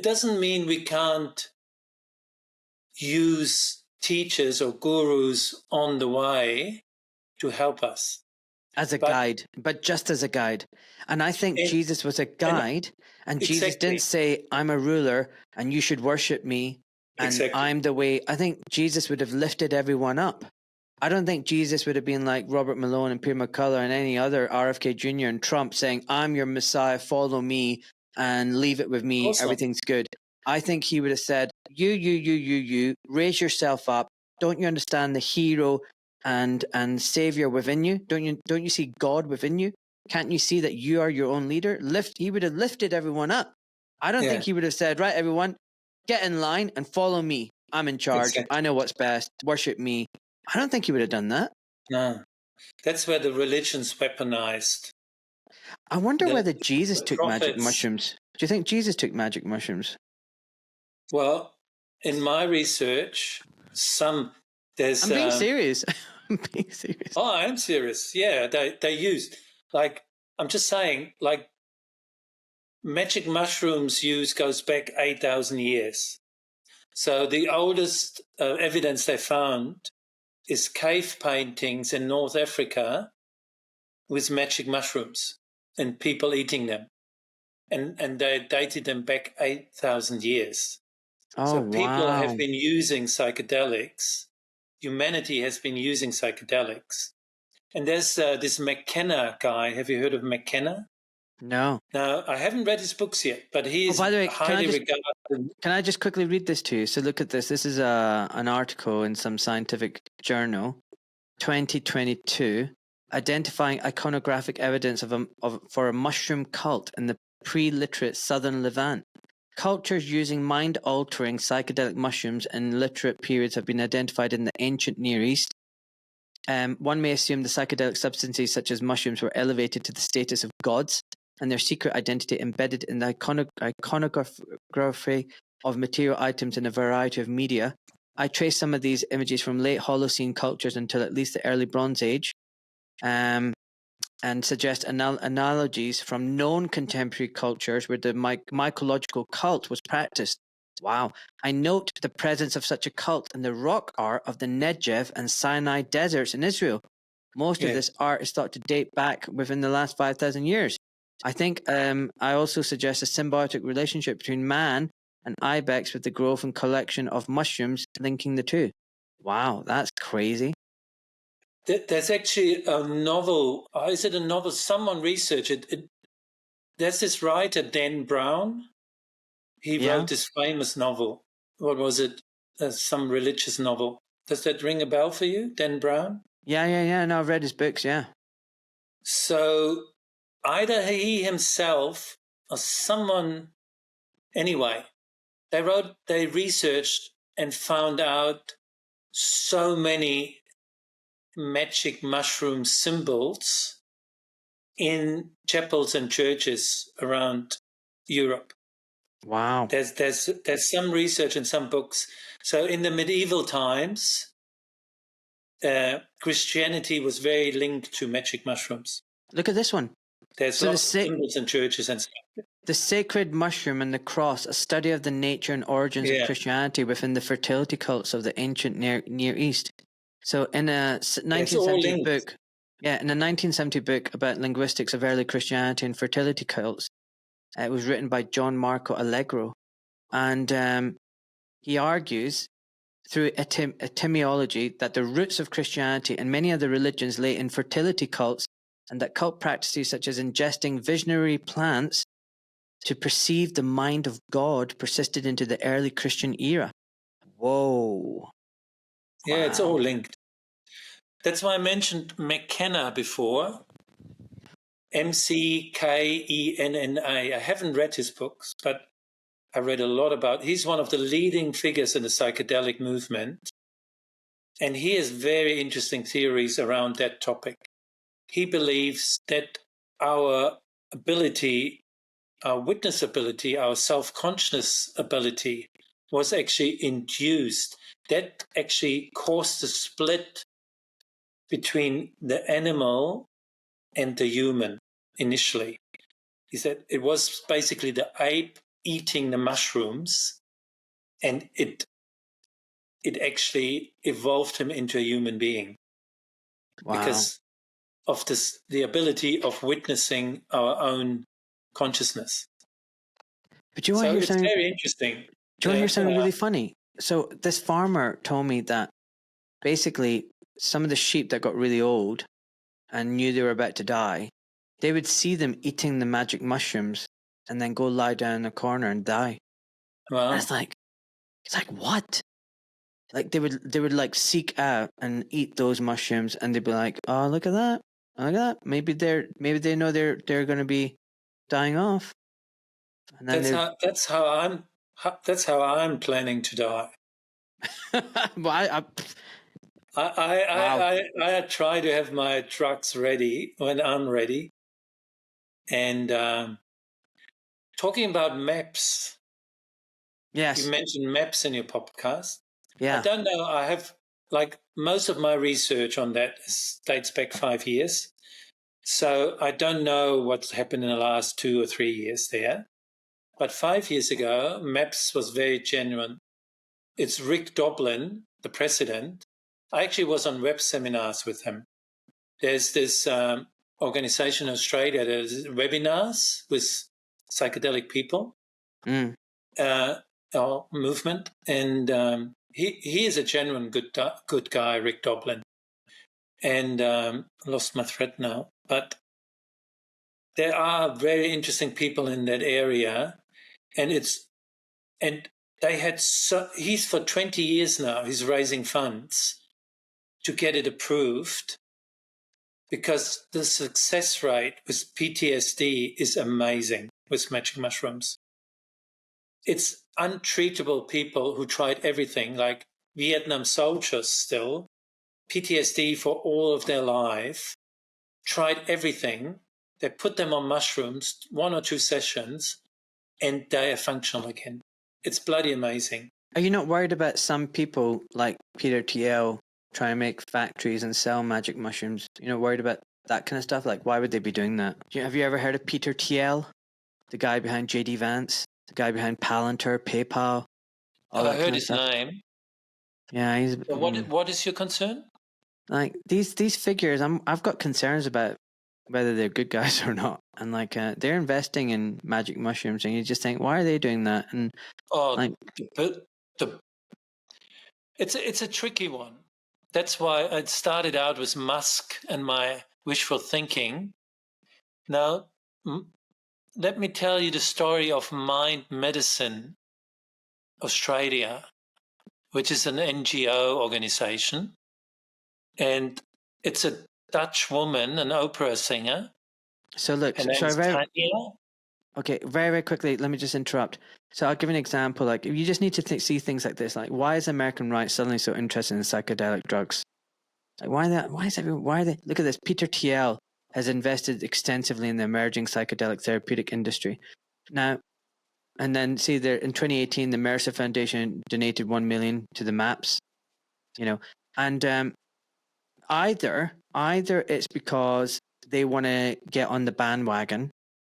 doesn't mean we can't use teachers or gurus on the way to help us. As a guide, but just as a guide. And I think Jesus was a guide, and Jesus didn't say, I'm a ruler and you should worship me, and I'm the way. I think Jesus would have lifted everyone up. I don't think Jesus would have been like Robert Malone and Pierre McCullough and any other RFK Jr. and Trump saying, I'm your Messiah, follow me and leave it with me. Awesome. Everything's good. I think he would have said, you, raise yourself up. Don't you understand the hero and savior within you? Don't you see God within you? Can't you see that you are your own leader? He would have lifted everyone up. I don't think he would have said, right, everyone, get in line and follow me. I'm in charge. I know what's best. Worship me. I don't think he would have done that. No. That's where the religion's weaponized. I wonder whether Jesus took magic mushrooms. Do you think Jesus took magic mushrooms? Well, in my research, I'm being serious. I'm being serious. Oh, I am serious. Yeah, they used, like, I'm just saying, like, magic mushrooms use goes back 8,000 years. So the oldest evidence they found is cave paintings in North Africa with magic mushrooms and people eating them. And they dated them back 8,000 years. Oh, so people wow. have been using psychedelics. Humanity has been using psychedelics. And there's this McKenna guy. Have you heard of McKenna? No. Now, I haven't read his books yet, but he's highly regarded. Can I just quickly read this to you? So look at this. This is an article in some scientific journal, 2022, identifying iconographic evidence for a mushroom cult in the pre-literate southern Levant. Cultures using mind-altering psychedelic mushrooms in literate periods have been identified in the ancient Near East. One may assume the psychedelic substances such as mushrooms were elevated to the status of gods, and their secret identity embedded in the iconography of material items in a variety of media. I trace some of these images from late Holocene cultures until at least the early Bronze Age, and suggest analogies from known contemporary cultures where the mycological cult was practiced. Wow. I note the presence of such a cult in the rock art of the Negev and Sinai deserts in Israel. Most of this art is thought to date back within the last 5,000 years. I think I also suggest a symbiotic relationship between man and ibex with the growth and collection of mushrooms linking the two. Wow, that's crazy. There's actually a novel. Is it a novel? Someone researched it. There's this writer, Dan Brown. He wrote this famous novel. What was it? Some religious novel. Does that ring a bell for you, Dan Brown? Yeah. No, I've read his books, yeah. So either he himself or someone, anyway, they researched and found out so many magic mushroom symbols in chapels and churches around Europe. Wow. There's some research and some books. So in the medieval times, Christianity was very linked to magic mushrooms. Look at this one. There's lots of symbols in churches and stuff. The Sacred Mushroom and the Cross, a study of the nature and origins of Christianity within the fertility cults of the ancient Near East. So in a 1970 book, in a 1970 book about linguistics of early Christianity and fertility cults, it was written by John Marco Allegro, and he argues through etymology that the roots of Christianity and many other religions lay in fertility cults, and that cult practices such as ingesting visionary plants to perceive the mind of God persisted into the early Christian era. Whoa. Yeah, it's all linked. That's why I mentioned McKenna before. Mckenna. I haven't read his books, but I read a lot about. He's one of the leading figures in the psychedelic movement. And he has very interesting theories around that topic. He believes that our ability, our witness ability, our self-conscious ability was actually induced. That actually caused a split between the animal and the human initially. He said it was basically the ape eating the mushrooms, and it actually evolved him into a human being. Wow. Because of the ability of witnessing our own consciousness. But do you want to hear something very interesting. Do you want to hear something really funny? So this farmer told me that basically some of the sheep that got really old and knew they were about to die, they would see them eating the magic mushrooms and then go lie down in a corner and die. Wow. It's like what? Like they would like seek out and eat those mushrooms, and they'd be like, oh, look at that. Look at that. Maybe they know they're going to be dying off. And then that's how I'm planning to die. Well, I try to have my drugs ready when I'm ready. And talking about maps. Yes. You mentioned maps in your podcast. Yeah. I don't know. I have, like, most of my research on that dates back 5 years. So I don't know what's happened in the last 2 or 3 years there. But 5 years ago, MAPS was very genuine. It's Rick Doblin, the president. I actually was on web seminars with him. There's this organization in Australia that does webinars with psychedelic people, our movement. And he is a genuine good guy, Rick Doblin. And lost my thread now. But there are very interesting people in that area. And they had he's for 20 years now, he's raising funds to get it approved, because the success rate with PTSD is amazing with magic mushrooms. It's untreatable people who tried everything, like Vietnam soldiers still, PTSD for all of their life, tried everything. They put them on mushrooms, 1 or 2 sessions, and they are functional again. It's bloody amazing. Are you not worried about some people like Peter Thiel trying to make factories and sell magic mushrooms? You're not worried about that kind of stuff? Like, why would they be doing that? Have you ever heard of Peter Thiel, the guy behind JD Vance, the guy behind Palantir, PayPal? I heard his name. Yeah, he's. So what is your concern? Like these figures, I've got concerns about whether they're good guys or not, and like they're investing in magic mushrooms, and you just think, why are they doing that? And it's a tricky one. That's why it started out with Musk and my wishful thinking. Now, let me tell you the story of Mind Medicine Australia, which is an NGO organization. And it's a Dutch woman, an opera singer. So look, okay, very, very quickly, let me just interrupt. So I'll give you an example. Like, you just need to see things like this. Like, why is American right suddenly so interested in psychedelic drugs? Like, why are they? Look at this. Peter Thiel has invested extensively in the emerging psychedelic therapeutic industry. Now, and then see there in 2018, the Mercer Foundation donated $1 million to the MAPS. And either it's because they want to get on the bandwagon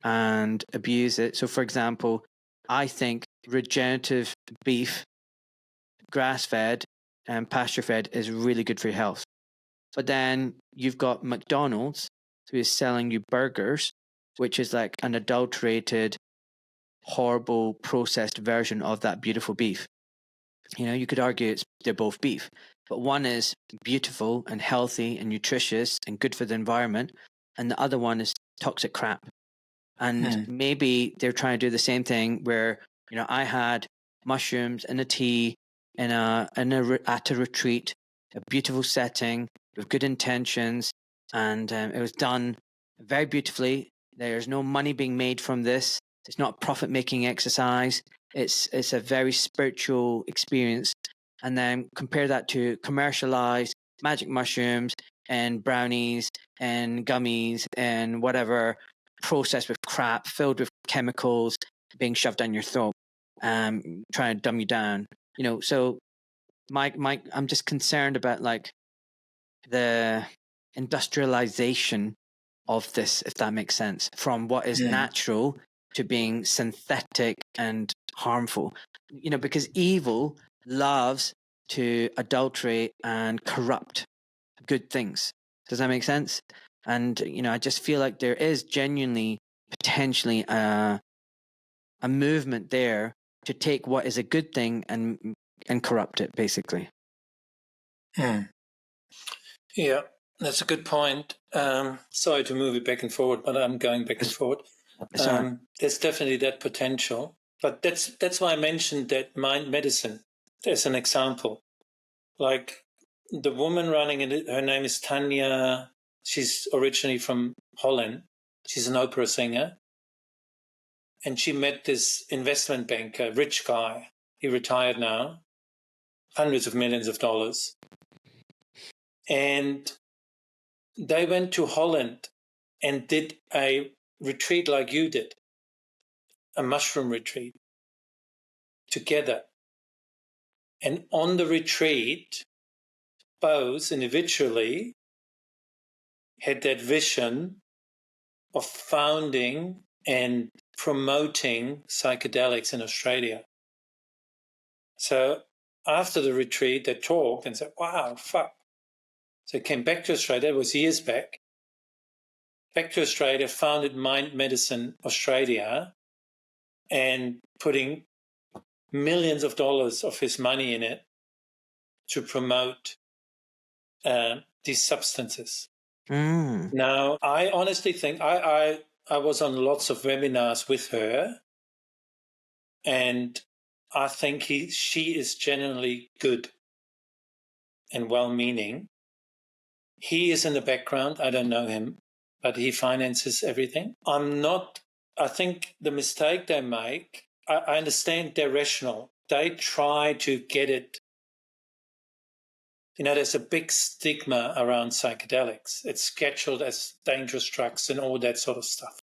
and abuse it. So, for example, I think regenerative beef, grass-fed and pasture-fed is really good for your health. But then you've got McDonald's who is selling you burgers, which is like an adulterated, horrible, processed version of that beautiful beef. You know, you could argue they're both beef, but one is beautiful and healthy and nutritious and good for the environment, and the other one is toxic crap. And maybe they're trying to do the same thing where, you know, I had mushrooms in a tea at a retreat, a beautiful setting with good intentions, and it was done very beautifully. There's no money being made from this. It's not a profit-making exercise. It's a very spiritual experience. And then compare that to commercialized magic mushrooms and brownies and gummies and whatever, processed with crap, filled with chemicals, being shoved down your throat, trying to dumb you down. You know, so I'm just concerned about like the industrialization of this, if that makes sense, from what is natural to being synthetic and harmful. You know, because evil loves to adulterate and corrupt good things. Does that make sense? And, you know, I just feel like there is genuinely, potentially a movement there to take what is a good thing and corrupt it, basically. Yeah, that's a good point. Sorry to move it back and forward, but I'm going back and forward. There's definitely that potential. But that's why I mentioned that mind medicine as an example. Like the woman running it, her name is Tanya. She's originally from Holland. She's an opera singer. And she met this investment banker, rich guy. He retired now, hundreds of millions of dollars. And they went to Holland and did a retreat like you did, a mushroom retreat together. And on the retreat, both individually had that vision of founding and promoting psychedelics in Australia. So after the retreat, they talked and said, wow, fuck. So they came back to Australia, it was years back to Australia, founded Mind Medicine Australia, and putting millions of dollars of his money in it to promote these substances. Now, I honestly think I was on lots of webinars with her, and I think she is genuinely good and well-meaning. He is in the background. I don't know him, but he finances everything. I think the mistake they make, I understand they're rational. They try to get it. You know, there's a big stigma around psychedelics. It's scheduled as dangerous drugs and all that sort of stuff.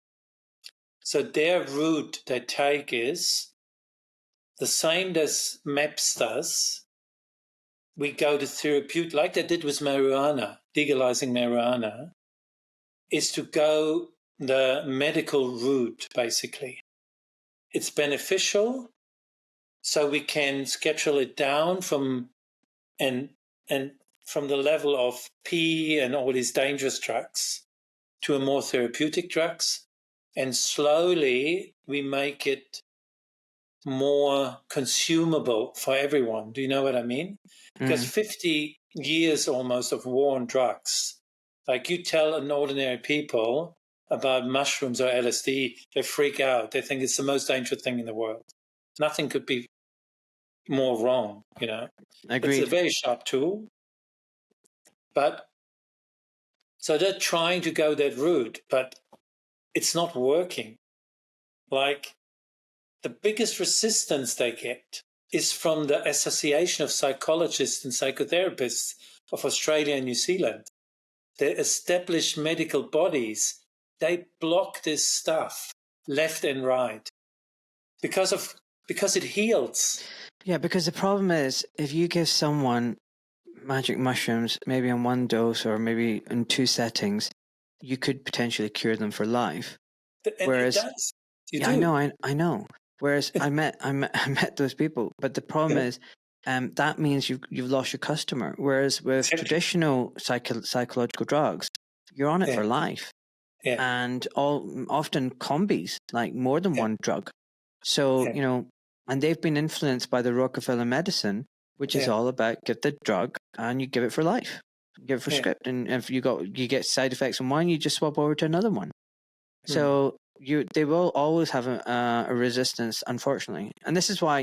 So their route they take is the same as MAPS does. We go to therapeutic, like they did with marijuana, legalizing marijuana, is to go the medical route, basically. It's beneficial, so we can schedule it down from from the level of P and all these dangerous drugs to a more therapeutic drugs, and slowly we make it more consumable for everyone. Do you know what I mean? Because 50 years almost of war on drugs, like you tell an ordinary people about mushrooms or LSD, they freak out. They think it's the most dangerous thing in the world. Nothing could be more wrong, you know. Agreed. It's a very sharp tool. But so they're trying to go that route, but it's not working. Like the biggest resistance they get is from the Association of Psychologists and Psychotherapists of Australia and New Zealand. The established medical bodies, they block this stuff left and right because it heals. Yeah, because the problem is if you give someone magic mushrooms, maybe in one dose or maybe in two settings, you could potentially cure them for life. And Whereas, it does. You yeah, do. I know. Whereas I met those people, but the problem is, that means you've lost your customer. Whereas with Exactly. traditional psychological drugs, you're on it Yeah. for life, Yeah. and often combis, like more than one drug. So Yeah. and they've been influenced by the Rockefeller medicine, which is Yeah. all about get the drug and you give it for life, you give it for Yeah. script, and if you get side effects on one, you just swap over to another one. So they will always have a resistance, unfortunately, and this is why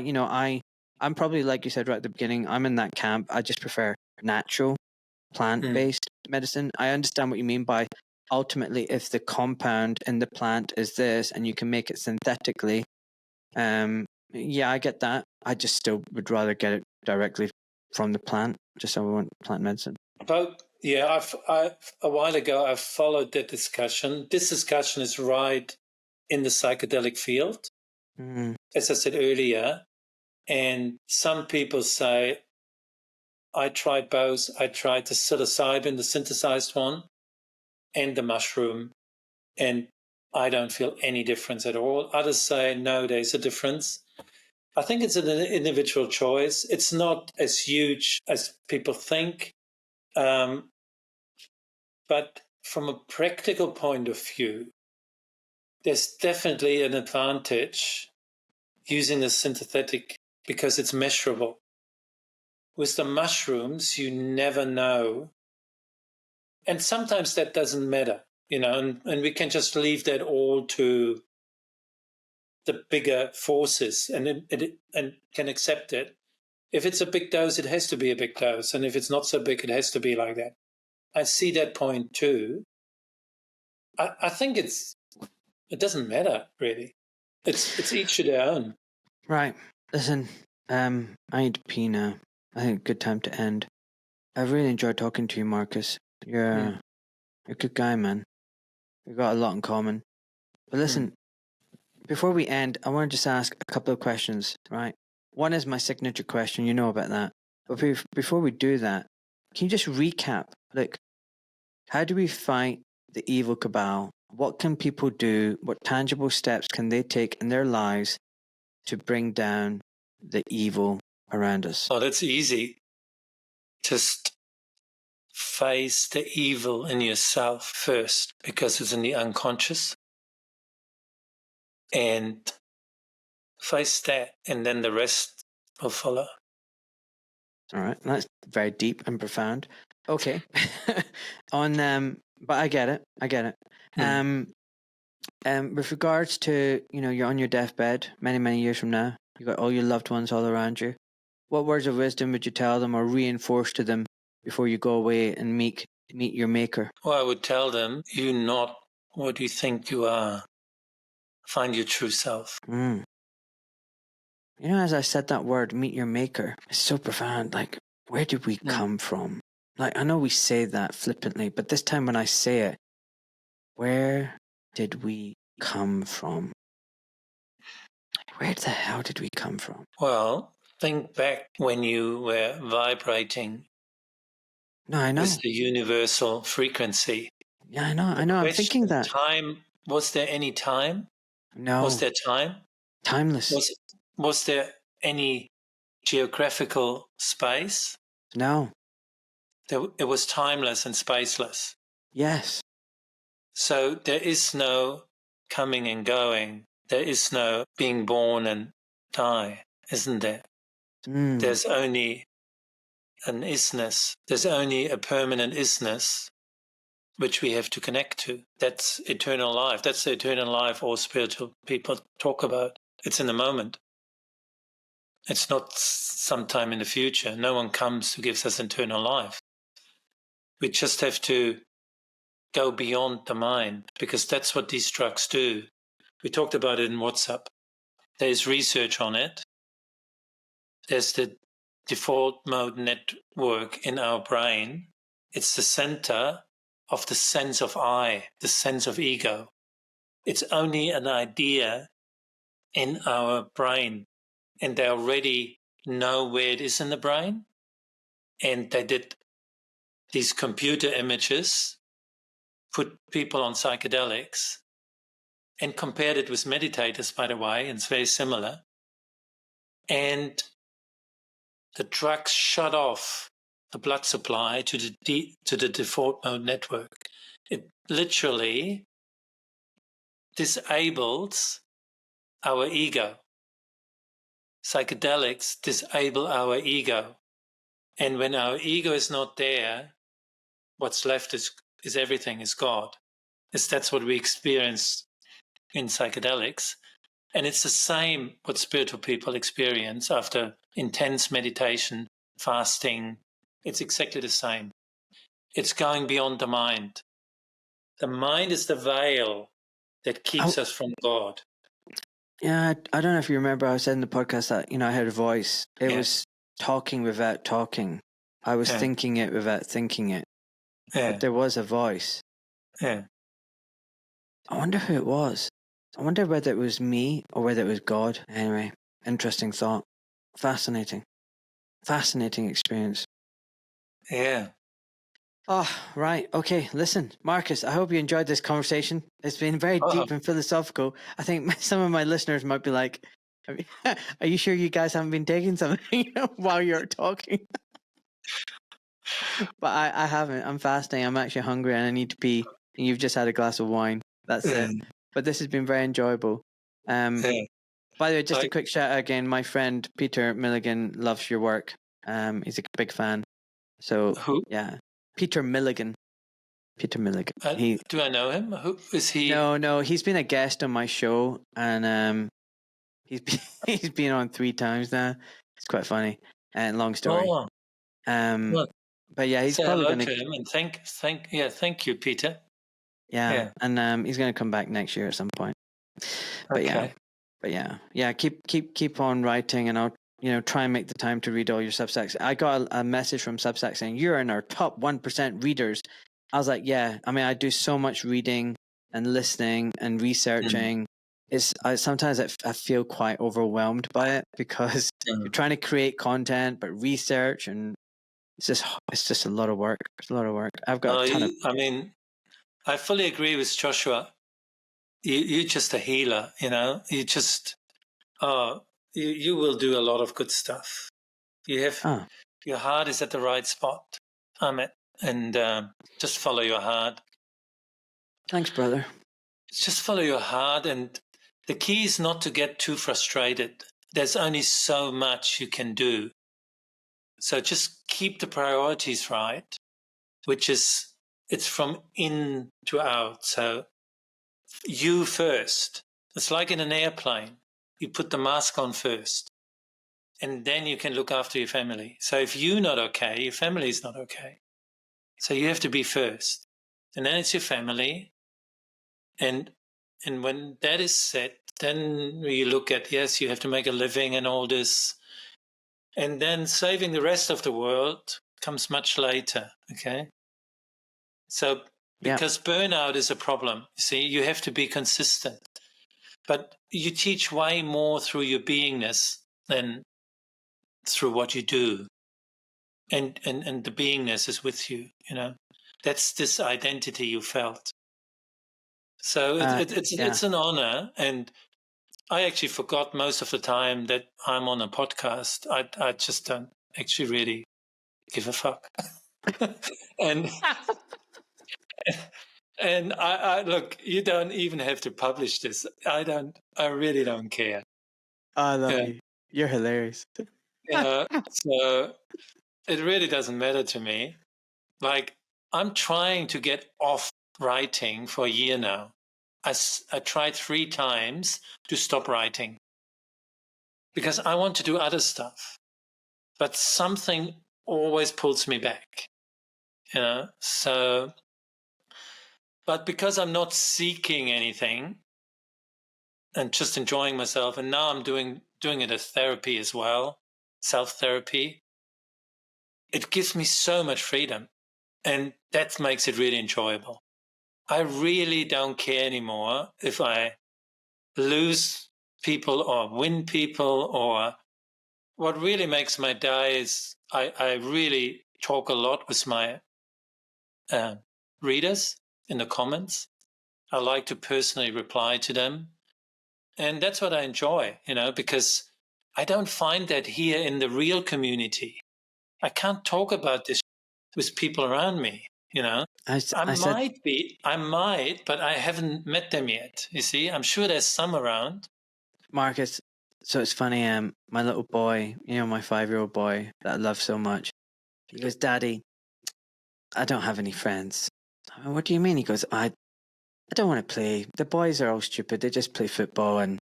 I'm probably, like you said right at the beginning, I'm in that camp. I just prefer natural, plant-based medicine. I understand what you mean by ultimately if the compound in the plant is this and you can make it synthetically. Yeah, I get that. I just still would rather get it directly from the plant. Just so I want plant medicine. But yeah, a while ago I followed that discussion. This discussion is right in the psychedelic field, as I said earlier. And some people say, I tried both. I tried the psilocybin, the synthesized one, and the mushroom, and I don't feel any difference at all. Others say, no, there's a difference. I think it's an individual choice. It's not as huge as people think. But from a practical point of view, there's definitely an advantage using the synthetic because it's measurable. With the mushrooms, you never know. And sometimes that doesn't matter, and we can just leave that all to the bigger forces and can accept it. If it's a big dose, it has to be a big dose. And if it's not so big, it has to be like that. I see that point too. I think it doesn't matter really. It's each to their own. Right. Listen, I need to pee now. I think a good time to end. I've really enjoyed talking to you, Markus. You're a good guy, man. We've got a lot in common. But listen, before we end, I want to just ask a couple of questions, right? One is my signature question. You know about that. But before we do that, can you just recap? Like, how do we fight the evil cabal? What can people do? What tangible steps can they take in their lives to bring down the evil around us? Oh, that's easy. Just face the evil in yourself first because it's in the unconscious. And face that, and then the rest will follow. All right, that's very deep and profound. Okay, but I get it. With regards to you're on your deathbed many years from now. You got all your loved ones all around you. What words of wisdom would you tell them or reinforce to them before you go away and meet your maker? Well, I would tell them, you're not what you think you are. Find your true self. As I said that word, meet your maker, it's so profound. Like, where did we come from? Like, I know we say that flippantly, but this time when I say it, where did we come from? Where the hell did we come from? Well, think back when you were vibrating. No, I know. With the universal frequency. Yeah, I know. I'm thinking that. Time, was there any time? No. Was there time? Timeless. Was there any geographical space? No. It was timeless and spaceless. Yes. So there is no coming and going. There is no being born and die, isn't there? There's only an isness. There's only a permanent isness which we have to connect to. That's eternal life. That's the eternal life all spiritual people talk about. It's in the moment. It's not sometime in the future. No one comes who gives us eternal life. We just have to go beyond the mind because that's what these drugs do. We talked about it in WhatsApp. There's research on it. There's the default mode network in our brain. It's the center of the sense of I, the sense of ego. It's only an idea in our brain, and they already know where it is in the brain. And they did these computer images, put people on psychedelics, and compared it with meditators, by the way, and it's very similar. And the drugs shut off the blood supply to the default mode network. It literally disables our ego. Psychedelics disable our ego. And when our ego is not there, what's left is everything, is God. That's what we experience in psychedelics. And it's the same what spiritual people experience after intense meditation, fasting. It's exactly the same. It's going beyond the mind. The mind is the veil that keeps us from God. Yeah, I don't know if you remember, I said in the podcast that, I heard a voice. It was talking without talking. I was thinking it without thinking it. Yeah. But there was a voice. Yeah. I wonder who it was. I wonder whether it was me or whether it was God. Anyway, interesting thought. Fascinating. Fascinating experience. Yeah. Oh, right. Okay. Listen, Markus, I hope you enjoyed this conversation. It's been very deep and philosophical. I think some of my listeners might be like, are you sure you guys haven't been taking something while you're talking? But I haven't. I'm fasting. I'm actually hungry and I need to pee. And you've just had a glass of wine. That's it. But this has been very enjoyable. By the way, just a quick shout out again. My friend Peter Milligan loves your work. He's a big fan. So who? Yeah, Peter Milligan. Peter Milligan. Do I know him? Who is he? No. He's been a guest on my show, and he's been on 3 times now. It's quite funny and long story. Oh. But yeah, he's probably going to him and thank you, Peter. Yeah. And he's going to come back next year at some point. But yeah. Keep on writing, and I'll try and make the time to read all your Substacks. I got a message from Substack saying you're in our top 1% readers. I was like, yeah. I mean, I do so much reading and listening and researching. Sometimes I feel quite overwhelmed by it because you're trying to create content, but research, and it's just a lot of work. It's a lot of work. I've got a ton of. I mean, I fully agree with Joshua. You're just a healer, You just, you will do a lot of good stuff. You have your heart is at the right spot, Ahmed, and just follow your heart. Thanks, brother. Just follow your heart, and the key is not to get too frustrated. There's only so much you can do. So just keep the priorities right, which is, it's from in to out. So you first. It's like in an airplane. You put the mask on first, and then you can look after your family. So if you're not okay, your family is not okay. So you have to be first, and then it's your family. And when that is set, then you look at, yes, you have to make a living and all this. And then saving the rest of the world comes much later, okay? So because burnout is a problem, you see, you have to be consistent. But you teach way more through your beingness than through what you do. And the beingness is with you, That's this identity you felt. So it's an honor. And I actually forgot most of the time that I'm on a podcast. I just don't actually really give a fuck. and I look, you don't even have to publish this. I really don't care. I love you. You're hilarious. So it really doesn't matter to me. Like, I'm trying to get off writing for a year now. I tried 3 times to stop writing because I want to do other stuff, but something always pulls me back, so, but because I'm not seeking anything and just enjoying myself, and now I'm doing it as therapy as well, self-therapy, it gives me so much freedom, and that makes it really enjoyable. I really don't care anymore if I lose people or win people, or what really makes my day is I really talk a lot with my readers in the comments, I like to personally reply to them. And that's what I enjoy, because I don't find that here in the real community. I can't talk about this with people around me, I might, but I haven't met them yet. You see, I'm sure there's some around. Marcus, so it's funny, my little boy, my 5-year-old boy that I love so much, he goes, Daddy, I don't have any friends. I went, what do you mean? He goes, I don't want to play. The boys are all stupid. They just play football and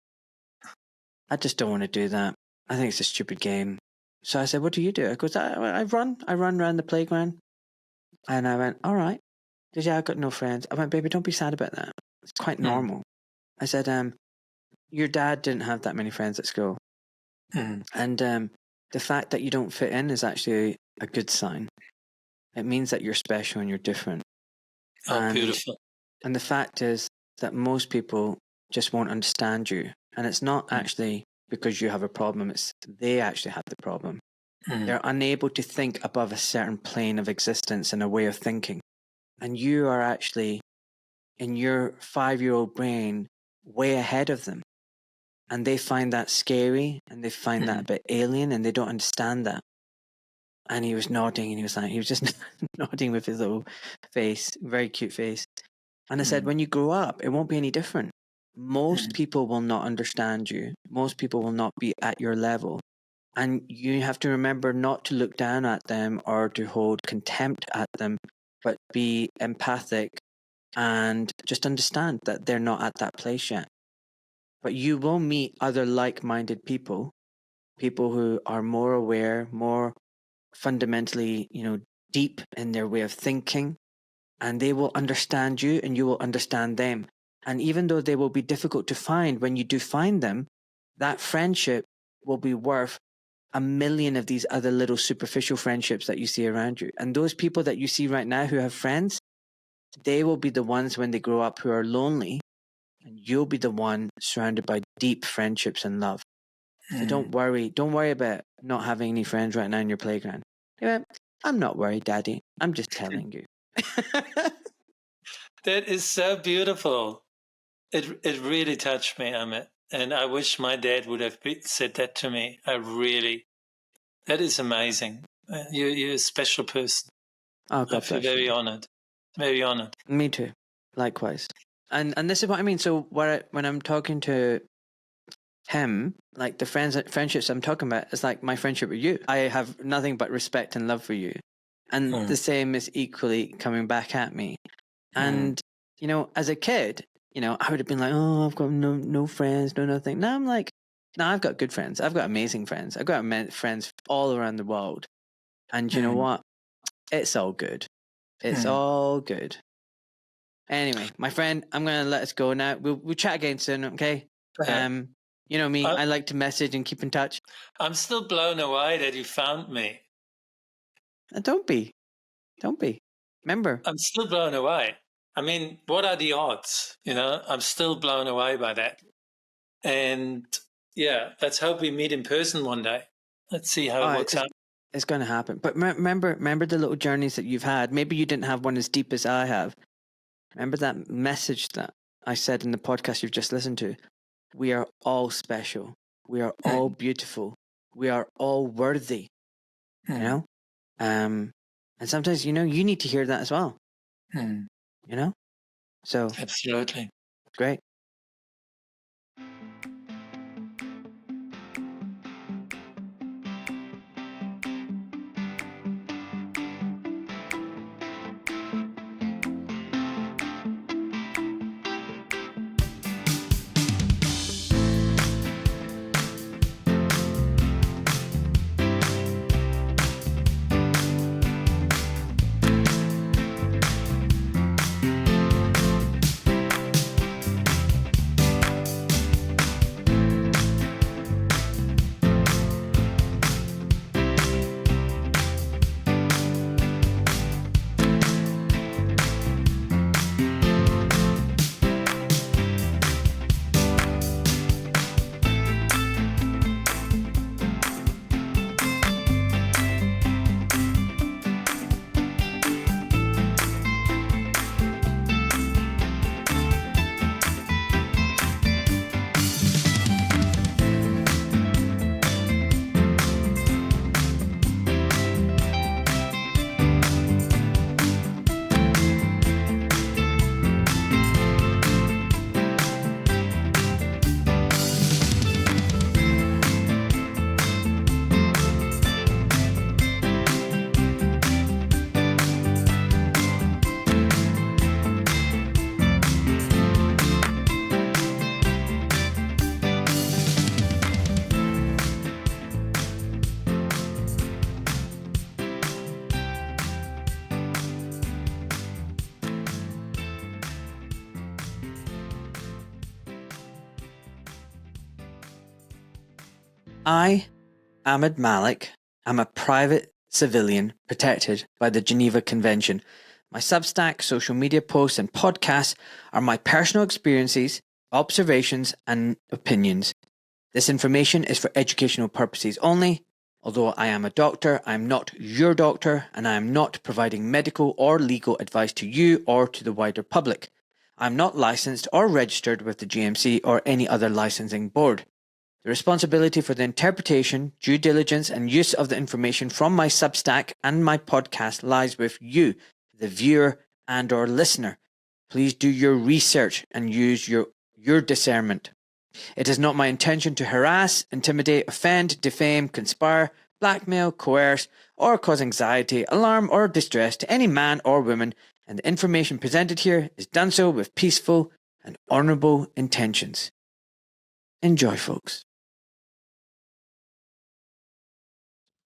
I just don't want to do that. I think it's a stupid game. So I said, what do you do? He goes, I run around the playground. And I went, all right. He goes, yeah, I've got no friends. I went, baby, don't be sad about that. It's quite normal. I said, your dad didn't have that many friends at school. And the fact that you don't fit in is actually a good sign. It means that you're special and you're different. Oh, beautiful. And the fact is that most people just won't understand you. And it's not actually because you have a problem, it's they actually have the problem. They're unable to think above a certain plane of existence and a way of thinking. And you are actually, in your 5-year-old brain, way ahead of them. And they find that scary and they find that a bit alien and they don't understand that. And he was nodding and he was just nodding with his little face, very cute face. And I said, when you grow up, it won't be any different. Most people will not understand you. Most people will not be at your level. And you have to remember not to look down at them or to hold contempt at them, but be empathic and just understand that they're not at that place yet. But you will meet other like-minded people who are more aware, more fundamentally, deep in their way of thinking, and they will understand you and you will understand them. And even though they will be difficult to find, when you do find them, that friendship will be worth 1,000,000 of these other little superficial friendships that you see around you. And those people that you see right now who have friends, they will be the ones when they grow up who are lonely, and you'll be the one surrounded by deep friendships and love. So don't worry about not having any friends right now in your playground. I'm not worried, Daddy. I'm just telling you. That is so beautiful. It really touched me, Amit. And I wish my dad would have said that to me. That is amazing. You're a special person. Oh, God I feel bless you. very honored. Very honored. Me too. Likewise. And this is what I mean. So when I'm talking to him, like the friendships I'm talking about, is like my friendship with you. I have nothing but respect and love for you. And the same is equally coming back at me. And, as a kid, I would have been like, oh, I've got no friends, no nothing. Now I'm like, no, I've got good friends. I've got amazing friends. I've got friends all around the world. And you know what? It's all good. It's all good. Anyway, my friend, I'm going to let us go now. We'll chat again soon, okay? You know me, I like to message and keep in touch. I'm still blown away that you found me. Don't be. Remember. I'm still blown away. I mean, what are the odds? I'm still blown away by that. And yeah, let's hope we meet in person one day. Let's see how it works out. It's going to happen. But remember the little journeys that you've had. Maybe you didn't have one as deep as I have. Remember that message that I said in the podcast you've just listened to? We are all special. We are all beautiful. We are all worthy. And sometimes, you need to hear that as well. So absolutely. Great. I, Ahmed Malik, am a private civilian protected by the Geneva Convention. My Substack, social media posts, and podcasts are my personal experiences, observations, and opinions. This information is for educational purposes only. Although I am a doctor, I am not your doctor, and I am not providing medical or legal advice to you or to the wider public. I am not licensed or registered with the GMC or any other licensing board. The responsibility for the interpretation, due diligence, and use of the information from my Substack and my podcast lies with you, the viewer and/or listener. Please do your research and use your discernment. It is not my intention to harass, intimidate, offend, defame, conspire, blackmail, coerce, or cause anxiety, alarm, or distress to any man or woman, and the information presented here is done so with peaceful and honourable intentions. Enjoy, folks.